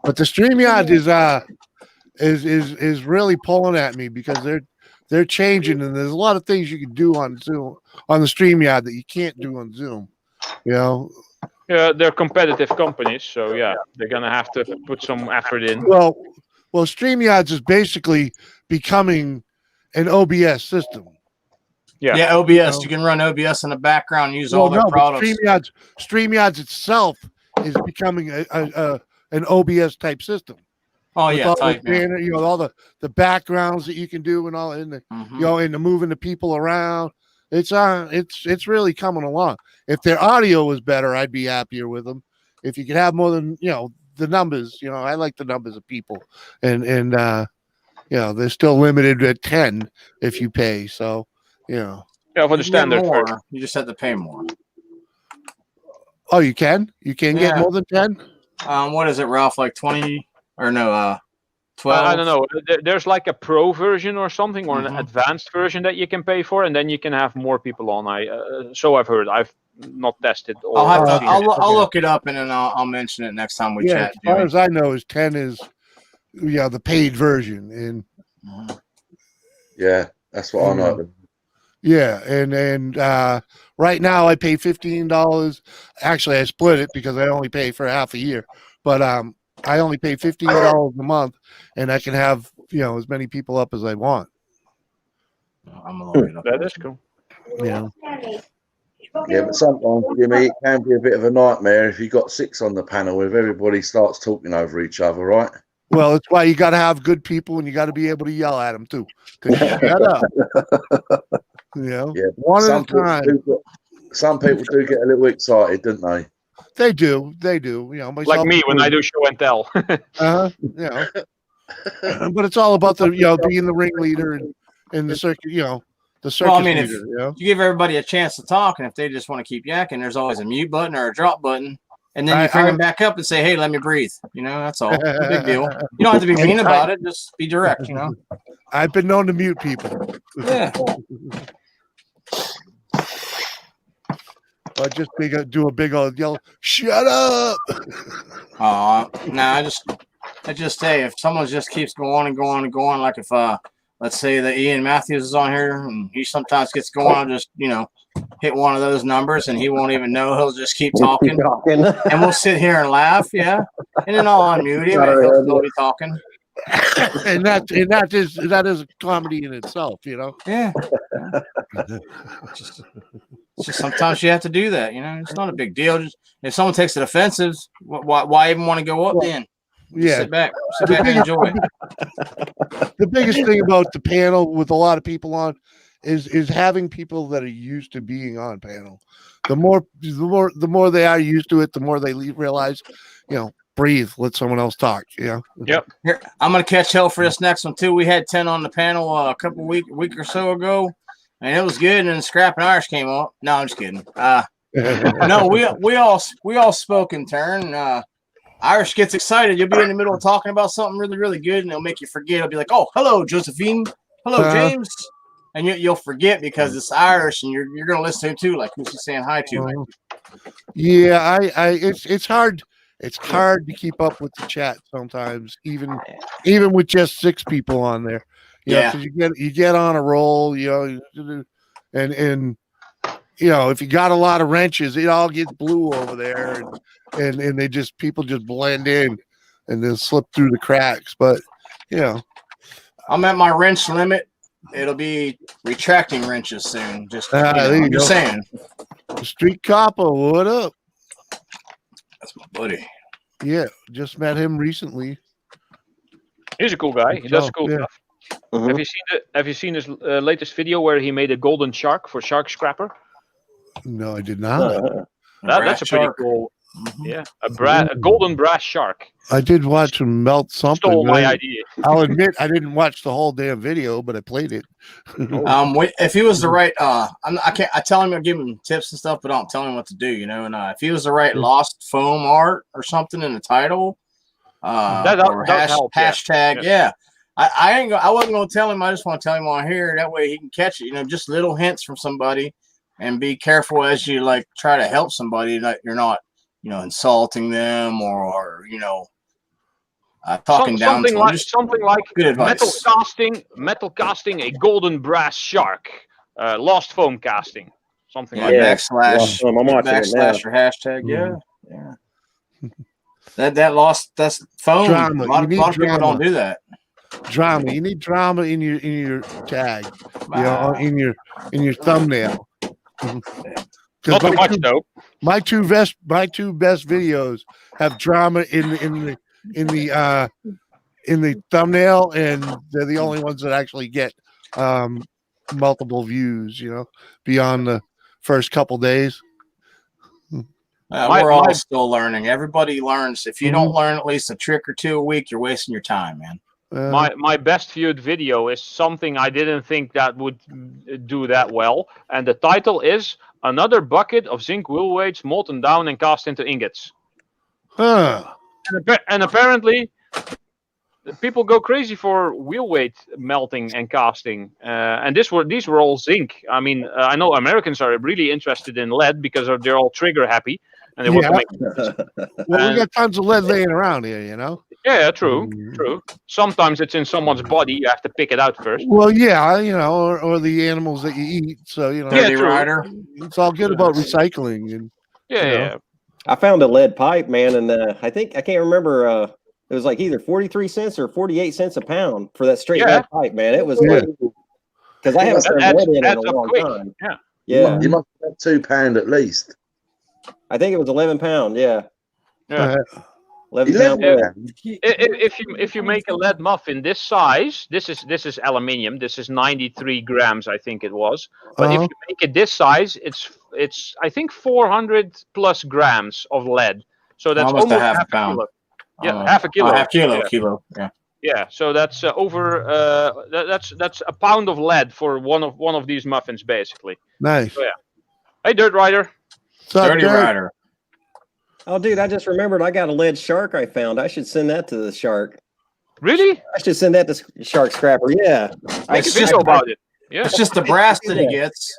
But the StreamYard is really pulling at me because they're changing, and there's a lot of things you can do on Zoom on the StreamYard that you can't do on Zoom. You know. Yeah, they're competitive companies, so yeah, they're gonna have to put some effort in. Well, StreamYard is basically becoming an OBS system. Yeah, OBS. You can run OBS in the background, use all their products. StreamYard itself is becoming an OBS type system. Oh yeah, you know, all the backgrounds that you can do and all in the you know, and the moving the people around. It's really coming along. If their audio was better, I'd be happier with them. If you could have more than, you know, the numbers, you know, I like the numbers of people, and you know, they're still limited at 10 if you pay. So, you know, yeah, for the standard version, you just have to pay more. Oh, you can get more than 10. What is it, Ralph? Like 20 or no? 12. I don't know. There's like a pro version or something, or an advanced version that you can pay for, and then you can have more people on. So I've heard. I've not tested. I'll look it up, and then I'll mention it next time we chat. As far as I know, is 10 is the paid version, and yeah, that's what I know. Yeah, and right now I pay $15. Actually, I split it because I only pay for half a year, but I only pay $15 a month, and I can have, you know, as many people up as I want. That is cool. Yeah. Yeah, but sometimes, Jimmy, it can be a bit of a nightmare if you've got 6 on the panel if everybody starts talking over each other, right? Well, it's why you got to have good people, and you got to be able to yell at them too. Shut up. You know, one at a time. Some people do get a little excited, don't they? They do. You know, like me when I do show and tell. You know, but it's all about the, you know, being the ringleader and the circuit. You know, the circus. Well, I mean, leader, if you give everybody a chance to talk, and if they just want to keep yakking, there's always a mute button or a drop button, and then you bring them back up and say, "Hey, let me breathe." You know, that's all. No big deal. You don't have to be mean about it. Just be direct. You know. I've been known to mute people. Yeah. Or just do a big old yell, "Shut up!" I just say if someone just keeps going and going and going, like if let's say that Ian Matthews is on here and he sometimes gets going, I'll just, you know, hit one of those numbers and he won't even know. He'll just keep talking, and we'll sit here and laugh, and then I'll unmute him and he'll still be talking. and that is a comedy in itself, you know. Yeah. It's just sometimes you have to do that, you know. It's not a big deal. Just if someone takes it offensive, why even want to go up then? Just sit back and enjoy it. The biggest thing about the panel with a lot of people on is having people that are used to being on panel. The more they are used to it, the more they realize, breathe, let someone else talk. Yep. Here, I'm gonna catch hell for this next one too. We had 10 on the panel a couple week or so ago, and it was good. And then Scrap and Irish came on. No, I'm just kidding. No, we all spoke in turn. Irish gets excited. You'll be in the middle of talking about something really, really good, and it'll make you forget. It'll be like, "Oh, hello, Josephine. Hello, James," and you'll forget because it's Irish, and you're gonna listen to him too, like who's he saying hi to? Yeah, it's hard. It's hard to keep up with the chat sometimes, even with just 6 people on there. Because you get on a roll, and if you got a lot of wrenches, it all gets blue over there, and people just blend in and then slip through the cracks. But I'm at my wrench limit. It'll be retracting wrenches soon. Just I'm just saying. Street Copper, what up? That's my buddy. Yeah, just met him recently. He's a cool guy. He does cool stuff. Have you seen his latest video where he made a golden shark for Shark Scrapper? No, I did not. That's a pretty cool. Yeah, a golden brass shark. I did watch him melt something. Stole my idea. I'll admit I didn't watch the whole damn video, but I played it. If he was the right, I tell him, I give him tips and stuff, but I don't tell him what to do, And if he was the right lost foam art or something in the title, hashtag, I wasn't gonna tell him. I just want to tell him on here. That way he can catch it. Just little hints from somebody, and be careful as you try to help somebody that you're not, insulting them or talking down to them. Something like good advice. Metal casting a golden brass shark, lost foam casting, something like that. Backslash or hashtag. Yeah. That's foam. Drama. A lot of people don't do that. Drama. You need drama in your tag. In your thumbnail. Not too much though. My two best videos have drama in the thumbnail, and they're the only ones that actually get multiple views. Beyond the first couple days. We're all still learning. Everybody learns. If you don't learn at least a trick or two a week, you're wasting your time, man. My best viewed video is something I didn't think that would do that well, and the title is "Another Bucket of Zinc Wheel Weights Molten Down and Cast into Ingots." And apparently, people go crazy for wheel weight melting and casting. And these were all zinc. I mean, I know Americans are really interested in lead because they're all trigger happy and they want to make. Well, we got tons of lead laying around here, Yeah, true. Sometimes it's in someone's body. You have to pick it out first. Well, yeah, or the animals that you eat. So Rider. It's all good about recycling and. Yeah. I found a lead pipe, man, and I can't remember. It was like either 43 cents or 48 cents a pound for that straight lead pipe, man. It was because I haven't turned lead in a long time. Yeah. You must have £2 at least. I think it was 11 pound. Yeah. 11 pound. If you make a lead muffin this size, this is aluminium. This is 93 grams, I think it was. But if you make it this size, it's I think 400 plus grams of lead. So that's almost half a pound. Kilo. Yeah, half a kilo. Kilo. Yeah. Yeah. So that's over. That's a pound of lead for one of these muffins, basically. Nice. So, yeah. Hey, Dirt Rider. Dirty Rider. Oh, dude, I just remembered I got a lead shark I found. I should send that to the shark. Really? I should send that to Shark Scrapper. Yeah. Make a video about it. Yeah. It's just the brass that he gets.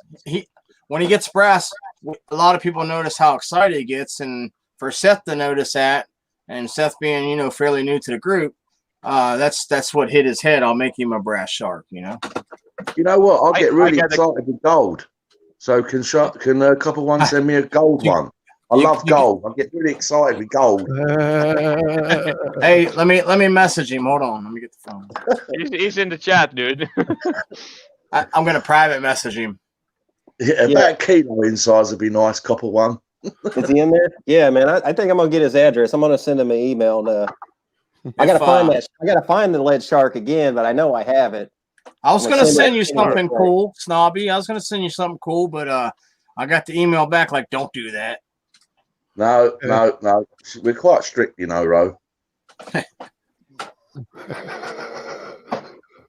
When he gets brass, a lot of people notice how excited he gets. And for Seth to notice that, and Seth being, fairly new to the group, that's what hit his head. I'll make him a brass shark, You know what? I'll get really excited with gold. So can Copper One send me a gold one? I love gold. I get really excited with gold. Hey, let me message him. Hold on. Let me get the phone. He's in the chat, dude. I'm gonna private message him. Yeah, that kilo insides would be nice, Copper One. Is he in there? Yeah, man. I think I'm gonna get his address. I'm gonna send him an email. I gotta find the lead shark again, but I know I have it. I was gonna send you something cool, Snobby. I was gonna send you something cool, but I got the email back like, don't do that. No. We're quite strict, you know, Ro.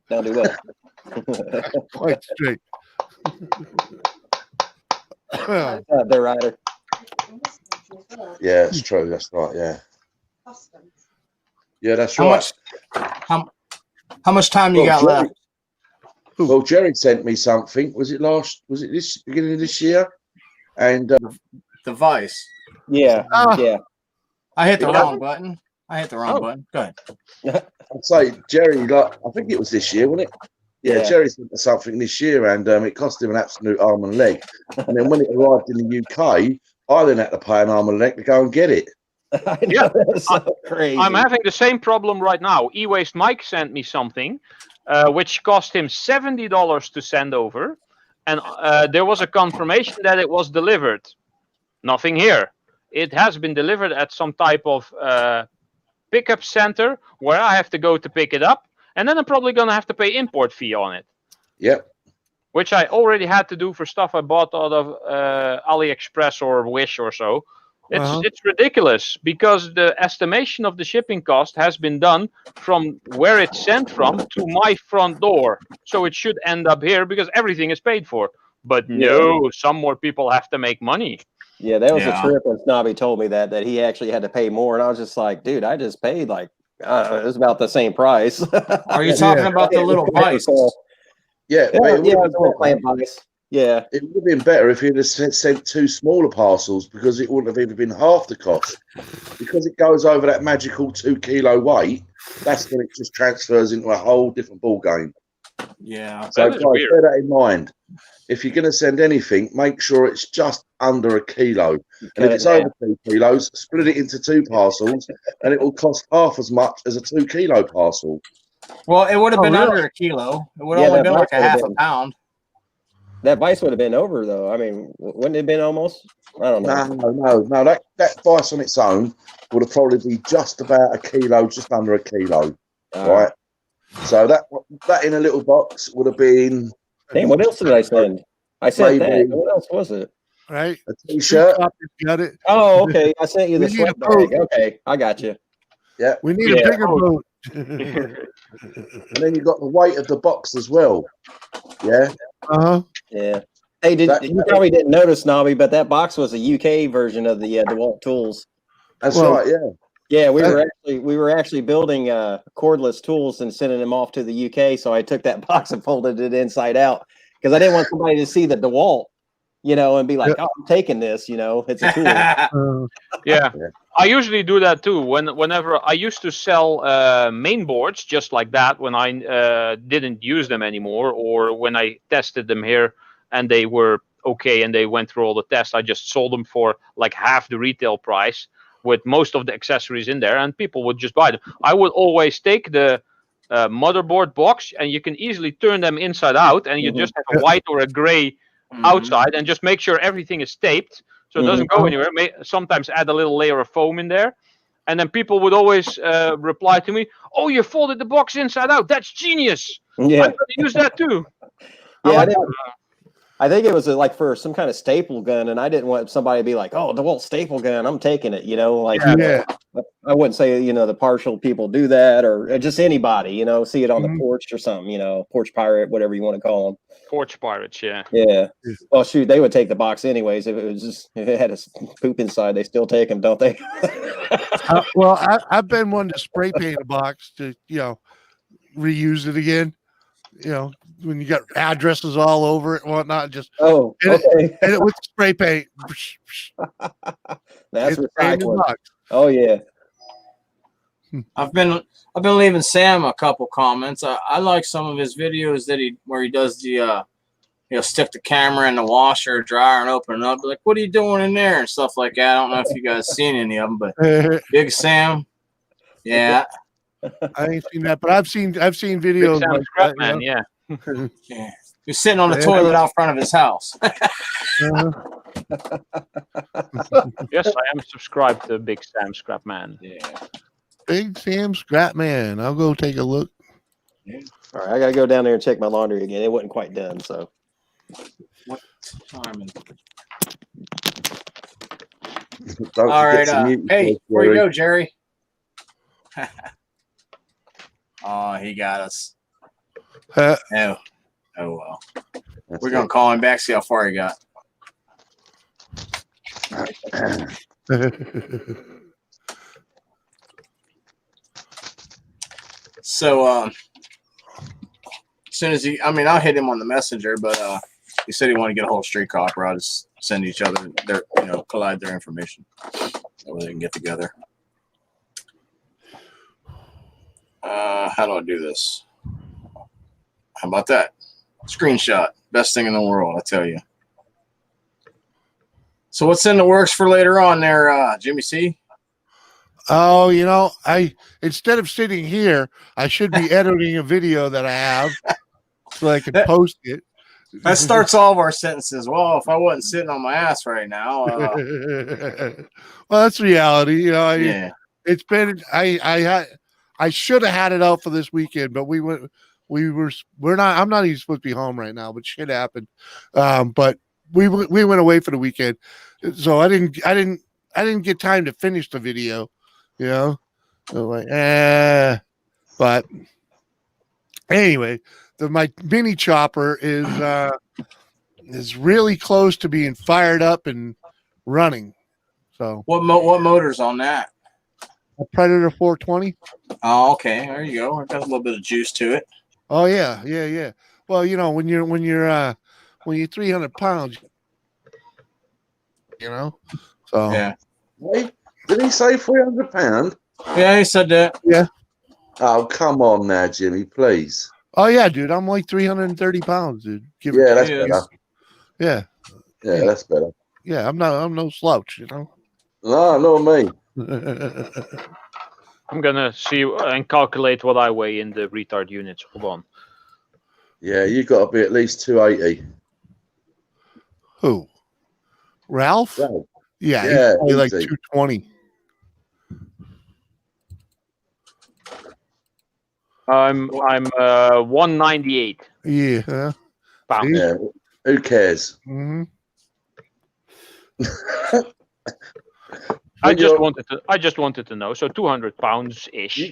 Don't do what? Quite strict. They're rider. Yeah, it's true. That's right. Yeah. Yeah, that's right. How much time you got left? Well, Jerry sent me something. Was it this beginning of this year? And the Vice. Yeah. Yeah. I hit the wrong button. Go ahead. I'd say Jerry, I think it was this year, wasn't it? Yeah, Jerry sent me something this year, and it cost him an absolute arm and leg. And then when it arrived in the UK, I then had to pay an arm and leg to go and get it. Yeah, that's so crazy. I'm having the same problem right now. E-Waste Mike sent me something, which cost him $70 to send over, and there was a confirmation that it was delivered. Nothing here. It has been delivered at some type of pickup center where I have to go to pick it up, and then I'm probably gonna have to pay import fee on it. Yep. Which I already had to do for stuff I bought out of AliExpress or Wish or so. It's ridiculous because the estimation of the shipping cost has been done from where it's sent from to my front door. So it should end up here because everything is paid for. But no, some more people have to make money. Yeah, that was a trip when Snobby told me that he actually had to pay more. And I was just like, dude, I just paid like, it was about the same price. Are you talking about the little Vice? Yeah, it was Yeah, it would have been better if you'd have sent two smaller parcels because it wouldn't have even been half the cost. Because it goes over that magical 2 kilo weight, that's when it just transfers into a whole different ball game. Yeah, so guys, bear that in mind. If you're going to send anything, make sure it's just under a kilo. And if it's over 2 kilos, split it into 2 parcels, and it will cost half as much as a 2 kilo parcel. Well, it would have been under a kilo. It would have only been like a half a pound. That Vice would have been over, though. I mean, wouldn't it have been almost? I don't know. No. That Vice on its own would have probably be just about a kilo, just under a kilo, right? So that in a little box would have been. Damn, what else did I send? I sent that. What else was it? Right. A t-shirt. Got it. Oh, okay. I sent you the sweat bag. Okay, I got you. Yeah. We need a bigger boat. And then you got the weight of the box as well. Yeah. Yeah. Hey, you probably didn't notice, Nobby, but that box was a UK version of the DeWalt tools. That's right. Yeah. Yeah, we were actually building cordless tools and sending them off to the UK. So I took that box and folded it inside out because I didn't want somebody to see the DeWalt, and be like, "Oh, I'm taking this." It's a tool. Yeah, I usually do that too. Whenever I used to sell main boards just like that when I didn't use them anymore, or when I tested them here and they were okay and they went through all the tests, I just sold them for like half the retail price, with most of the accessories in there, and people would just buy them. I would always take the motherboard box, and you can easily turn them inside out, and you just have a white or a gray outside, and just make sure everything is taped so it doesn't go anywhere. Sometimes add a little layer of foam in there, and then people would always reply to me, "Oh, you folded the box inside out. That's genius. Yeah. I'm going to use that too." Yeah, I think it was like for some kind of staple gun, and I didn't want somebody to be like, "Oh, DeWalt staple gun, I'm taking it." I wouldn't say the partial people do that, or just anybody, see it on the porch or something, porch pirate, whatever you want to call them. Porch pirates, yeah. Yeah. Well, shoot, they would take the box anyways if it had a poop inside. They still take them, don't they? Well, I've been one to spray paint a box to reuse it again. When you got addresses all over it and whatnot, just okay. And it with spray paint. That's recycling. Oh yeah. I've been leaving Sam a couple comments. I like some of his videos where he does the stick the camera in the washer or dryer and open it up. Like, what are you doing in there and stuff like that. I don't know if you guys seen any of them, but Big Sam, yeah. I ain't seen that, but I've seen videos like that. Man, yeah. Yeah. He's sitting on the toilet out front of his house. Yes, I am subscribed to Big Sam Scrapman. Yeah. Big Sam Scrapman. I'll go take a look. All right, I gotta go down there and check my laundry again. It wasn't quite done, so. What time? Don't All forget right. to mute Hey, yourself, where you Jerry. go, Jerry? Oh, he got us. Oh well. That's We're gonna it. call him back, see how far he got. So, as soon as I'll hit him on the messenger, but he said he wanted to get a hold of Street Copper. I'll just send each other their, collide their information so they can get together. How do I do this? How about that? Screenshot. Best thing in the world, I tell you. So what's in the works for later on there, Jimmy C? Oh, I instead of sitting here, I should be editing a video that I have so I can post it. That starts all of our sentences. Well, if I wasn't sitting on my ass right now. Well, that's reality. Yeah. It's been I should have had it out for this weekend, but we're not. I'm not even supposed to be home right now, but shit happened. But we went away for the weekend, so I didn't get time to finish the video. So like, but anyway, my mini chopper is really close to being fired up and running. So what motor's on that? A Predator 420. Oh, okay. There you go. It got a little bit of juice to it. Oh yeah. Well, when you're 300 pounds, so yeah. Wait, did he say 300 pounds? Yeah, he said that. Yeah. Oh, come on now, Jimmy, please. Oh yeah, dude, I'm like 330 pounds, dude. Yeah, that's better. Yeah. Yeah, that's better. Yeah, I'm no slouch, No, not me. I'm gonna see and calculate what I weigh in the retard units. Hold on. Yeah, you got to be at least 280. Who? Ralph? Right. Yeah, Yeah, he's probably like easy. 220. I'm 198. Yeah. Pounds. Yeah. Who cares? Mm-hmm. I just wanted to know. So 200 pounds ish. You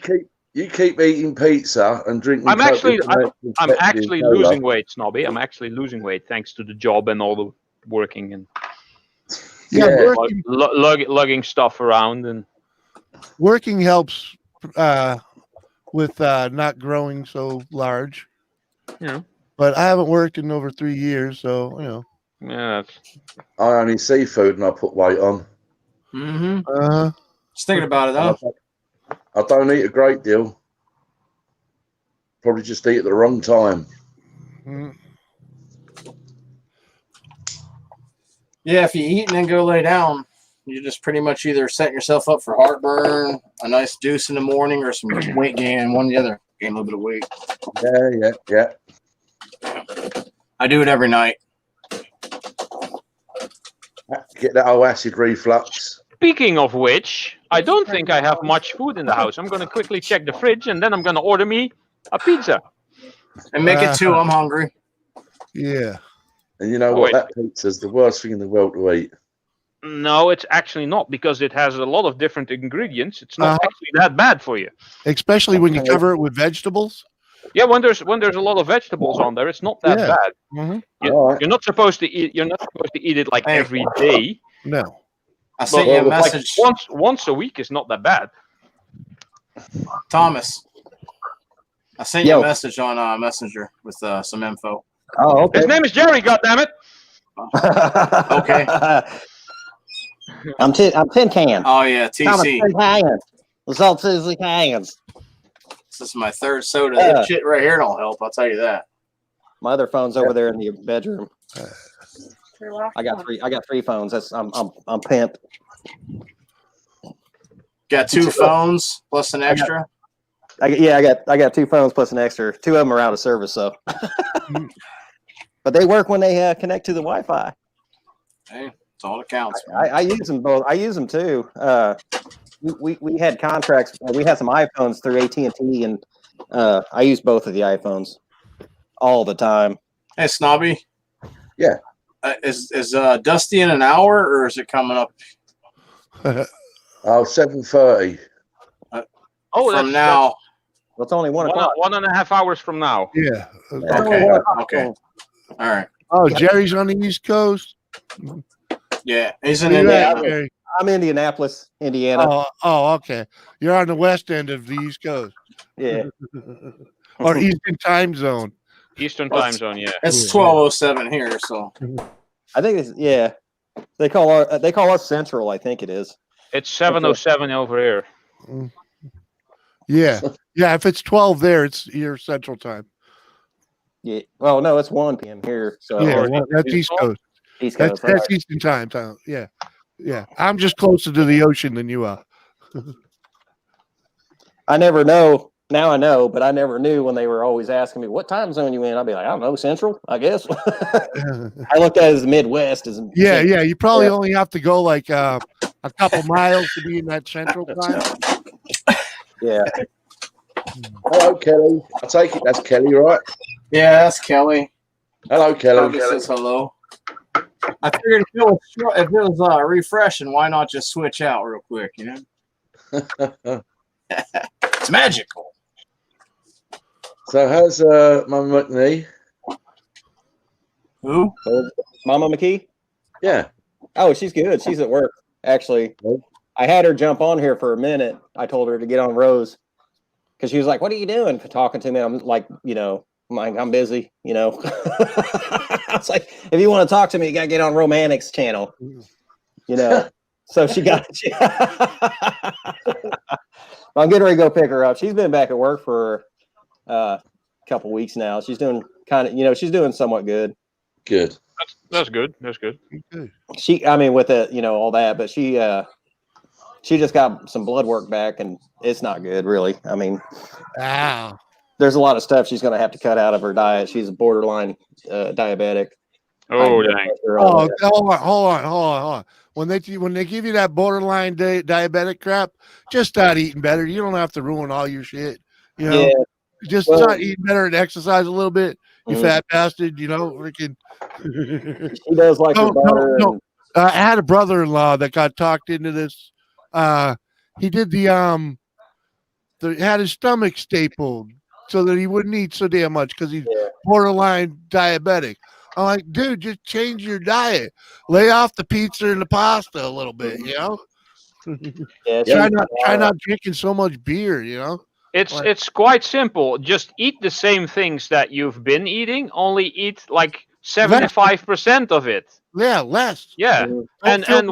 keep eating pizza and drinking. I'm Coke actually with I'm Pepsi actually and cola. losing weight, Snobby. I'm actually losing weight thanks to the job and all the working and Yeah, lugging stuff around and working helps with not growing so large. Yeah. But I haven't worked in over 3 years, so Yeah. I only seafood and I put weight on. Mm-hmm. Just thinking about it, though. I don't eat a great deal. Probably just eat at the wrong time. Yeah, if you eat and then go lay down, you just pretty much either setting yourself up for heartburn, a nice deuce in the morning, or some weight gain, and one or the other. Gain a little bit of weight. Yeah. I do it every night. Get that old acid reflux. Speaking of which, I don't think I have much food in the house. I'm going to quickly check the fridge and then I'm going to order me a pizza. And make it two. I'm hungry. Yeah. And you know what? That pizza's the worst thing in the world to eat. No, it's actually not, because it has a lot of different ingredients. It's not actually that bad for you. Especially when you cover it with vegetables. Yeah, when there's a lot of vegetables on there, it's not that bad. Mm-hmm. You're not supposed to eat. You're not supposed to eat it like every day. No. I sent you a message. Like once a week is not that bad. Thomas, I sent you a message on Messenger with some info. Oh, okay. His name is Jerry. Goddammit. Okay. I'm tin can. Oh yeah, TC. Tin cans. Results is the cans. This is my third soda. This shit right here don't help. I'll tell you that. My other phone's over there in the bedroom. I got three phones. I'm pimped. Got two phones plus an extra. I got 2 phones plus an extra. 2 of them are out of service, so. But they work when they connect to the Wi-Fi. Hey, it's all that counts. I use them both. I use them too. We had contracts. We had some iPhones through AT&T, and I use both of the iPhones all the time. Hey, Snobby. Yeah. Is Dusty in an hour, or is it coming up? 7:30. From now. It's only 1 o'clock. 1.5 hours from now. Yeah. Okay. All right. Oh, Jerry's on the East Coast. Yeah, he's in Indiana. I'm in Indianapolis, Indiana. Oh, okay. You're on the west end of the East Coast. Yeah. Or Eastern time zone. Eastern time zone, yeah. It's 12:07 here, so. I think it's They call us Central. I think it is. It's 7:07 over here. Yeah. If it's 12 there, it's your Central time. Yeah. Well, no, it's 1 p.m. here. So that's East Coast. East Coast. That's Eastern time. Yeah. Yeah. I'm just closer to the ocean than you are. I never know. Now I know, but I never knew when they were always asking me, what time zone you in? I'd be like, I don't know, Central, I guess. I looked at it as the Midwest. Yeah. You probably only have to go like a couple miles to be in that Central time. Yeah. Hello, Kelly. I take it that's Kelly, right? Yeah, that's Kelly. Hello, Kelly. Kelly says hello. I figured if it was refreshing, why not just switch out real quick, you know? It's magical. So how's Mama McNee? Who? Mama McKee? Yeah. Oh, she's good. She's at work, actually. I had her jump on here for a minute. I told her to get on Rose because she was like, what are you doing? Talking to me. I'm like, I'm busy, I was like, if you want to talk to me, you got to get on Romantics channel, So she got I'm getting ready to go pick her up. She's been back at work for a couple weeks now. She's doing she's doing somewhat good. Good. That's good. That's good. With it, all that, but she just got some blood work back and it's not good, really. There's a lot of stuff she's going to have to cut out of her diet. She's borderline diabetic. Oh, dang. Hold on. When they give you that borderline diabetic crap, just start eating better. You don't have to ruin all your shit. Just start eating better and exercise a little bit. You fat bastard. Freaking. She does like her butter. No. I had a brother-in-law that got talked into this. He did had his stomach stapled so that he wouldn't eat so damn much because he's borderline diabetic. I'm like, dude, just change your diet. Lay off the pizza and the pasta a little bit, Try not drinking so much beer, It's quite simple. Just eat the same things that you've been eating, only eat like 75% of it. Yeah, less. Yeah. And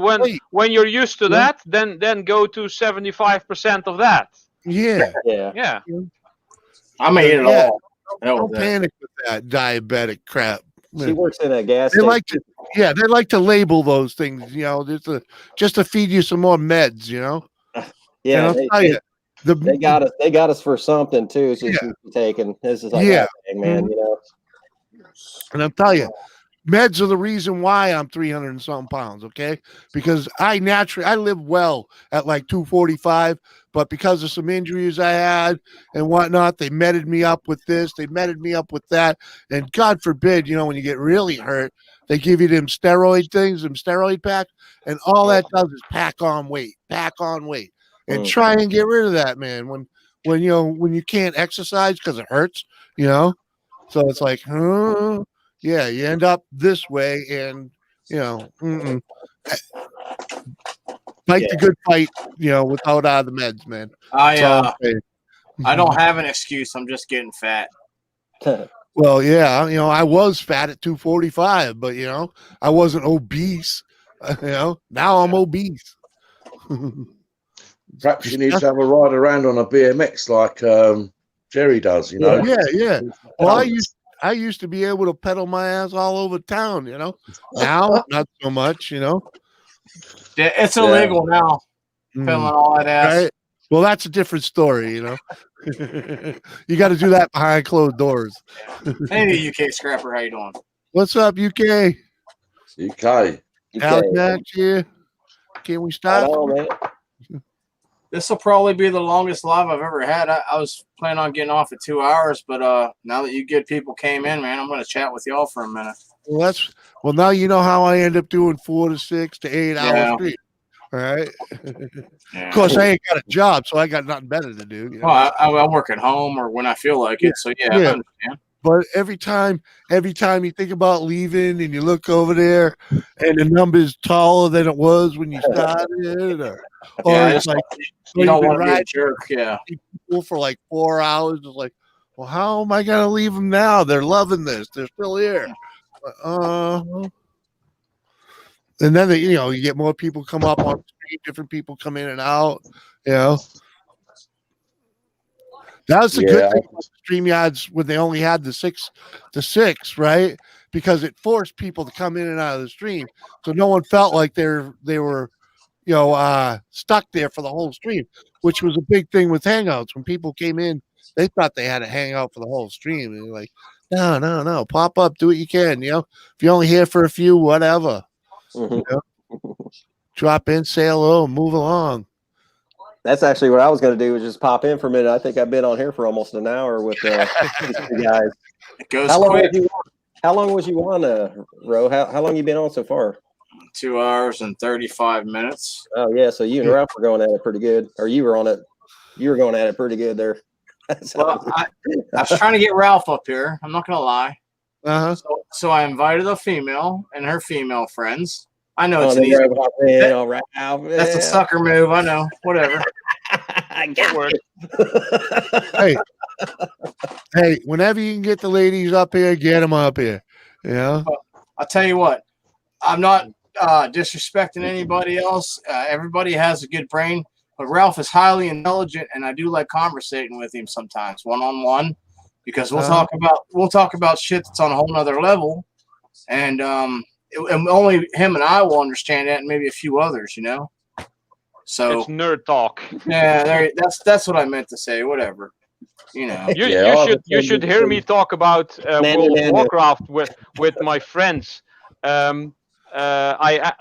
when you're used to that, then go to 75% of that. Yeah. Yeah. I'm gonna eat it all. Don't panic with that diabetic crap. She works in a gas station. They like to label those things, just to feed you some more meds, Yeah, they got us for something too. So she's taking this is like man, And I'm telling you, meds are the reason why I'm 300 and something pounds, okay? Because I live well at like 245, but because of some injuries I had and whatnot, they meted me up with this, they meted me up with that, and God forbid, when you get really hurt, they give you them steroid things, them steroid packs, and all that does is pack on weight, and try and get rid of that, man. When you can't exercise because it hurts, so it's like, yeah, you end up this way, and fight the good fight, without all the meds, man. I don't have an excuse. I'm just getting fat. Well, yeah, I was fat at 245, but I wasn't obese. Now I'm obese. Perhaps you need to have a ride around on a BMX like Jerry does. Yeah. Well, I used to be able to pedal my ass all over town, Now, not so much, It's illegal now. Pedaling all that ass. Right? Well, that's a different story, You got to do that behind closed doors. Hey, UK Scrapper, how you doing? What's up, UK? UK. Alex here. Can we start? Man. This will probably be the longest live I've ever had. I was planning on getting off at 2 hours, but now that you good people came in, man, I'm going to chat with y'all for a minute. Well, now you know how I end up doing 4 to 6 to 8 hours stream. All right. Of course, I ain't got a job, so I got nothing better to do. You know? Well, I work at home or when I feel like it. So I understand. But every time you think about leaving and you look over there and the number's taller than it was when you started, or it's like you don't want to be a jerk. Yeah. People for like 4 hours. It's like, well, how am I going to leave them now? They're loving this. They're still here. And then you get more people come up on stream, different people come in and out. You know. That was the good thing about StreamYards when they only had the 6 to 6, right? Because it forced people to come in and out of the stream, so no one felt like they were, stuck there for the whole stream, which was a big thing with Hangouts. When people came in, they thought they had to hang out for the whole stream, and you're like, no, pop up, do what you can. If you're only here for a few, whatever. Drop in, say hello, move along. That's actually what I was going to do, was just pop in for a minute. I think I've been on here for almost an hour with these two guys. It goes quick. How long was you on, Ro? How long you been on so far? 2 hours and 35 minutes. Oh, yeah. So you and Ralph were going at it pretty good. Or you were on it. You were going at it pretty good there. Well, I was trying to get Ralph up here. I'm not going to lie. So I invited a female and her female friends. I know it's an easy. That's a sucker move. I know. Whatever. Get word. Hey, whenever you can get the ladies up here, get them up here. Yeah. I'll tell you what. I'm not disrespecting anybody else. Everybody has a good brain, but Ralph is highly intelligent, and I do like conversating with him sometimes, one-on-one, because we'll talk about shit that's on a whole nother level, and only him and I will understand that, and maybe a few others, So it's nerd talk. Yeah, that's what I meant to say. Whatever, You should hear me talk about World of Warcraft with my friends. I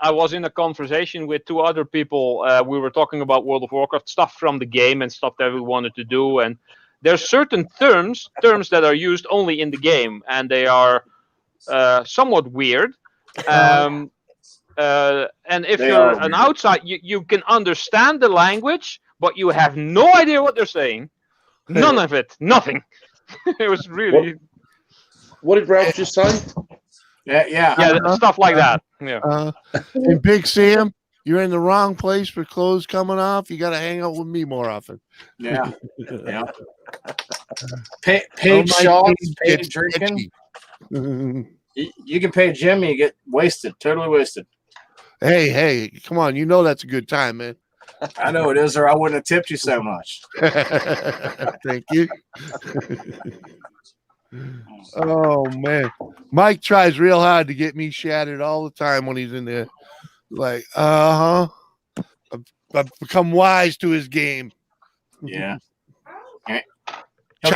was in a conversation with 2 other people. We were talking about World of Warcraft, stuff from the game and stuff that we wanted to do. And there's certain terms that are used only in the game, and they are somewhat weird. And if you're an outside, you can understand the language, but you have no idea what they're saying. None of it. Nothing. It was really... What did Ralph just say? Yeah, stuff like that. Yeah. And Big Sam, you're in the wrong place for clothes coming off. You got to hang out with me more often. Yeah. Paid shots, paid drinking. You can pay Jimmy, you get wasted, totally wasted. Hey, come on. You know that's a good time, man. I know it is, or I wouldn't have tipped you so much. Thank you. Oh, man. Mike tries real hard to get me shattered all the time when he's in there. Like, I've become wise to his game. Yeah. He'll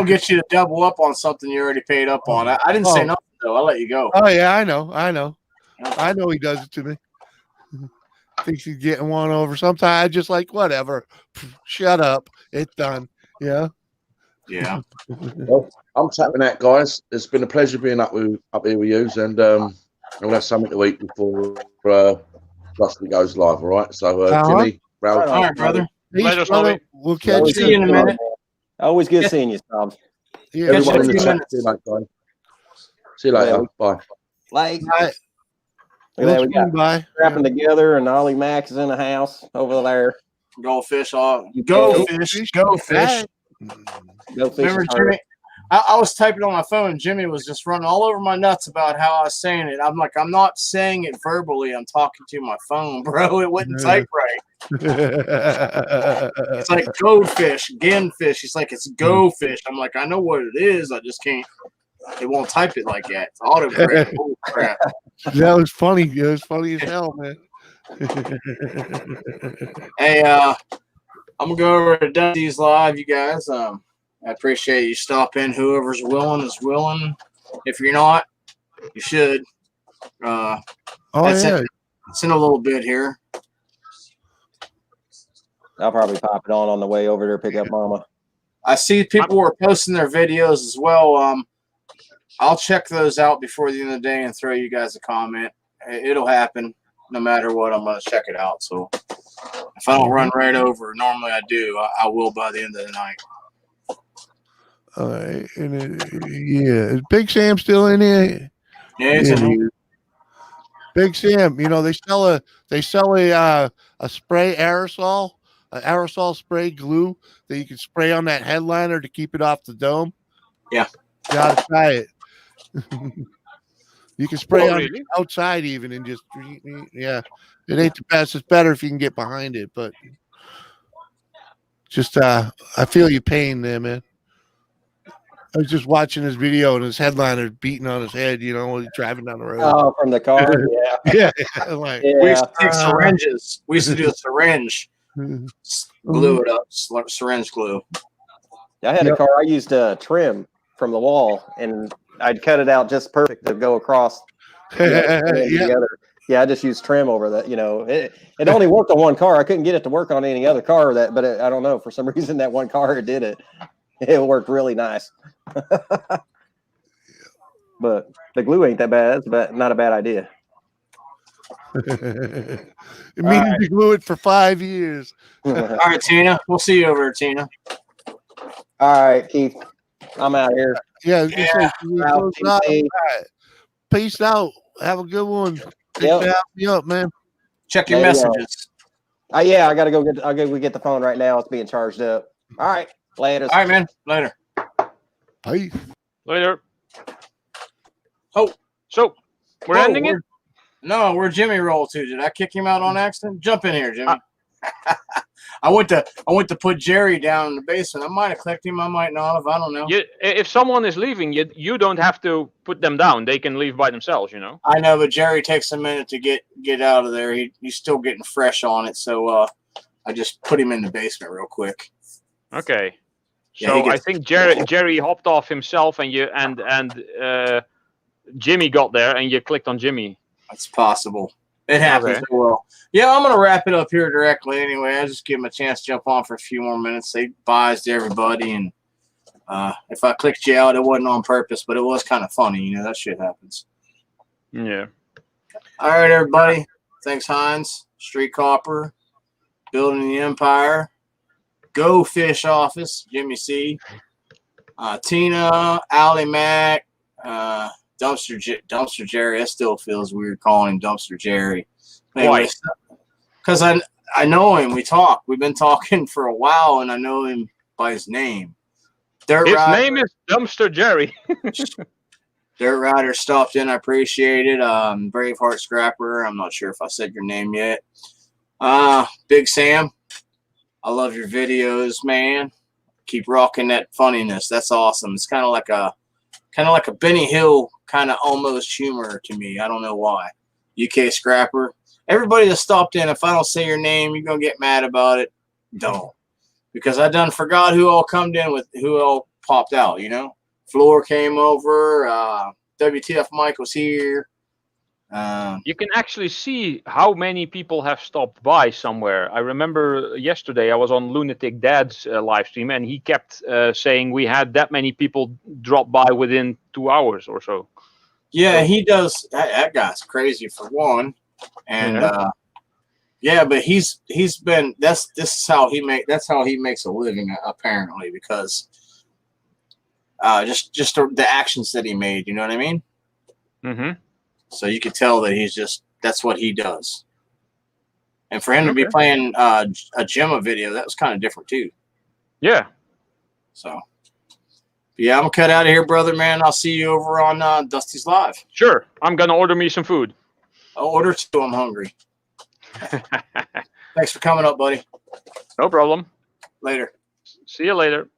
get you to double up on something you already paid up on. I didn't say nothing, though. I'll let you go. Oh, yeah, I know. I know he does it to me. Thinks he's getting one over. Sometimes I just like, whatever. Shut up. It's done. Yeah. Yeah. Well, I'm tapping out, guys. It's been a pleasure being up here with you, and we'll have something to eat before Rusty goes live. All right. So, Jimmy, Ralph. All right, brother. Peace, brother. We'll catch you in a minute. Always good seeing you, Tom. Yeah. Everyone in the chat. See you later. Bye. Like. Look at that, we got scrapping together, and Ollie Max is in the house over there. Go fish. Go fish. Remember, Jimmy? I was typing on my phone, and Jimmy was just running all over my nuts about how I was saying it. I'm like, I'm not saying it verbally. I'm talking to my phone, bro. It wouldn't type right. It's like go fish, fish. He's like, it's go fish. I'm like, I know what it is. I just can't. It won't type it like that. It's autocorrect. Oh, crap. That was funny. It was funny as hell, man. Hey, I'm gonna go over to Dusty's live, you guys. I appreciate you stopping. Whoever's willing is willing. If you're not, you should. Yeah. It's in a little bit here. I'll probably pop it on the way over there, pick up Mama. I see people were posting their videos as well. I'll check those out before the end of the day and throw you guys a comment. It'll happen no matter what. I'm going to check it out. So if I don't run right over, normally I do. I will by the end of the night. All right. Is Big Sam still in here? Yeah, it's in here. Big Sam, you know, they sell a spray aerosol, an aerosol spray glue that you can spray on that headliner to keep it off the dome. Yeah. You gotta try it. You can spray on the outside even and just, yeah. It ain't the best. It's better if you can get behind it, but just I feel your pain there, man. I was just watching his video and his headliner beating on his head, you know, while he's driving down the road. Oh, from the car? Yeah. Like, we used to take syringes. We used to do a syringe, glue it up, syringe glue. I had a car I used to trim from the wall, and I'd cut it out just perfect to go across. Together. Yeah, I just used trim over that. You know, it only worked on one car. I couldn't get it to work on any other car. But I don't know, for some reason that one car did it. It worked really nice. But the glue ain't that bad. It's not a bad idea. It means to glue it for 5 years. All right, Tina. We'll see you over there, Tina. All right, Keith. I'm out here. Yeah. Peace out. Have a good one. Thanks for having me up, man. Check your messages. Yeah, I gotta go get the phone right now. It's being charged up. All right. Later. All right, man. Later. Peace. Later. Oh, so we're ending it? No, we're Jimmy roll too. Did I kick him out on accident? Jump in here, Jimmy. I went to put Jerry down in the basement. I might have clicked him. I might not have. I don't know. If someone is leaving, you don't have to put them down. They can leave by themselves, you know. I know, but Jerry takes a minute to get out of there. He's still getting fresh on it, so I just put him in the basement real quick. Okay. So I think Jerry hopped off himself, and Jimmy got there, and you clicked on Jimmy. That's possible. It happens. Okay. Well, yeah, I'm gonna wrap it up here directly. Anyway, I just give him a chance to jump on for a few more minutes. Say byes to everybody, and if I clicked you out, it wasn't on purpose, but it was kind of funny. You know, that shit happens. Yeah. All right, everybody. Thanks, Heinz. Street Copper, Building the Empire. Go Fish Office, Jimmy C, Tina, Allie Mac, Dumpster Jerry. That still feels weird calling him Dumpster Jerry. Why? Because I know him. We talk. We've been talking for a while, and I know him by his name. His name is Dumpster Jerry. Dirt Rider stopped in. I appreciate it. Braveheart Scrapper. I'm not sure if I said your name yet. Big Sam. I love your videos, man. Keep rocking that funniness. That's awesome. It's kind of like a Benny Hill kind of almost humor to me. I don't know why. UK Scrapper. Everybody that stopped in, if I don't say your name, you're gonna get mad about it. Don't, because I done forgot who all come in with who all popped out. You know, Floor came over. WTF Mike was here. You can actually see how many people have stopped by somewhere. I remember yesterday I was on Lunatic Dad's live stream, and he kept saying we had that many people drop by within 2 hours or so. Yeah, he does. That guy's crazy for one, and but he's been. This is how he makes a living apparently, because just the actions that he made. You know what I mean? Mm-hmm. So you could tell that that's what he does. And for him to be playing a Gemma video, that was kind of different too. Yeah. So, yeah, I'm going to cut out of here, brother, man. I'll see you over on Dusty's Live. Sure. I'm going to order me some food. I'll order too. I'm hungry. Thanks for coming up, buddy. No problem. Later. See you later.